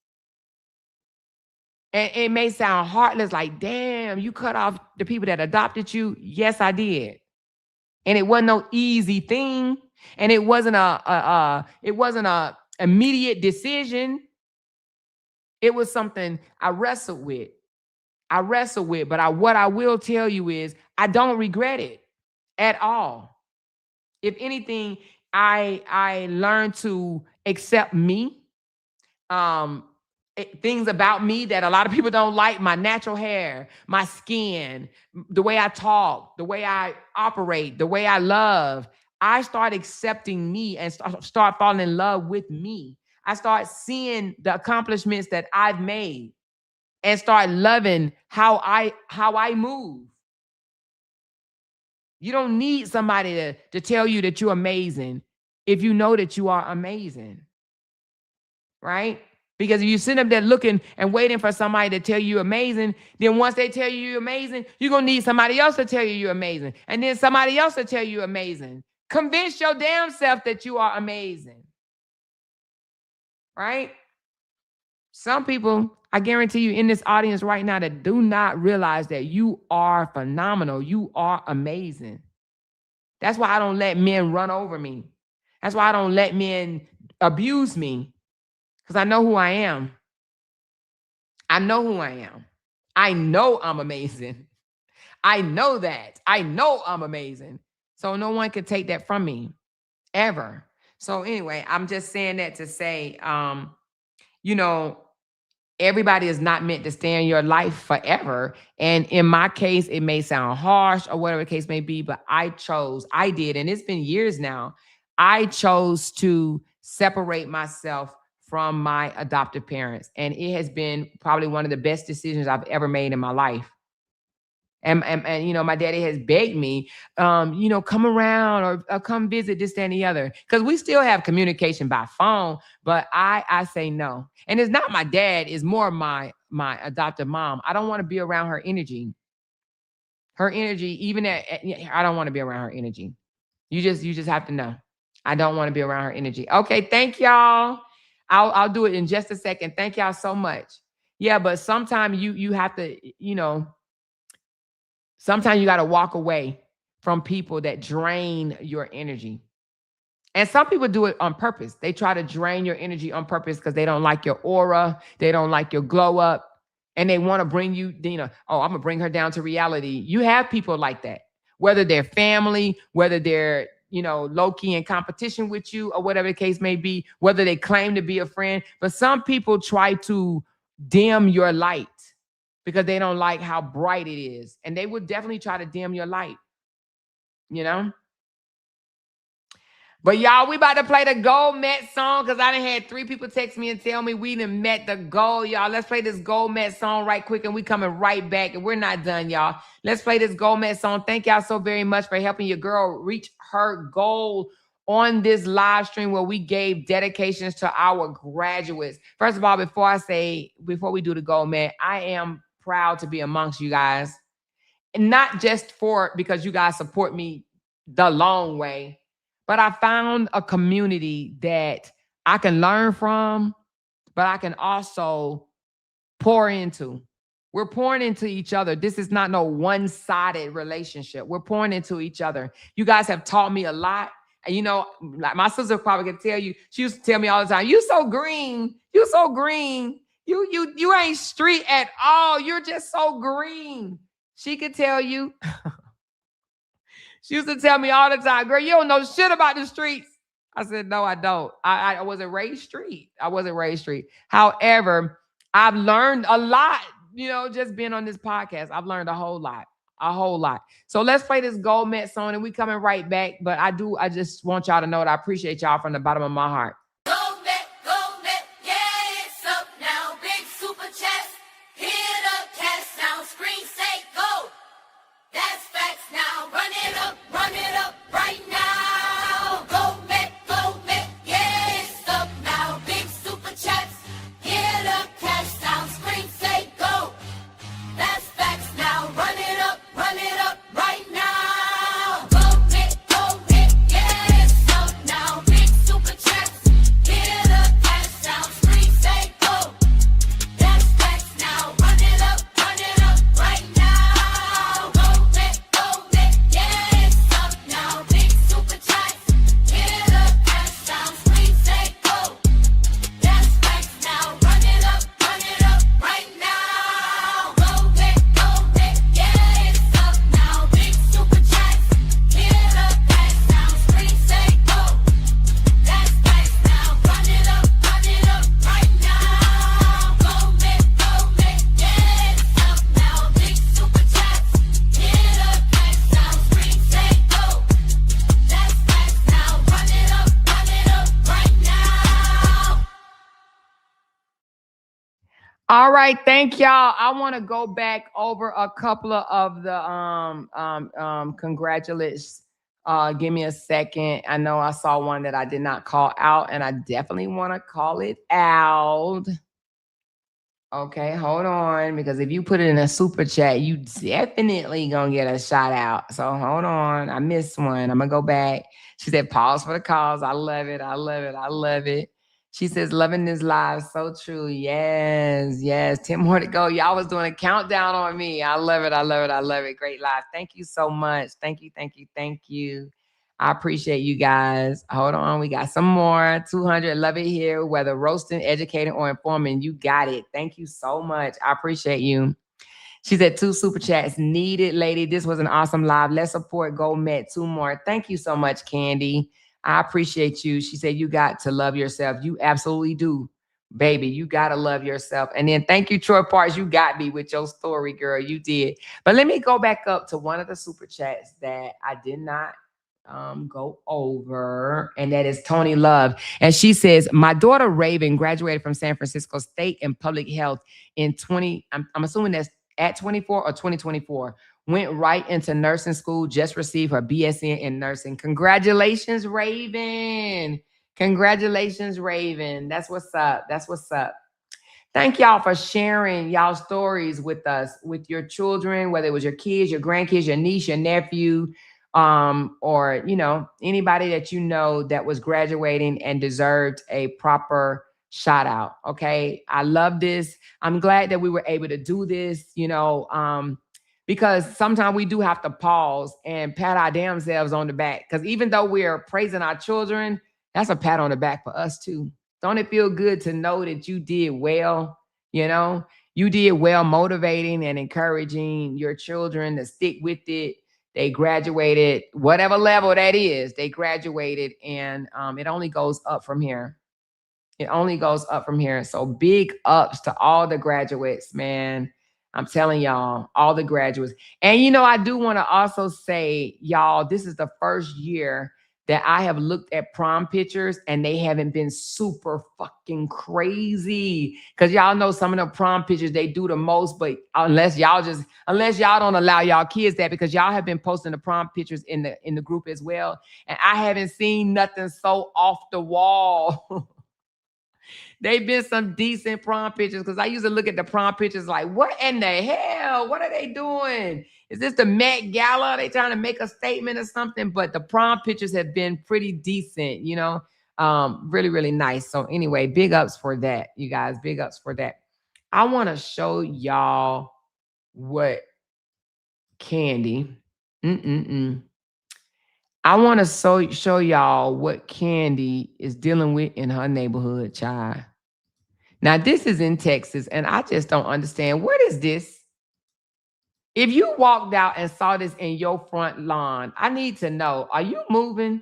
And it may sound heartless, like, damn, you cut off the people that adopted you. Yes, I did. And it wasn't no easy thing. And it wasn't a immediate decision. It was something I wrestled with. But what I will tell you is I don't regret it at all. If anything, I learned to accept me. Things about me that a lot of people don't like: my natural hair, my skin, the way I talk, the way I operate, the way I love. I start accepting me and start falling in love with me. I start seeing the accomplishments that I've made and start loving how I move. You don't need somebody to tell you that you're amazing if you know that you are amazing, right? Because if you sit up there looking and waiting for somebody to tell you you're amazing, then once they tell you you're amazing, you're going to need somebody else to tell you you're amazing. And then somebody else to tell you you're amazing. Convince your damn self that you are amazing, right? Some people, I guarantee you in this audience right now, that do not realize that you are phenomenal. You are amazing. That's why I don't let men run over me. That's why I don't let men abuse me, because I know who I am. I know who I am. I know I'm amazing. I know that. I know I'm amazing. So no one can take that from me ever. So anyway, I'm just saying that to say, you know, everybody is not meant to stay in your life forever. And in my case, it may sound harsh or whatever the case may be, but I did, and it's been years now. I chose to separate myself from my adoptive parents. And it has been probably one of the best decisions I've ever made in my life. And you know, my daddy has begged me, you know, come around or come visit this, that, and the other. Because we still have communication by phone, but I say no. And it's not my dad, it's more my adoptive mom. I don't want to be around her energy. Her energy, even I don't want to be around her energy. You just have to know. I don't want to be around her energy. Okay, thank y'all. I'll do it in just a second. Thank y'all so much. Yeah, but sometimes you have to, you know, sometimes you got to walk away from people that drain your energy. And some people do it on purpose. They try to drain your energy on purpose because they don't like your aura. They don't like your glow up. And they want to bring you, you know, oh, I'm going to bring her down to reality. You have people like that, whether they're family, whether they're, you know, low-key in competition with you or whatever the case may be, whether they claim to be a friend. But some people try to dim your light because they don't like how bright it is. And they would definitely try to dim your light, you know? But y'all, we about to play the Gold Met song because I done had 3 people text me and tell me we done met the goal, y'all. Let's play this Gold Met song right quick and we coming right back. And we're not done, y'all. Let's play this Gold Met song. Thank y'all so very much for helping your girl reach her goal on this live stream where we gave dedications to our graduates. First of all, before we do the Gold Met, I am proud to be amongst you guys. And not just because you guys support me the long way, but I found a community that I can learn from, but I can also pour into. We're pouring into each other. This is not no one-sided relationship. We're pouring into each other. You guys have taught me a lot. And you know, like my sister probably can tell you, she used to tell me all the time, you so green. You so green. You ain't street at all. You're just so green. She could tell you. She used to tell me all the time, girl, you don't know shit about the streets. I said, no, I don't. I wasn't raised street. I wasn't raised street. However, I've learned a lot, you know, just being on this podcast. I've learned a whole lot. So let's play this Gold Met song and we coming right back. But I just want y'all to know that I appreciate y'all from the bottom of my heart. Gold Met, yeah, it's up now. Big super chest, hit up, cash sound, screen say go. That's facts now. Run it up right now. Gold Met, yeah, it's up now. Big super chest, hit up, cash sound, screen say go. That's facts now. Run it up right now. Gold Met, yeah, it's up now. Big super chest, hit up, cash sound, screen say go. That's facts now. Run it up right now. Gold Met, yeah, it's up now. Big super chest, hit up, cash sound, screen say go. That's facts now. Run it up right now. Gold Met, yeah, it's up now. Big super chest, hit up, cash sound, screen say go. That's facts now. Run it up right now. Gold Met, yeah, it's up now. Big super chest, hit up, cash sound, screen say go. That's facts now. Run it up right now. All right, thank y'all. I want to go back over a couple of the congratulations. Give me a second. I know I saw one that I did not call out, and I definitely want to call it out. Okay, hold on, because if you put it in a super chat, you definitely gonna get a shout out. So hold on, I missed one. I'm gonna go back. She said, pause for the cause. I love it. She says, loving this live. So true. Yes. 10 more to go. Y'all was doing a countdown on me. I love it. Great live. Thank you so much. Thank you. I appreciate you guys. Hold on. We got some more. 200. Love it here. Whether roasting, educating, or informing, you got it. Thank you so much. I appreciate you. She said 2 super chats needed, lady. This was an awesome live. Let's support Go Met. 2 more. Thank you so much, Candy. I appreciate you. She said you got to love yourself. You absolutely do, baby. You got to love yourself. And then thank you, Troy Parks. You got me with your story, girl. You did. But let me go back up to one of the super chats that I did not go over, and that is Tony Love. And she says, my daughter Raven graduated from San Francisco State in public health in 20, I'm assuming that's at 24 or 2024, went right into nursing school, just received her BSN in nursing. Congratulations, Raven. Congratulations, Raven. That's what's up. That's what's up. Thank y'all for sharing y'all stories with us, with your children, whether it was your kids, your grandkids, your niece, your nephew, or anybody that you know that was graduating and deserved a proper shout out. Okay, I love this. I'm glad that we were able to do this. Because sometimes we do have to pause and pat our damn selves on the back. Because even though we are praising our children, that's a pat on the back for us too. Don't it feel good to know that you did well? You did well motivating and encouraging your children to stick with it. They graduated, whatever level that is, they graduated, and it only goes up from here. It only goes up from here. So big ups to all the graduates, man. I'm telling y'all, all the graduates. And I do want to also say, y'all, this is the first year that I have looked at prom pictures and they haven't been super fucking crazy. Because y'all know some of the prom pictures, they do the most, but unless y'all don't allow y'all kids that, because y'all have been posting the prom pictures in the group as well. And I haven't seen nothing so off the wall. They've been some decent prom pictures, because I used to look at the prom pictures like, what in the hell? What are they doing? Is this the Met Gala? Are they trying to make a statement or something? But the prom pictures have been pretty decent, really, really nice. So anyway, big ups for that, you guys. Big ups for that. I want to show y'all what Candy. I want to show y'all what Candy is dealing with in her neighborhood, child. Now, this is in Texas, and I just don't understand. What is this? If you walked out and saw this in your front lawn, I need to know, are you moving?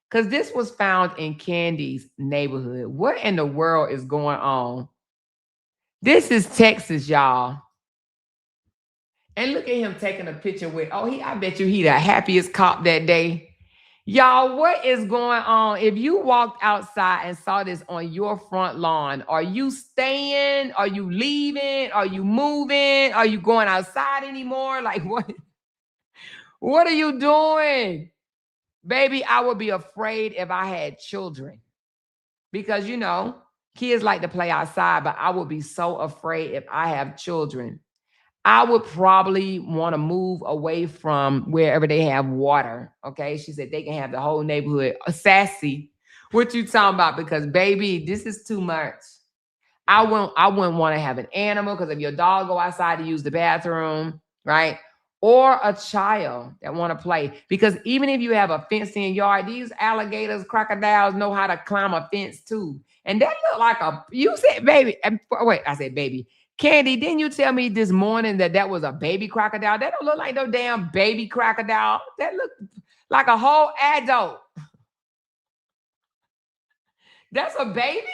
Because this was found in Candy's neighborhood. What in the world is going on? This is Texas, y'all. And look at him taking a picture with, I bet you he the happiest cop that day. Y'all, what is going on? If you walked outside and saw this on your front lawn, are you staying? Are you leaving? Are you moving? Are you going outside anymore? Like, what are you doing? Baby, I would be afraid if I had children. Because, kids like to play outside, but I would be so afraid if I have children. I would probably want to move away from wherever they have water. Okay. She said they can have the whole neighborhood. Sassy. What you talking about? Because baby, this is too much. I wouldn't want to have an animal, because if your dog go outside to use the bathroom, right? Or a child that want to play. Because even if you have a fenced in yard, these alligators, crocodiles know how to climb a fence too. And that look like you said baby. Wait, I said baby. Candy, didn't you tell me this morning that was a baby crocodile? That don't look like no damn baby crocodile. That look like a whole adult. That's a baby?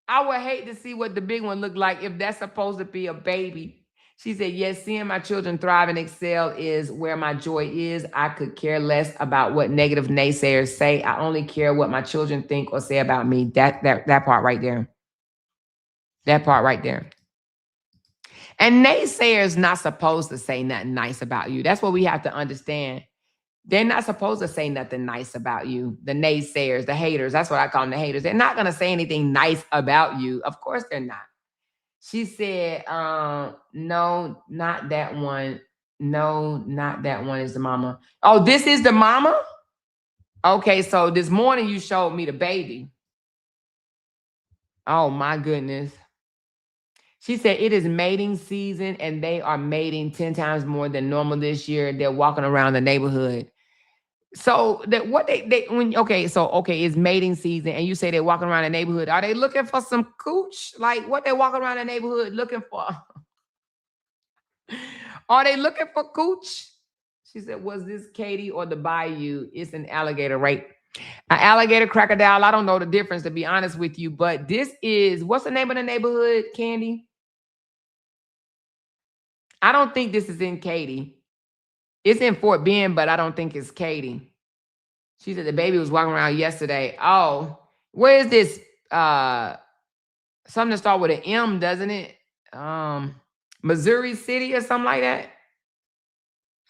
I would hate to see what the big one looked like if that's supposed to be a baby. She said, yes, seeing my children thrive and excel is where my joy is. I could care less about what negative naysayers say. I only care what my children think or say about me. That part right there. That part right there. And naysayers not supposed to say nothing nice about you. That's what we have to understand. They're not supposed to say nothing nice about you. The naysayers, the haters, that's what I call them, the haters. They're not going to say anything nice about you. Of course they're not. She said, no, not that one. No, not that one is the mama. Oh, this is the mama? Okay, so this morning you showed me the baby. Oh, my goodness. She said it is mating season and they are mating 10 times more than normal this year. They're walking around the neighborhood. So that what they when okay, it's mating season, and you say they're walking around the neighborhood. Are they looking for some cooch? Like what they walking around the neighborhood looking for? Are they looking for cooch? She said, was this Katie or the bayou? It's an alligator, right? An alligator, crocodile. I don't know the difference, to be honest with you, but this is, what's the name of the neighborhood, Candy? I don't think this is in Katy. It's in Fort Bend, but I don't think it's Katy. She said the baby was walking around yesterday. Oh, where is this? Something to start with an M, doesn't it? Missouri City or something like that.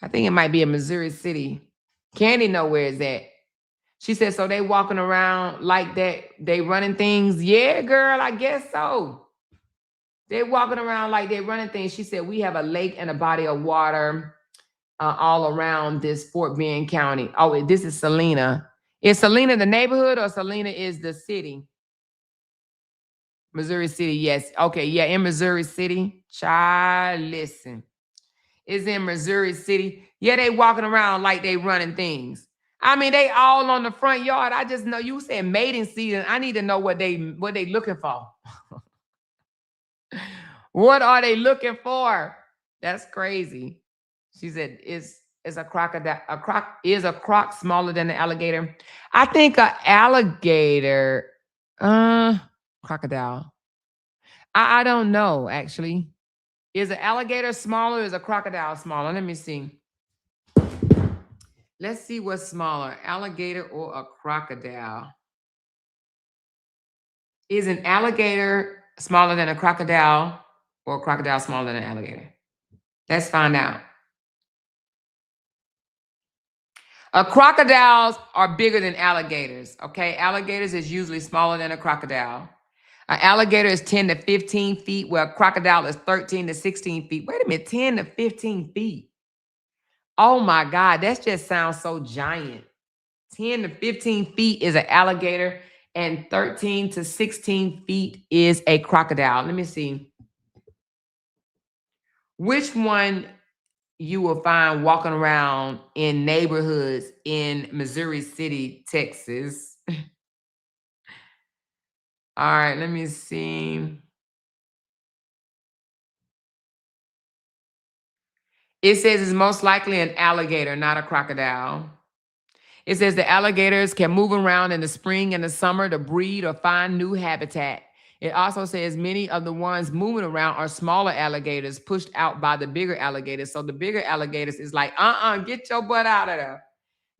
I think it might be a Missouri City. Candy know where it's at. She said, so they walking around like that, they running things? Yeah, girl, I guess so. They walking around like they running things. She said, we have a lake and a body of water all around this Fort Bend County. Oh, this is Salina. Is Salina the neighborhood or Salina is the city? Missouri City, yes. Okay, yeah, in Missouri City. Child, listen. It's in Missouri City. Yeah, they walking around like they running things. I mean, they all on the front yard. I just know you said mating season. I need to know what they looking for. What are they looking for? That's crazy. She said, is a crocodile, is a croc smaller than an alligator? I think an alligator, crocodile. I don't know, actually. Is an alligator smaller or is a crocodile smaller? Let me see. Let's see what's smaller, alligator or a crocodile. Is an alligator smaller than a crocodile or a crocodile smaller than an alligator? Let's find out. Crocodiles are bigger than alligators, okay? Alligators is usually smaller than a crocodile. An alligator is 10 to 15 feet, where a crocodile is 13 to 16 feet. Wait a minute, 10 to 15 feet. Oh my God, that just sounds so giant. 10 to 15 feet is an alligator, and 13 to 16 feet is a crocodile. Let me see. Which one you will find walking around in neighborhoods in Missouri City, Texas? All right, let me see. It says it's most likely an alligator, not a crocodile. It says the alligators can move around in the spring and the summer to breed or find new habitat. It also says many of the ones moving around are smaller alligators pushed out by the bigger alligators. So the bigger alligators is like, get your butt out of there.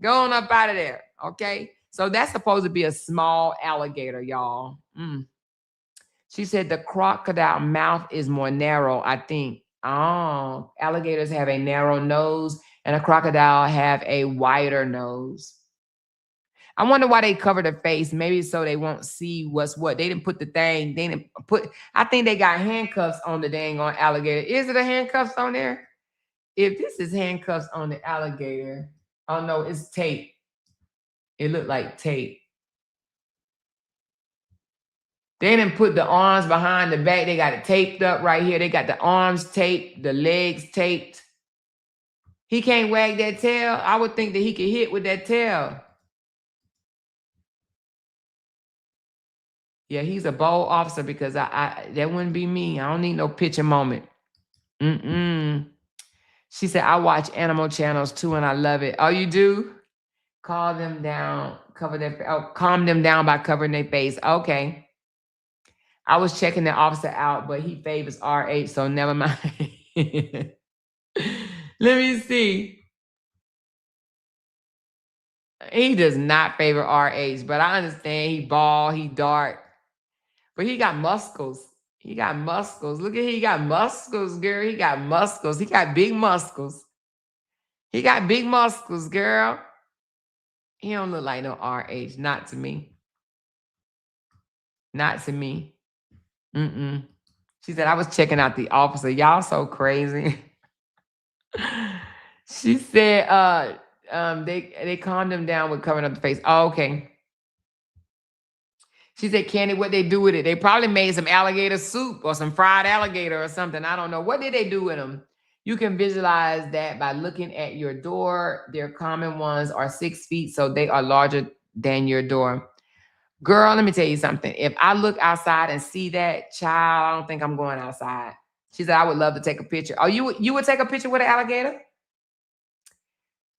Go on up out of there, okay? So that's supposed to be a small alligator, y'all. She said the crocodile mouth is more narrow, I think. Oh, alligators have a narrow nose and a crocodile have a wider nose. I wonder why they cover their face. Maybe so they won't see what's what. They didn't put the thing. They didn't put. I think they got handcuffs on the dang on alligator. Is it a handcuffs on there? If this is handcuffs on the alligator, oh no, it's tape. It looked like tape. They didn't put the arms behind the back. They got it taped up right here. They got the arms taped, the legs taped. He can't wag that tail. I would think that he could hit with that tail. Yeah, he's a bold officer because I that wouldn't be me. I don't need no picture moment. She said, I watch animal channels too and I love it. Oh, you do? Calm them down by covering their face. Okay. I was checking the officer out, but he favors RH, so never mind. Let me see. He does not favor RH, but I understand he bald, he dark. But he got muscles. He got muscles. Look at he got muscles, girl. He got muscles. He got big muscles. He got big muscles, girl. He don't look like no RH. Not to me. Not to me. She said, I was checking out the officer. Y'all so crazy. She said, they calmed him down with covering up the face. Oh, okay. She said, Candy, what they do with it? They probably made some alligator soup or some fried alligator or something. I don't know. What did they do with him? You can visualize that by looking at your door. Their common ones are 6 feet, so they are larger than your door. Girl, let me tell you something. If I look outside and see that, child, I don't think I'm going outside. She said, I would love to take a picture. Oh, you would take a picture with an alligator?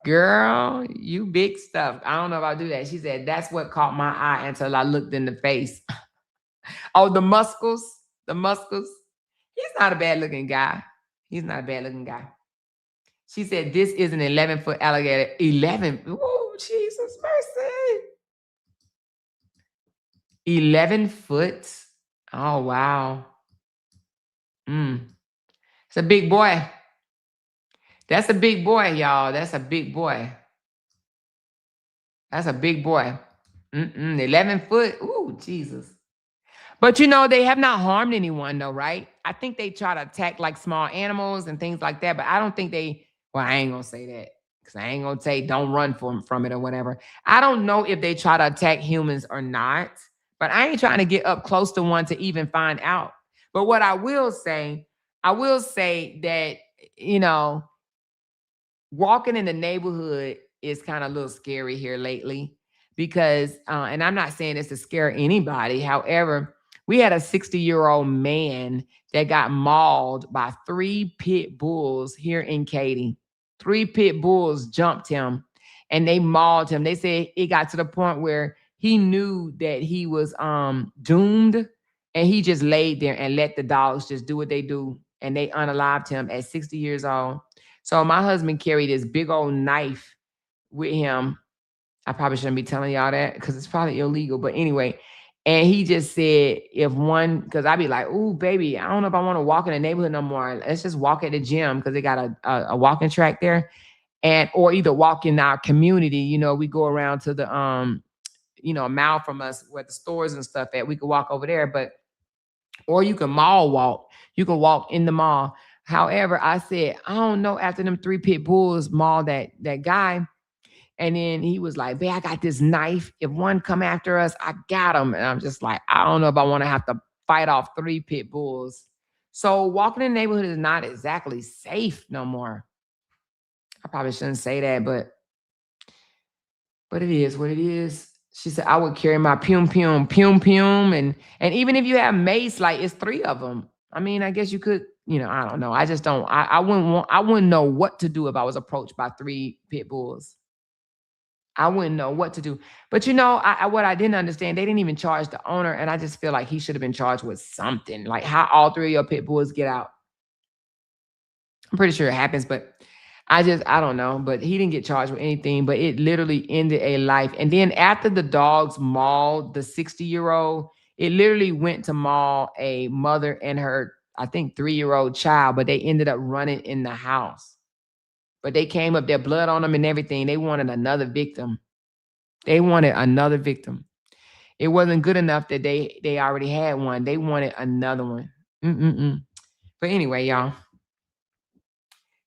Girl, you big stuff. I don't know if I'll do that. She said, that's what caught my eye until I looked in the face. Oh, the muscles. The muscles. He's not a bad looking guy. He's not a bad looking guy. She said, this is an 11-foot alligator. 11. Oh, Jesus mercy. 11 foot. Oh, wow. It's a big boy. That's a big boy, y'all. That's a big boy. That's a big boy. 11 foot. Ooh, Jesus. But you know, they have not harmed anyone though, right? I think they try to attack like small animals and things like that, but I don't think they, well, I ain't gonna say that because I ain't gonna say don't run from it or whatever. I don't know if they try to attack humans or not, but I ain't trying to get up close to one to even find out. But what I will say that, you know, walking in the neighborhood is kind of a little scary here lately because, and I'm not saying this to scare anybody. However, we had a 60-year-old man that got mauled by 3 pit bulls here in Katy. 3 pit bulls jumped him and they mauled him. They said it got to the point where he knew that he was doomed and he just laid there and let the dogs just do what they do. And they unalived him at 60 years old. So my husband carried this big old knife with him. I probably shouldn't be telling y'all that because it's probably illegal. But anyway, and he just said, if one, because I'd be like, ooh, baby, I don't know if I want to walk in the neighborhood no more. Let's just walk at the gym because they got a walking track there. And or either walk in our community. You know, we go around to the a mile from us where the stores and stuff at. We could walk over there, but or you can mall walk. You can walk in the mall. However, I said, I don't know, after them 3 pit bulls mauled that guy. And then he was like, babe, I got this knife. If one come after us, I got him. And I'm just like, I don't know if I want to have to fight off 3 pit bulls. So walking in the neighborhood is not exactly safe no more. I probably shouldn't say that, but it is what it is. She said, I would carry my pum, and even if you have mace, like it's 3 of them. I mean, I guess you could, I don't know. I just don't, I wouldn't know what to do if I was approached by 3 pit bulls. I wouldn't know what to do. But what I didn't understand, they didn't even charge the owner. And I just feel like he should have been charged with something, like how all 3 of your pit bulls get out. I'm pretty sure it happens, but I don't know. But he didn't get charged with anything, but it literally ended a life. And then after the dogs mauled the 60-year-old, it literally went to maul a mother and her, I think, 3-year-old child, but they ended up running in the house. But they came up, their blood on them and everything. They wanted another victim. It wasn't good enough that they already had one. They wanted another one. But anyway, y'all.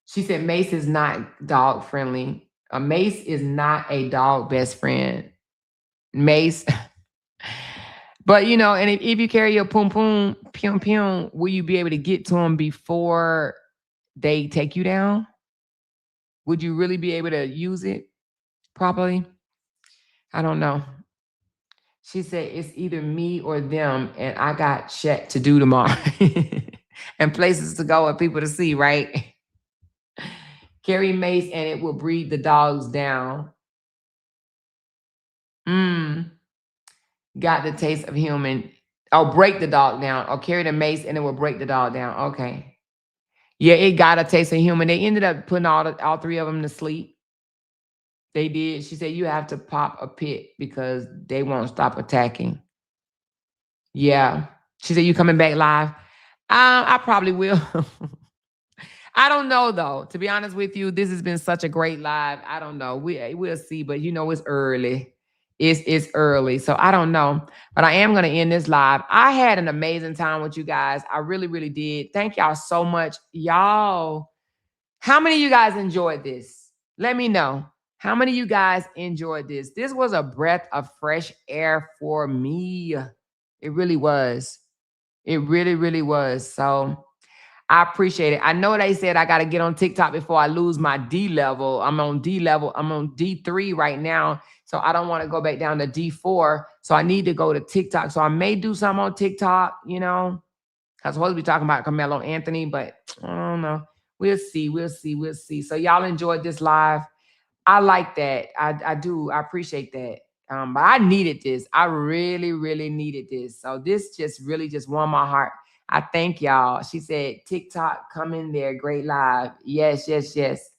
She said Mace is not dog friendly. Mace is not a dog best friend. Mace. But, and if you carry your pum, will you be able to get to them before they take you down? Would you really be able to use it properly? I don't know. She said, it's either me or them, and I got shit to do tomorrow. And places to go and people to see, right? Carry mace and it will breed the dogs down. Got the taste of human. Oh, break the dog down. Or carry the mace and it will break the dog down. Okay. Yeah, it got a taste of human. They ended up putting all 3 of them to sleep. They did. She said, you have to pop a pit because they won't stop attacking. Yeah. She said, you coming back live? I probably will. I don't know, though. To be honest with you, this has been such a great live. I don't know. We'll see, but it's early. It's early, so I don't know. But I am going to end this live. I had an amazing time with you guys. I really, really did. Thank y'all so much. Y'all, how many of you guys enjoyed this? Let me know. How many of you guys enjoyed this? This was a breath of fresh air for me. It really was. It really, really was. So I appreciate it. I know they said I got to get on TikTok before I lose my D level. I'm on D level. I'm on D3 right now. So I don't want to go back down to D4. So I need to go to TikTok. So I may do something on TikTok, you know. I was supposed to be talking about Carmelo Anthony, but I don't know. We'll see. We'll see. We'll see. So y'all enjoyed this live. I like that. I do. I appreciate that. But I needed this. I really, really needed this. So this just really just warmed my heart. I thank y'all. She said, TikTok, come in there. Great live. Yes, yes, yes.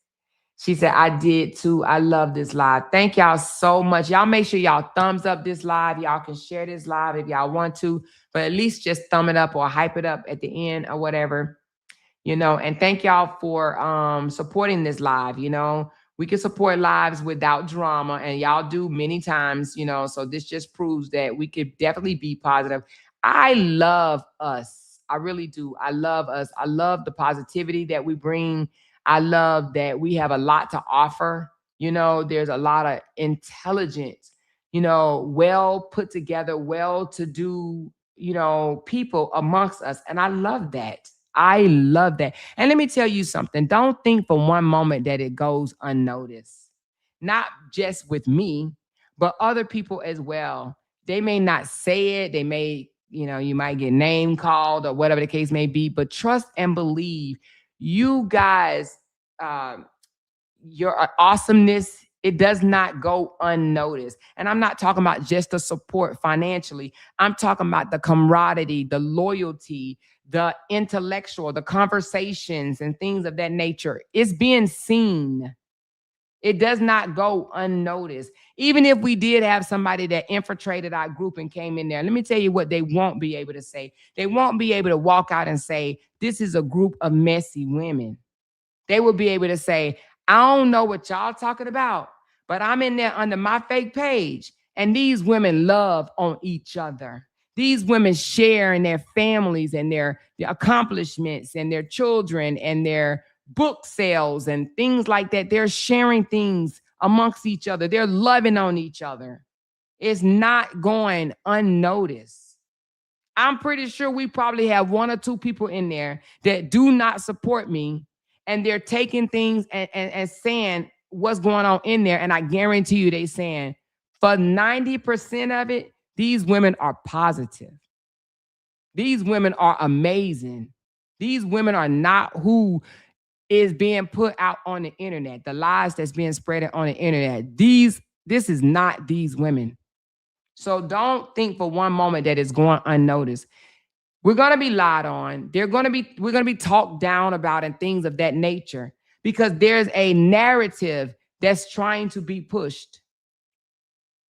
She said, I did too. I love this live. Thank y'all so much. Y'all make sure y'all thumbs up this live. Y'all can share this live if y'all want to, but at least just thumb it up or hype it up at the end or whatever. You know, and thank y'all for supporting this live. You know, we can support lives without drama, and y'all do many times, you know, so this just proves that we could definitely be positive. I love us. I really do. I love us. I love the positivity that we bring. I love that we have a lot to offer. You know, there's a lot of intelligence, you know, well put together, well to do, you know, people amongst us. And I love that. I love that. And let me tell you something. Don't think for one moment that it goes unnoticed. Not just with me, but other people as well. They may not say it. They may, you know, you might get name called or whatever the case may be, but trust and believe you guys, your awesomeness, it does not go unnoticed. And I'm not talking about just the support financially. I'm talking about the camaraderie, the loyalty, the intellectual, the conversations and things of that nature. It's being seen. It does not go unnoticed. Even if we did have somebody that infiltrated our group and came in there, let me tell you what they won't be able to say. They won't be able to walk out and say, this is a group of messy women. They will be able to say, I don't know what y'all talking about, but I'm in there under my fake page. And these women love on each other. These women share in their families and their accomplishments and their children and their book sales and things like that. They're sharing things amongst each other. They're loving on each other. It's not going unnoticed. I'm pretty sure we probably have one or two people in there that do not support me, and they're taking things and saying what's going on in there. And I guarantee you they saying for 90% of it, these women are positive. These women are amazing. These women are not who is being put out on the internet, the lies that's being spread on the internet. This is not these women. So don't think for one moment that it's going unnoticed. We're going to be lied on. We're going to be talked down about and things of that nature because there's a narrative that's trying to be pushed.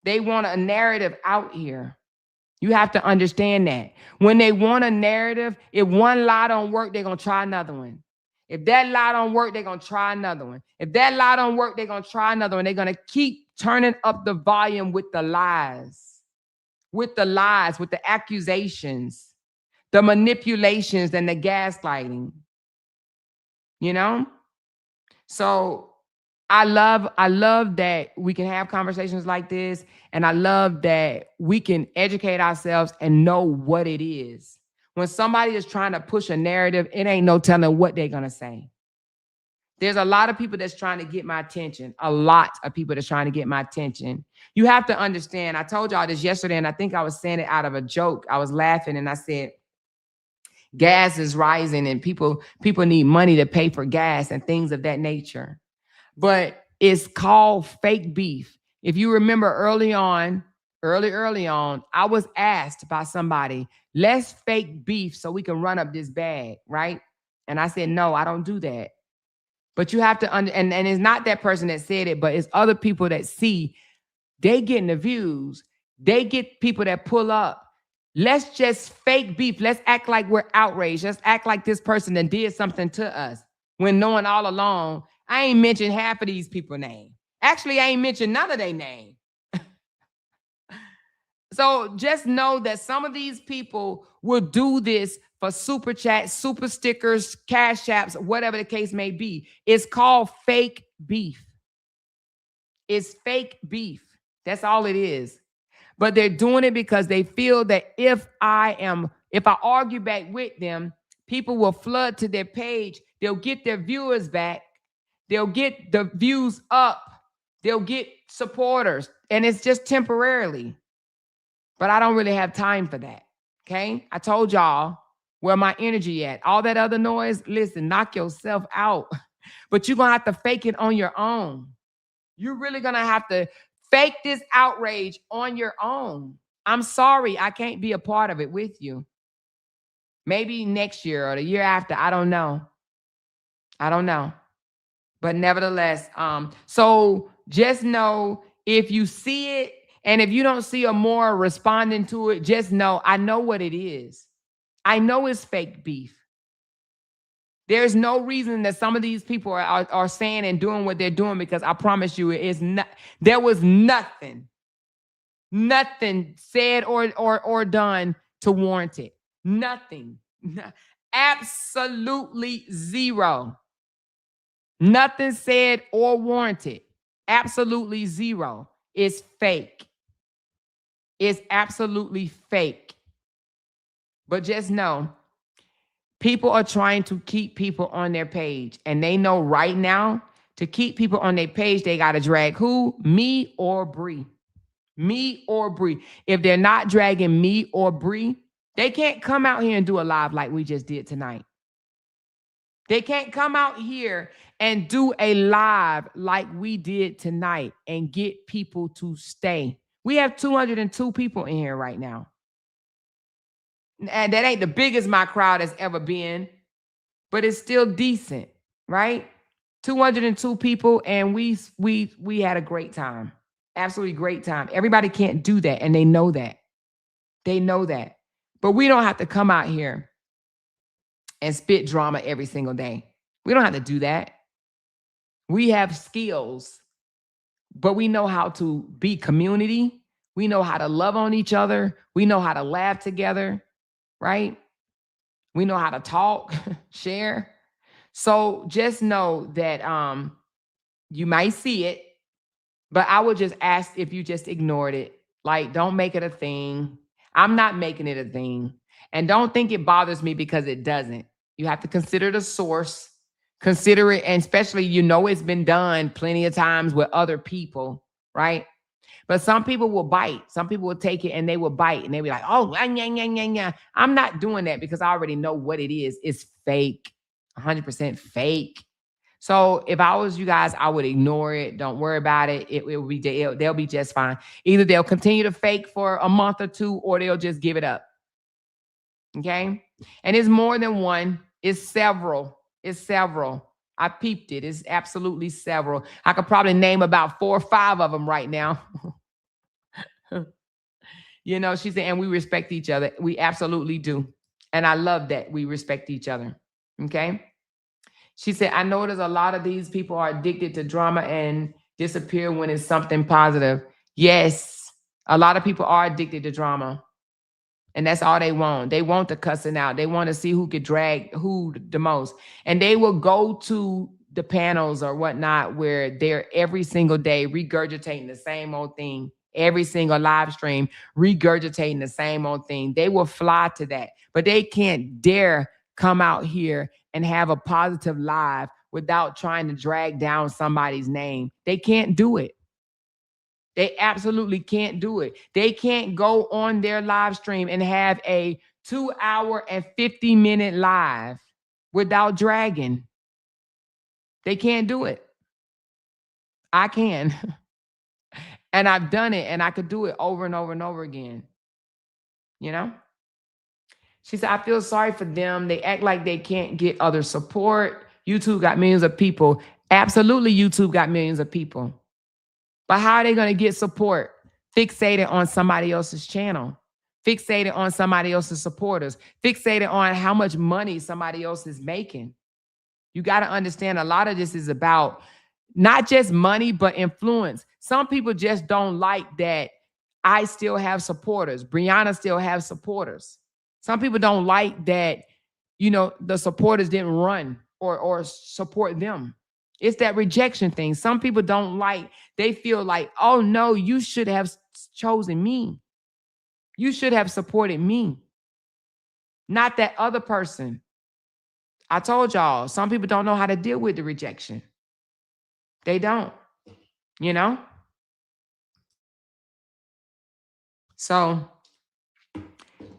They want a narrative out here. You have to understand that. When they want a narrative, if one lie don't work, they're going to try another one. If that lie don't work, they're going to try another one. If that lie don't work, they're going to try another one. They're going to keep turning up the volume with the lies, with the accusations, the manipulations and the gaslighting, you know? So I love that we can have conversations like this. And I love that we can educate ourselves and know what it is. When somebody is trying to push a narrative, it ain't no telling what they're going to say. There's a lot of people that's trying to get my attention. A lot of people that's trying to get my attention. You have to understand, I told y'all this yesterday, and I think I was saying it out of a joke. I was laughing and I said, gas is rising and people need money to pay for gas and things of that nature. But it's called fake beef. If you remember early on, I was asked by somebody, let's fake beef so we can run up this bag, right? And I said, no, I don't do that. But you have to, and it's not that person that said it, but it's other people that see, they getting the views. They get people that pull up. Let's just fake beef. Let's act like we're outraged. Let's act like this person that did something to us. When knowing all along, I ain't mentioned half of these people's name. Actually, I ain't mentioned none of their name. So just know that some of these people will do this for super chats, super stickers, cash apps, whatever the case may be. It's called fake beef. It's fake beef. That's all it is. But they're doing it because they feel that if I argue back with them, People will flood to their page. They'll get their viewers back. They'll get the views up. They'll get supporters. And it's just temporarily. But I don't really have time for that. Okay? I told y'all where my energy at. All that other noise, listen, knock yourself out. But you're going to have to fake it on your own. You're really going to have to fake this outrage on your own. I'm sorry, I can't be a part of it with you. Maybe next year or the year after. I don't know. I don't know. But nevertheless, so just know if you see it and if you don't see a more responding to it, just know I know what it is. I know it's fake beef. There's no reason that some of these people are saying and doing what they're doing, because I promise you, it is not. There was nothing said or done to warrant it. Nothing. Absolutely zero. Nothing said or warranted. Absolutely zero. It's fake. It's absolutely fake. But just know, people are trying to keep people on their page. And they know right now, to keep people on their page, they got to drag who? Me or Bree. Me or Bree. If they're not dragging me or Bree, they can't come out here and do a live like we just did tonight. They can't come out here and do a live like we did tonight and get people to stay. We have 202 people in here right now. And that ain't the biggest my crowd has ever been, but it's still decent, right? 202 people, and we had a great time. Absolutely great time. Everybody can't do that, and they know that. They know that. But we don't have to come out here and spit drama every single day. We don't have to do that. We have skills, but we know how to be community. We know how to love on each other. We know how to laugh together, right? We know how to talk, share. So just know that you might see it, but I would just ask if you just ignored it. Like, don't make it a thing. I'm not making it a thing. And don't think it bothers me, because it doesn't. You have to consider the source. Consider it, and especially, it's been done plenty of times with other people, right? But some people will bite. Some people will take it and they will bite, and they'll be like, oh, yeah. I'm not doing that, because I already know what it is. It's fake, 100% fake. So if I was you guys, I would ignore it. Don't worry about it. They'll be just fine. Either they'll continue to fake for a month or two, or they'll just give it up. Okay? And it's more than one. It's several. It's several. I peeped it. It's absolutely several. I could probably name about 4 or 5 of them right now. She said, and we respect each other. We absolutely do. And I love that we respect each other. Okay? She said, I notice a lot of these people are addicted to drama and disappear when it's something positive. Yes, a lot of people are addicted to drama. And that's all they want. They want the cussing out. They want to see who could drag who the most. And they will go to the panels or whatnot where they're every single day regurgitating the same old thing. Every single live stream, regurgitating the same old thing. They will fly to that. But they can't dare come out here and have a positive live without trying to drag down somebody's name. They can't do it. They absolutely can't do it. They can't go on their live stream and have a 2-hour and 50-minute live without dragging. They can't do it. I can. And I've done it, and I could do it over and over and over again. She said, I feel sorry for them. They act like they can't get other support. YouTube got millions of people. Absolutely, YouTube got millions of people. But how are they going to get support? Fixated on somebody else's channel. Fixated on somebody else's supporters. Fixated on how much money somebody else is making. You got to understand, a lot of this is about not just money, but influence. Some people just don't like that I still have supporters. Brianna still has supporters. Some people don't like that, the supporters didn't run or support them. It's that rejection thing. Some people don't like, they feel like, oh no, you should have chosen me. You should have supported me, not that other person. I told y'all, some people don't know how to deal with the rejection. They don't, you know? So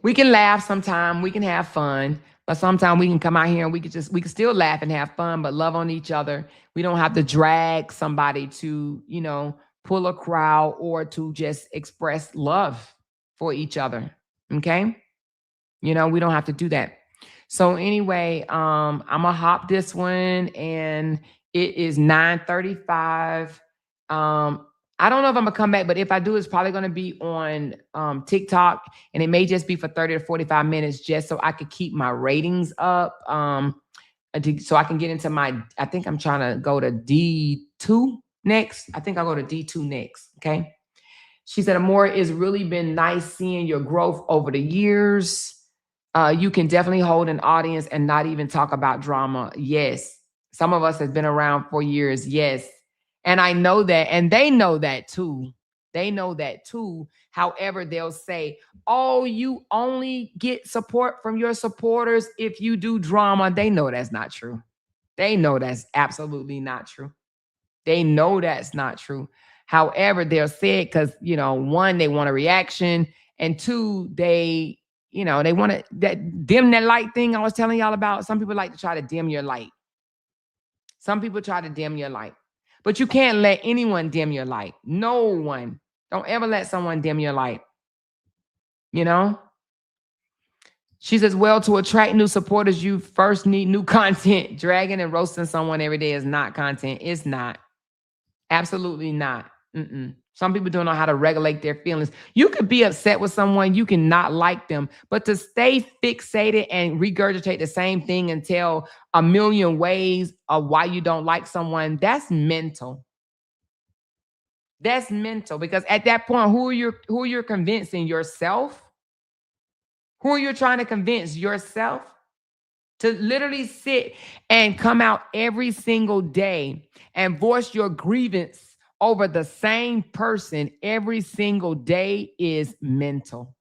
we can laugh sometime, we can have fun, but sometimes we can come out here and we can still laugh and have fun, but love on each other. We don't have to drag somebody to, you know, pull a crowd or to just express love for each other. Okay? You know, we don't have to do that. So anyway, I'm gonna hop this one, and it is 9:35. I don't know if I'm gonna come back, but if I do, it's probably gonna be on TikTok, and it may just be for 30 to 45 minutes, just so I could keep my ratings up. So I can get into my, I think I'm trying to go to D2 next. I think I'll go to D2 next. Okay. She said, Amore, it's really been nice seeing your growth over the years. You can definitely hold an audience and not even talk about drama. Yes. Some of us have been around for years. Yes. And I know that. And they know that too. They know that too. However, they'll say, oh, you only get support from your supporters if you do drama. They know that's not true. They know that's absolutely not true. They know that's not true. However, they'll say it because, you know, one, they want a reaction, and two, they, you know, they want to dim that light thing I was telling y'all about. Some people like to try to dim your light. Some people try to dim your light, but you can't let anyone dim your light. No one. Don't ever let someone dim your light. You know? She says, well, to attract new supporters, you first need new content. Dragging and roasting someone every day is not content. It's not. Absolutely not. Some people don't know how to regulate their feelings. You could be upset with someone, you can not like them, but to stay fixated and regurgitate the same thing and tell a million ways of why you don't like someone, that's mental. That's mental, because at that point, who are you convincing? Yourself? Who are you trying to convince? Yourself? To literally sit and come out every single day and voice your grievance over the same person every single day is mental.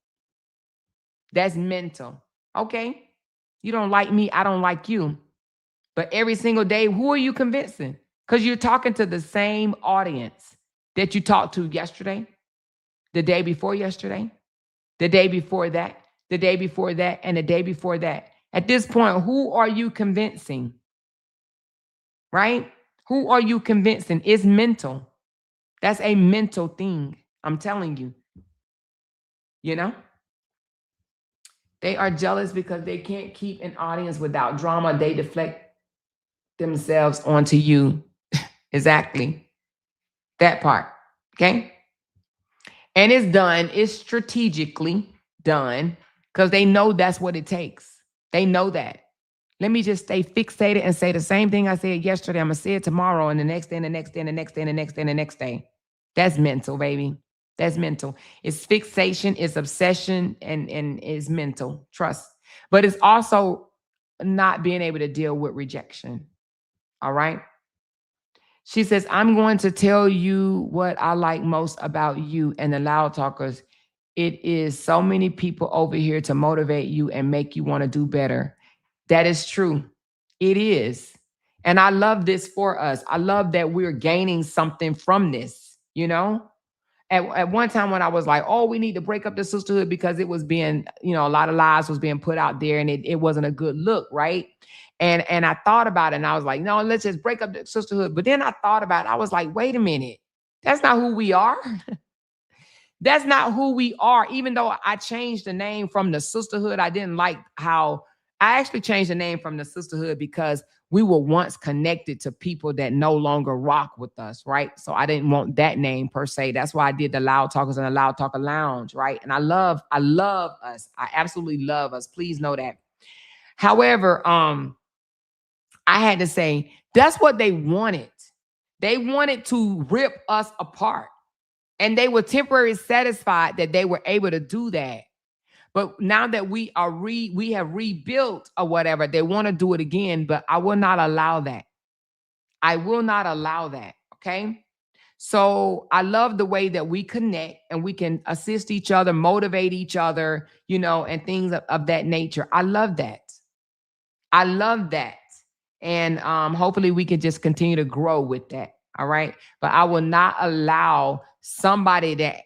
That's mental. Okay. You don't like me, I don't like you. But every single day, who are you convincing? Because you're talking to the same audience that you talked to yesterday, the day before yesterday, the day before that, the day before that, and the day before that. At this point, who are you convincing? Right? Who are you convincing? It's mental. That's a mental thing. I'm telling you. You know? They are jealous because they can't keep an audience without drama. They deflect themselves onto you. Exactly. That part. Okay? And it's done. It's strategically done because they know that's what it takes. They know that. Let me just stay fixated and say the same thing I said yesterday. I'm going to say it tomorrow and the next day and the next day and the next day and the next day and the next day. That's mental, baby. That's mental. It's fixation, it's obsession, and it's mental. Trust. But it's also not being able to deal with rejection. All right? She says, I'm going to tell you what I like most about you and the Loud Talkers. It is so many people over here to motivate you and make you want to do better. That is true. It is. And I love this for us. I love that we're gaining something from this, you know? At one time when I was like, oh, we need to break up the sisterhood because it was being, you know, a lot of lies was being put out there and it wasn't a good look, right? And I thought about it and I was like, no, let's just break up the sisterhood. But then I thought about it. I was like, wait a minute. That's not who we are. That's not who we are. Even though I changed the name from the sisterhood, I didn't like how I actually changed the name from the sisterhood because we were once connected to people that no longer rock with us, right? So I didn't want that name per se. That's why I did the Loud Talkers and the Loud Talker Lounge, right? And I love us. I absolutely love us. Please know that. However, I had to say that's what they wanted. They wanted to rip us apart. And they were temporarily satisfied that they were able to do that. But now that we have rebuilt or whatever, they want to do it again, but I will not allow that. I will not allow that, okay? So I love the way that we connect and we can assist each other, motivate each other, you know, and things of that nature. I love that. I love that. And hopefully we can just continue to grow with that. All right. But I will not allow somebody that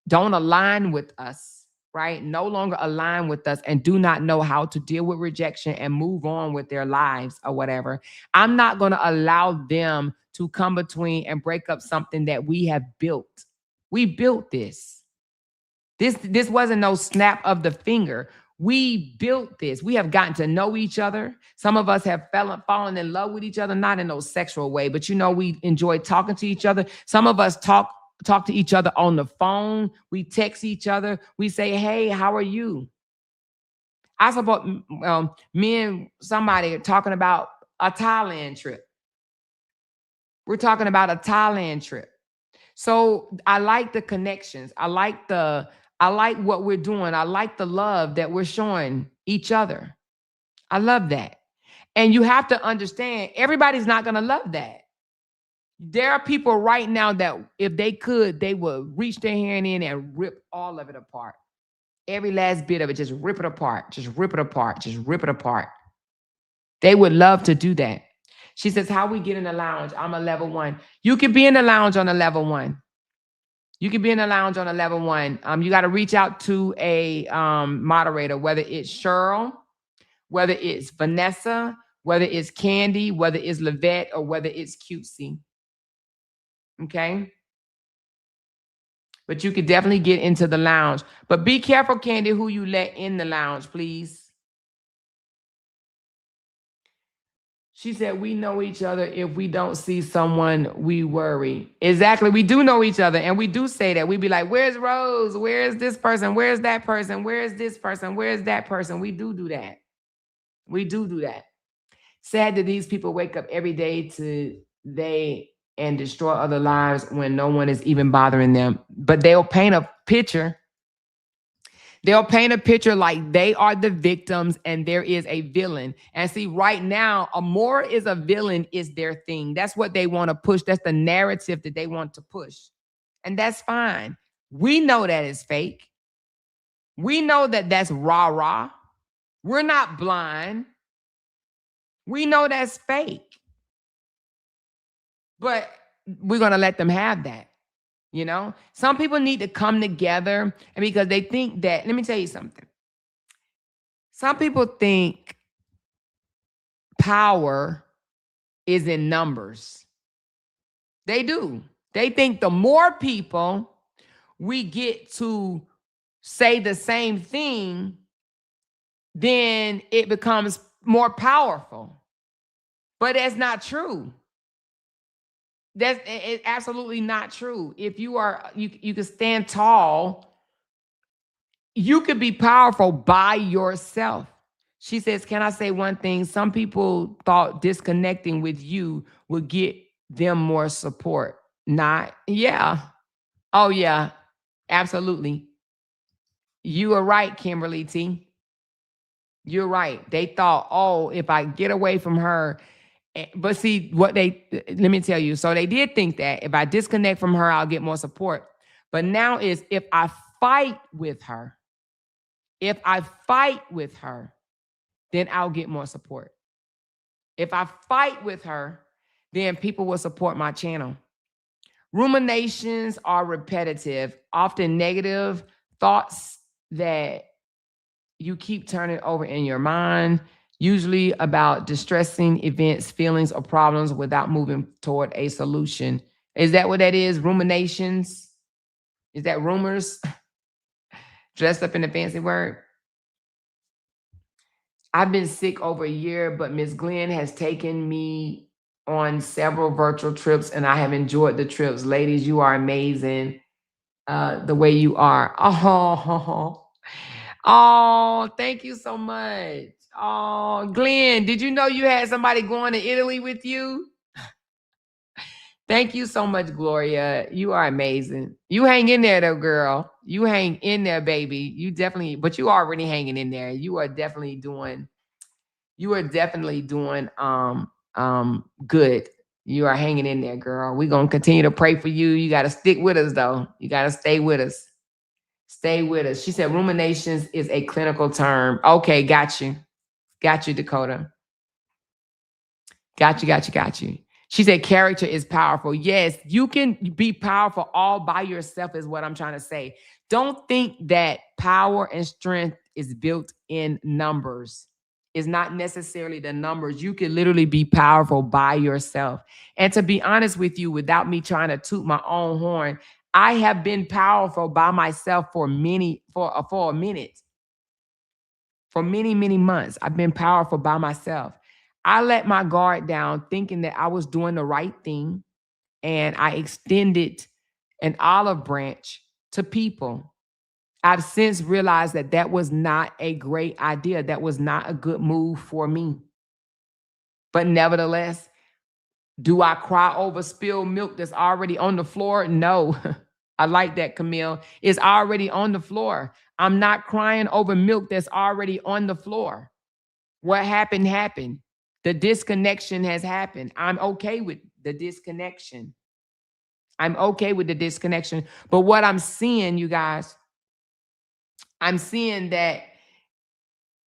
don't align with us, right? No longer align with us and do not know how to deal with rejection and move on with their lives or whatever. I'm not going to allow them to come between and break up something that we have built. We built this. This wasn't no snap of the finger. We built this. We have gotten to know each other. Some of us have fallen in love with each other, not in no sexual way, but we enjoy talking to each other. Some of us talk to each other on the phone. We text each other. We say, hey, how are you? I support me and somebody talking about a Thailand trip. We're talking about a Thailand trip. So I like the connections. I like what we're doing. I like the love that we're showing each other. I love that. And you have to understand, everybody's not going to love that. There are people right now that if they could, they would reach their hand in and rip all of it apart. Every last bit of it, just rip it apart, just rip it apart, just rip it apart. They would love to do that. She says, how we get in the lounge? I'm a level 1. You can be in the lounge on a level 1. You can be in the lounge on a level 1. You got to reach out to a moderator, whether it's Cheryl, whether it's Vanessa, whether it's Candy, whether it's Lavette, or whether it's Cutesy. Okay? But you could definitely get into the lounge. But be careful, Candy, who you let in the lounge, please. She said, we know each other. If we don't see someone, we worry. Exactly. We do know each other. And we do say that. We be like, where's Rose? Where's this person? Where's that person? Where's this person? Where's that person? We do that. We do that. Sad that these people wake up every day and destroy other lives when no one is even bothering them. But they'll paint a picture. They'll paint a picture like they are the victims and there is a villain. And see, right now, Amor is a villain is their thing. That's what they want to push. That's the narrative that they want to push. And that's fine. We know that is fake. We know that that's rah-rah. We're not blind. We know that's fake. But we're going to let them have that. Some people need to come together, and because they think that, let me tell you something. Some people think power is in numbers. They do. They think the more people we get to say the same thing, then it becomes more powerful. But that's not true. It's absolutely not true. If you can stand tall, you could be powerful by yourself. She says, can I say one thing? Some people thought disconnecting with you would get them more support. Not, yeah. Oh, yeah, absolutely. You are right, Kimberly T. You're right. They thought, oh, if I get away from her. But see, let me tell you. So they did think that if I disconnect from her, I'll get more support. But now is if I fight with her, then I'll get more support. If I fight with her, then people will support my channel. Ruminations are repetitive, often negative thoughts that you keep turning over in your mind, usually about distressing events, feelings, or problems without moving toward a solution. Is that what that is? Ruminations? Is that rumors? Dressed up in a fancy word? I've been sick over a year, but Miss Glenn has taken me on several virtual trips, and I have enjoyed the trips. Ladies, you are amazing the way you are. Oh, thank you so much. Oh, Glenn, did you know you had somebody going to Italy with you? Thank you so much, Gloria. You are amazing. You hang in there, though, girl. You hang in there, baby. You definitely, but you are already hanging in there. You are definitely doing good. You are hanging in there, girl. We're going to continue to pray for you. You got to stick with us, though. You got to stay with us. Stay with us. She said ruminations is a clinical term. Okay, got you. Got you, Dakota. Got you. She said character is powerful. Yes, you can be powerful all by yourself is what I'm trying to say. Don't think that power and strength is built in numbers. It's not necessarily the numbers. You can literally be powerful by yourself. And to be honest with you, without me trying to toot my own horn, I have been powerful by myself for a minute. For many months, I've been powerful by myself. I let my guard down thinking that I was doing the right thing, and I extended an olive branch to people. I've since realized that that was not a great idea. That was not a good move for me. But nevertheless, do I cry over spilled milk that's already on the floor? No. I like that, Camille. It's already on the floor. I'm not crying over milk that's already on the floor. What happened, happened. The disconnection has happened. I'm okay with the disconnection. I'm okay with the disconnection. But what I'm seeing, you guys, I'm seeing that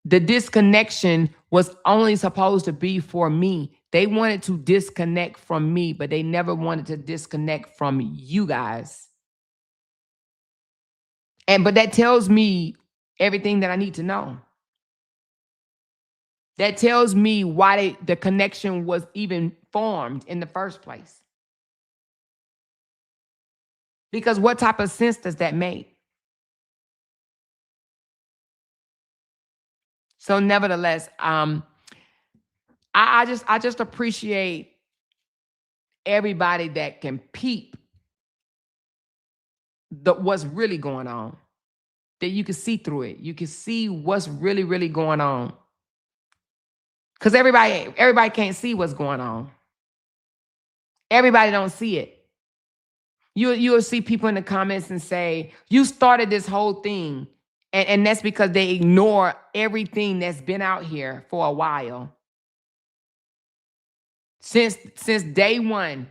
the disconnection was only supposed to be for me. They wanted to disconnect from me, but they never wanted to disconnect from you guys. But that tells me everything that I need to know. That tells me why the connection was even formed in the first place. Because what type of sense does that make? So nevertheless, I just appreciate everybody that can peep what's really going on. That you can see through it. You can see what's really going on. Because everybody can't see what's going on. Everybody don't see it. You'll see people in the comments and say, you started this whole thing. And that's because they ignore everything that's been out here for a while. Since day one,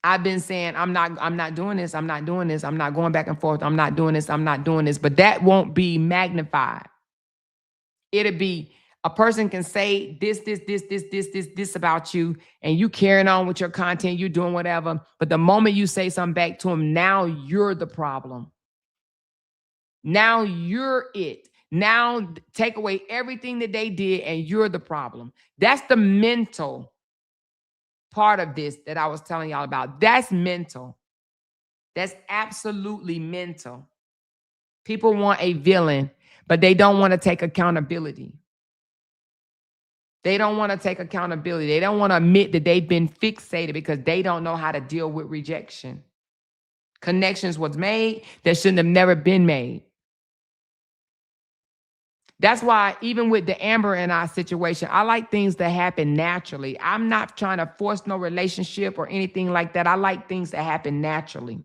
I've been saying, I'm not doing this. I'm not doing this. I'm not going back and forth. I'm not doing this. I'm not doing this. But that won't be magnified. It'll be a person can say this about you, and you carrying on with your content, you're doing whatever. But the moment you say something back to them, now you're the problem. Now you're it. Now take away everything that they did, and you're the problem. That's the mental part of this that I was telling y'all about. That's mental. That's absolutely mental. People want a villain, but they don't want to take accountability. They don't want to take accountability. They don't want to admit that they've been fixated because they don't know how to deal with rejection. Connections was made that shouldn't have never been made. That's why even with the Amber and I situation, I like things that happen naturally. I'm not trying to force no relationship or anything like that. I like things that happen naturally.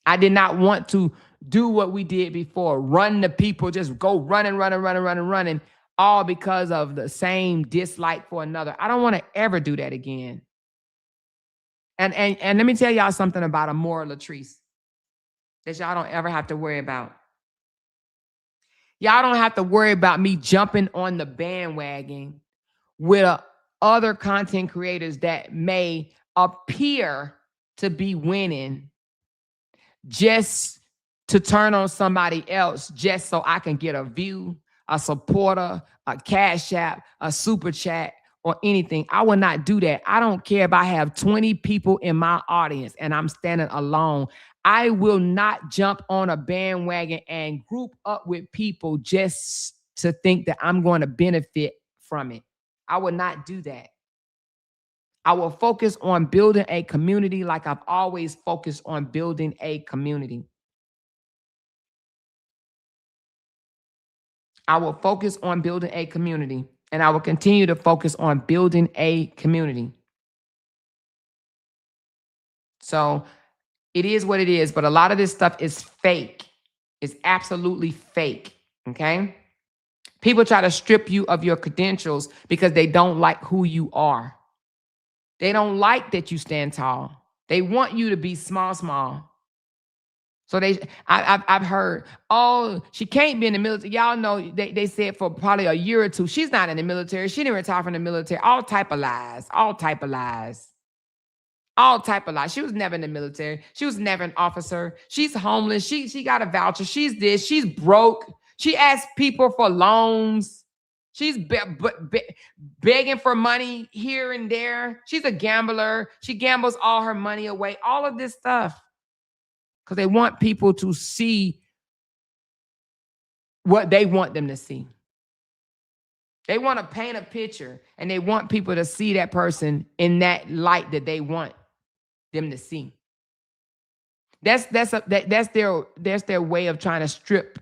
I did not want to do what we did before, run the people, just go running, all because of the same dislike for another. I don't want to ever do that again. And let me tell y'all something about a moral Latrice that y'all don't ever have to worry about. Y'all don't have to worry about me jumping on the bandwagon with other content creators that may appear to be winning just to turn on somebody else just so I can get a view, a supporter, a cash app, a super chat, or anything. I will not do that. I don't care if I have 20 people in my audience and I'm standing alone. I will not jump on a bandwagon and group up with people just to think that I'm going to benefit from it. I will not do that. I will focus on building a community like I've always focused on building a community. I will focus on building a community, and I will continue to focus on building a community. So it is what it is, but a lot of this stuff is fake. It's absolutely fake, okay? People try to strip you of your credentials because they don't like who you are. They don't like that you stand tall. They want you to be small. So I've heard, oh, she can't be in the military. Y'all know they said for probably a year or two, she's not in the military. She didn't retire from the military. All type of lies. All type of lies. All type of lies. She was never in the military. She was never an officer. She's homeless. She got a voucher. She's this. She's broke. She asked people for loans. She's begging for money here and there. She's a gambler. She gambles all her money away. All of this stuff. Because they want people to see what they want them to see. They want to paint a picture and they want people to see that person in that light that they want them to see. That's their way of trying to strip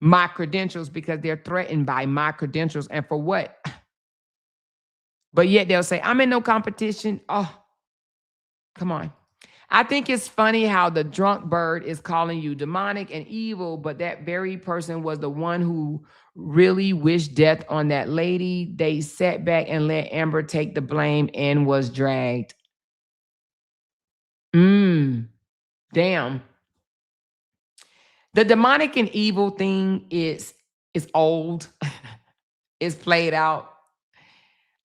my credentials because they're threatened by my credentials. And for what? But yet they'll say, I'm in no competition. Oh, come on. I think it's funny how the drunk bird is calling you demonic and evil, but that very person was the one who really wished death on that lady. They sat back and let Amber take the blame and was dragged. Damn. The demonic and evil thing is old. It's played out.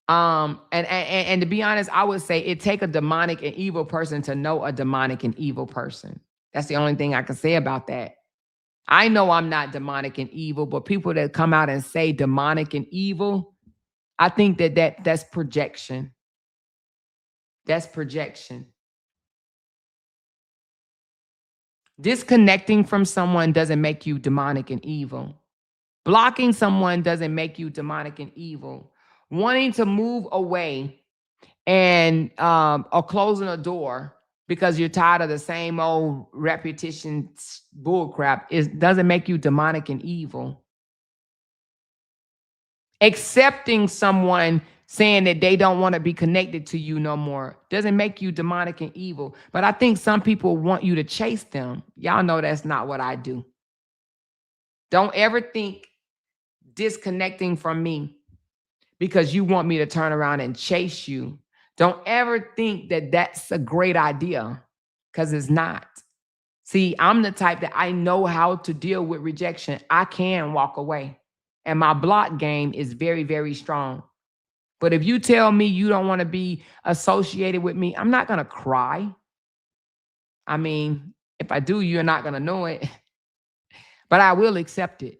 And to be honest, I would say it take a demonic and evil person to know a demonic and evil person. That's the only thing I can say about that. I know I'm not demonic and evil, but people that come out and say demonic and evil, I think that's projection. That's projection. Disconnecting from someone doesn't make you demonic and evil. Blocking someone doesn't make you demonic and evil. Wanting to move away and or closing a door because you're tired of the same old repetition bullcrap doesn't make you demonic and evil. Accepting someone saying that they don't want to be connected to you no more doesn't make you demonic and evil. But I think some people want you to chase them. Y'all know that's not what I do. Don't ever think disconnecting from me because you want me to turn around and chase you. Don't ever think that that's a great idea, because it's not. See, I'm the type that I know how to deal with rejection. I can walk away. And my block game is very, very strong. But if you tell me you don't want to be associated with me, I'm not going to cry. I mean, if I do, you're not going to know it. But I will accept it.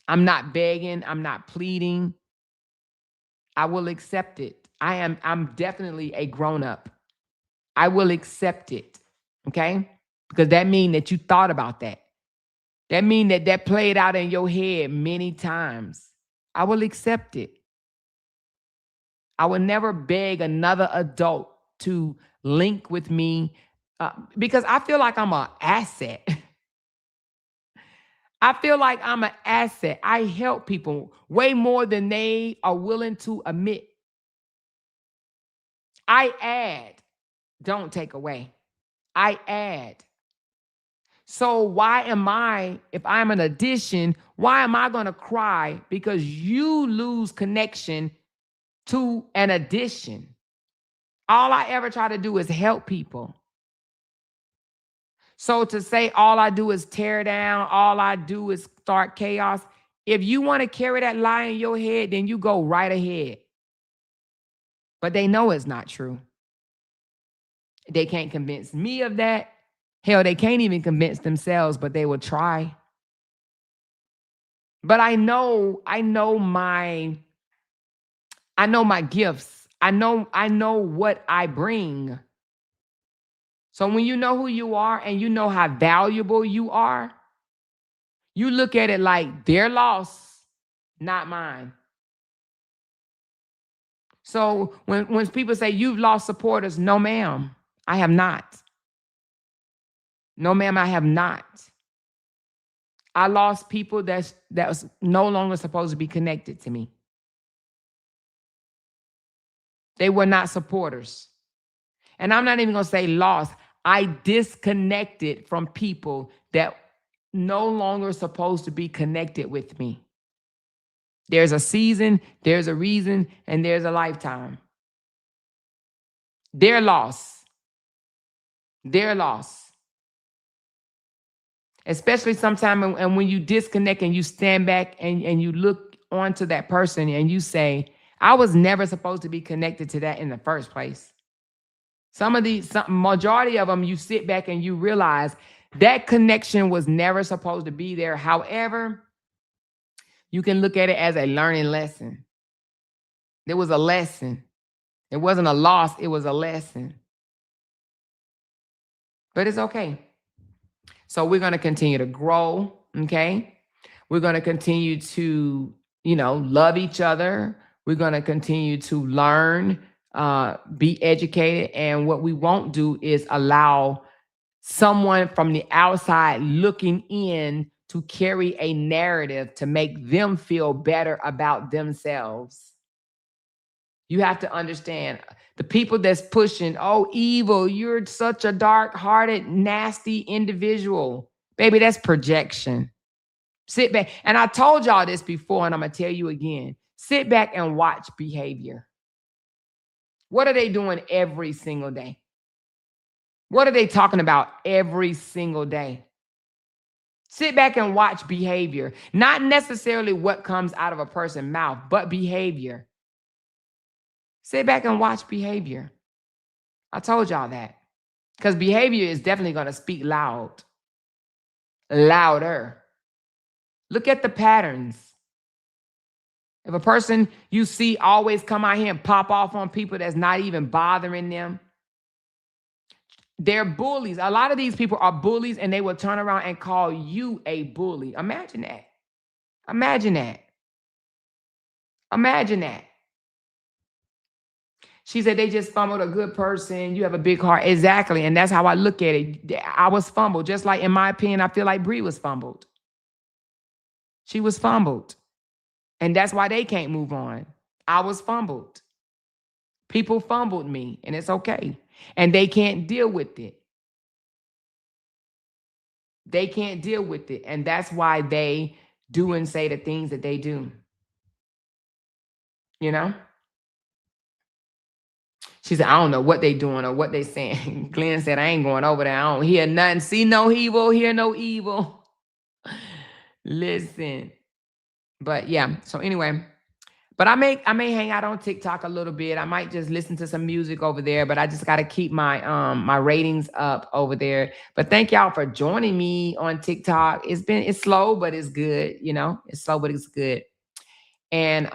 I'm not begging. I'm not pleading. I will accept it. I'm definitely a grown-up. I will accept it. Okay? Because that means that you thought about that. That means that played out in your head many times. I will accept it. I will never beg another adult to link with me because I feel like I'm an asset. I feel like I'm an asset. I help people way more than they are willing to admit. I add, don't take away. I add. So why am I, if I'm an addition, why am I going to cry because you lose connection to an addition? All I ever try to do is help people. So to say all I do is tear down, all I do is start chaos, if you want to carry that lie in your head, then you go right ahead. But they know it's not true. They can't convince me of that. Hell, they can't even convince themselves, but they will try. But I know my gifts. I know what I bring. So when you know who you are and you know how valuable you are, you look at it like their loss, not mine. So when people say you've lost supporters, no, ma'am, I have not. No, ma'am, I have not. I lost people that was no longer supposed to be connected to me. They were not supporters. And I'm not even going to say lost. I disconnected from people that no longer supposed to be connected with me. There's a season, there's a reason, and there's a lifetime. Their loss. Their loss. especially sometime and when you disconnect and you stand back and you look onto that person and you say, I was never supposed to be connected to that in the first place. Majority of them, you sit back and you realize that connection was never supposed to be there. However, you can look at it as a learning lesson. There was a lesson. It wasn't a loss, it was a lesson. But it's okay. So we're going to continue to grow, okay? We're going to continue to, love each other. We're going to continue to learn, be educated. And what we won't do is allow someone from the outside looking in to carry a narrative to make them feel better about themselves. You have to understand the people that's pushing, oh, evil, you're such a dark-hearted, nasty individual. Baby, that's projection. Sit back. And I told y'all this before, and I'm going to tell you again. Sit back and watch behavior. What are they doing every single day? What are they talking about every single day? Sit back and watch behavior. Not necessarily what comes out of a person's mouth, but behavior. Sit back and watch behavior. I told y'all that. Because behavior is definitely going to speak louder. Look at the patterns. If a person you see always come out here and pop off on people that's not even bothering them, they're bullies. A lot of these people are bullies, and they will turn around and call you a bully. Imagine that. Imagine that. Imagine that. She said they just fumbled a good person. You have a big heart. Exactly. And that's how I look at it. I was fumbled. Just like, in my opinion, I feel like Bree was fumbled. She was fumbled. And that's why they can't move on. I was fumbled. People fumbled me, and it's okay. And they can't deal with it. They can't deal with it. And that's why they do and say the things that they do. You know? She said, I don't know what they doing or what they saying. Glenn said, I ain't going over there. I don't hear nothing. See no evil, hear no evil. Listen. But yeah, so anyway. But I may hang out on TikTok a little bit. I might just listen to some music over there, but I just got to keep my my ratings up over there. But thank y'all for joining me on TikTok. It's slow, but it's good, It's slow, but it's good. And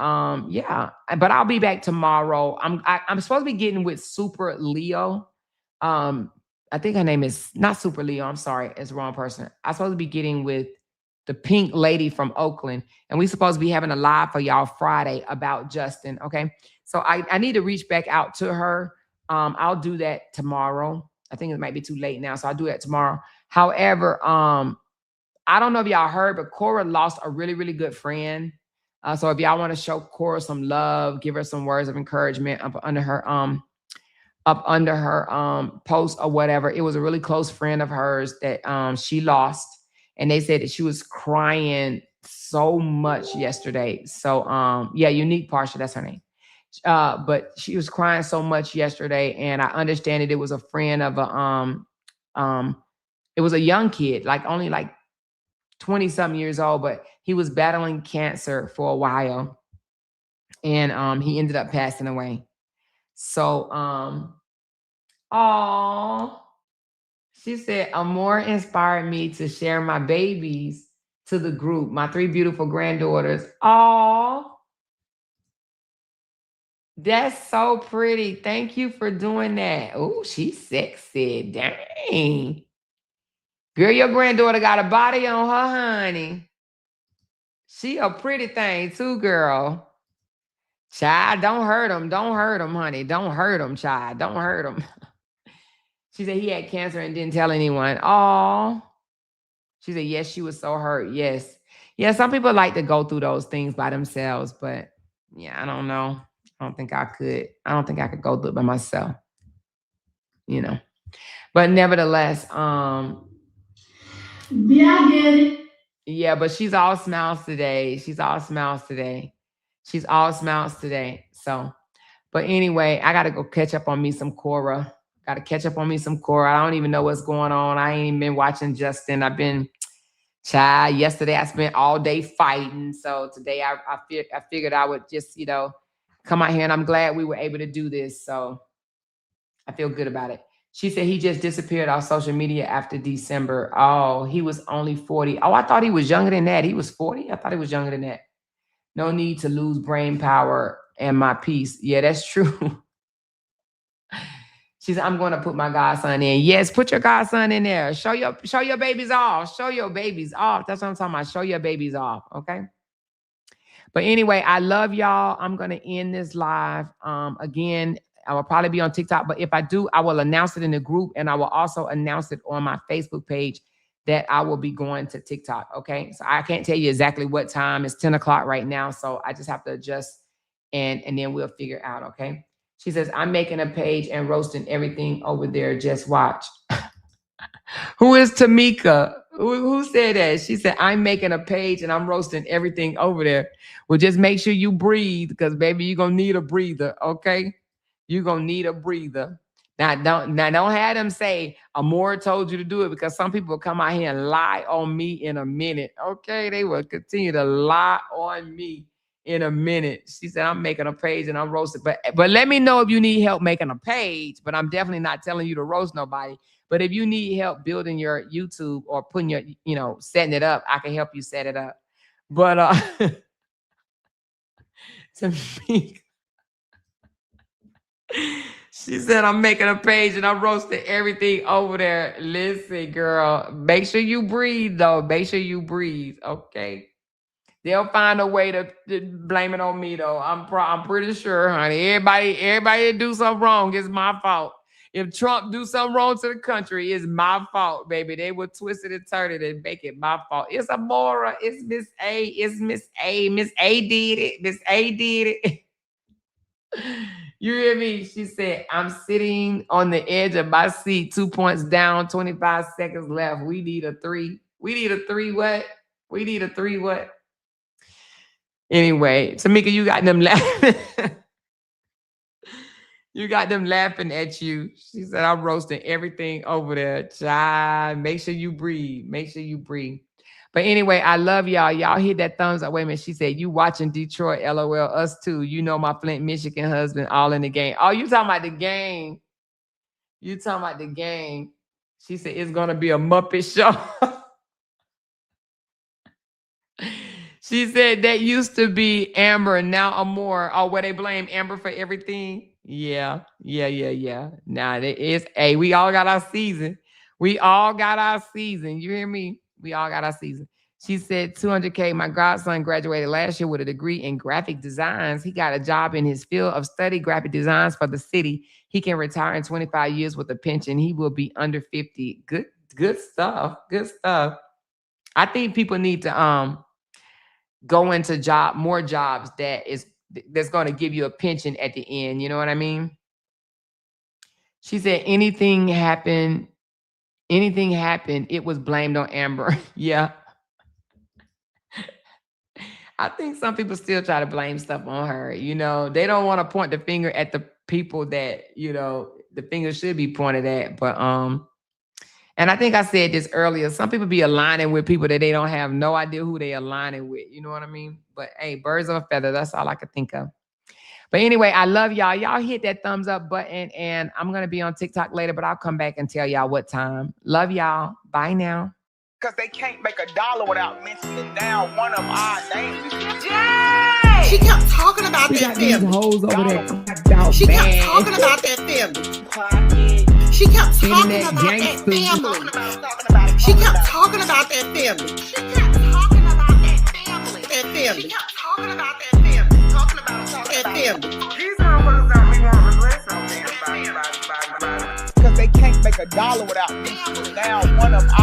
yeah, but I'll be back tomorrow. I'm supposed to be getting with Super Leo. I think her name is not Super Leo. I'm sorry, it's the wrong person. I'm supposed to be getting with the pink lady from Oakland, and we're supposed to be having a live for y'all Friday about Justin. Okay, so I need to reach back out to her. I'll do that tomorrow. I think it might be too late now, so I'll do that tomorrow. However, I don't know if y'all heard, but Cora lost a really, really good friend. So if y'all want to show Cora some love, give her some words of encouragement up under her post or whatever. It was a really close friend of hers that she lost, and they said that she was crying so much yesterday. So yeah, Unique Parsha, that's her name. But she was crying so much yesterday, and I understand that it was a friend of it was a young kid, only 20-something years old, but he was battling cancer for a while, and he ended up passing away. So, she said, Amore inspired me to share my babies to the group, my 3 beautiful granddaughters. That's so pretty. Thank you for doing that. Oh, she's sexy. Dang. Girl, your granddaughter got a body on her, honey. She a pretty thing too, girl. Child, don't hurt him. Don't hurt him, honey. Don't hurt him, child. Don't hurt him. She said he had cancer and didn't tell anyone. Oh. She said, yes, she was so hurt. Yes. Yeah, some people like to go through those things by themselves, but yeah, I don't know. I don't think I could. I don't think I could go through it by myself. But nevertheless, yeah, I get it. Yeah, but she's all smiles today. She's all smiles today. So, but anyway, I got to go catch up on me some Cora. I don't even know what's going on. I ain't even been watching Justin. I've been Child, yesterday I spent all day fighting. So today I figured I would just, come out here, and I'm glad we were able to do this. So I feel good about it. She said he just disappeared off social media after December. Oh, he was only 40. Oh, I thought he was younger than that. He was 40? I thought he was younger than that. No need to lose brain power and my peace. Yeah, that's true. She said, I'm going to put my godson in. Yes, put your godson in there. Show your babies off. Show your babies off. That's what I'm talking about. Show your babies off, okay? But anyway, I love y'all. I'm going to end this live. Again, I will probably be on TikTok, but if I do, I will announce it in the group, and I will also announce it on my Facebook page that I will be going to TikTok, okay? So I can't tell you exactly what time. It's 10 o'clock right now, so I just have to adjust, and then we'll figure it out, okay? She says, I'm making a page and roasting everything over there. Just watch. Who is Tamika? Who said that? She said, I'm making a page and I'm roasting everything over there. Well, just make sure you breathe, because, baby, you're going to need a breather, okay? You're going to need a breather. Now, don't have them say, Amora told you to do it, because some people will come out here and lie on me in a minute, okay? They will continue to lie on me in a minute. She said, I'm making a page and I'm roasting. But let me know if you need help making a page. But I'm definitely not telling you to roast nobody. But if you need help building your YouTube or putting your, setting it up, I can help you set it up. But to me, she said, I'm making a page and I'm roasting everything over there. Listen, girl, make sure you breathe, though. Make sure you breathe, okay? They'll find a way to blame it on me, though. I'm pretty sure, honey. Everybody that do something wrong, it's my fault. If Trump do something wrong to the country, it's my fault, baby. They will twist it and turn it and make it my fault. It's Amora. It's Miss A. It's Miss A. Miss A did it. Miss A did it. You hear me? She said, I'm sitting on the edge of my seat, 2 points down, 25 seconds left. We need a 3. We need a 3 what? We need a 3 what? Anyway, Tamika, you got them laughing. You got them laughing at you. She said, I'm roasting everything over there. Child, make sure you breathe. Make sure you breathe. But anyway, I love y'all. Y'all hit that thumbs up. Wait a minute. She said, you watching Detroit, LOL, us too. You know my Flint, Michigan husband, all in the game. Oh, you talking about the game. You talking about the game. She said, it's going to be a Muppet show. She said that used to be Amber, now Amore. Oh, where they blame Amber for everything? Yeah. Now it is. Hey, we all got our season. We all got our season. You hear me? We all got our season. She said 200K. My godson graduated last year with a degree in graphic designs. He got a job in his field of study, graphic designs for the city. He can retire in 25 years with a pension. He will be under 50. Good stuff. Good stuff. I think people need to go into more jobs that's going to give you a pension at the end. You know what I mean? She said, anything happened, it was blamed on Amber. Yeah. I think some people still try to blame stuff on her. They don't want to point the finger at the people that, the finger should be pointed at. But, and I think I said this earlier, some people be aligning with people that they don't have no idea who they aligning with. You know what I mean? But hey, birds of a feather. That's all I could think of. But anyway, I love y'all. Y'all hit that thumbs up button, and I'm going to be on TikTok later, but I'll come back and tell y'all what time. Love y'all. Bye now. Because they can't make $1 without mentioning down one of our names. Yay! She kept talking about that family. Hoes over there. She kept talking about that family. She kept talking about that family. She kept talking about that family. She kept talking about that family. That family. She kept talking about that family. Talking about that family. These motherfuckers don't be wanting to listen. Because they can't make $1 without mentioning down one of our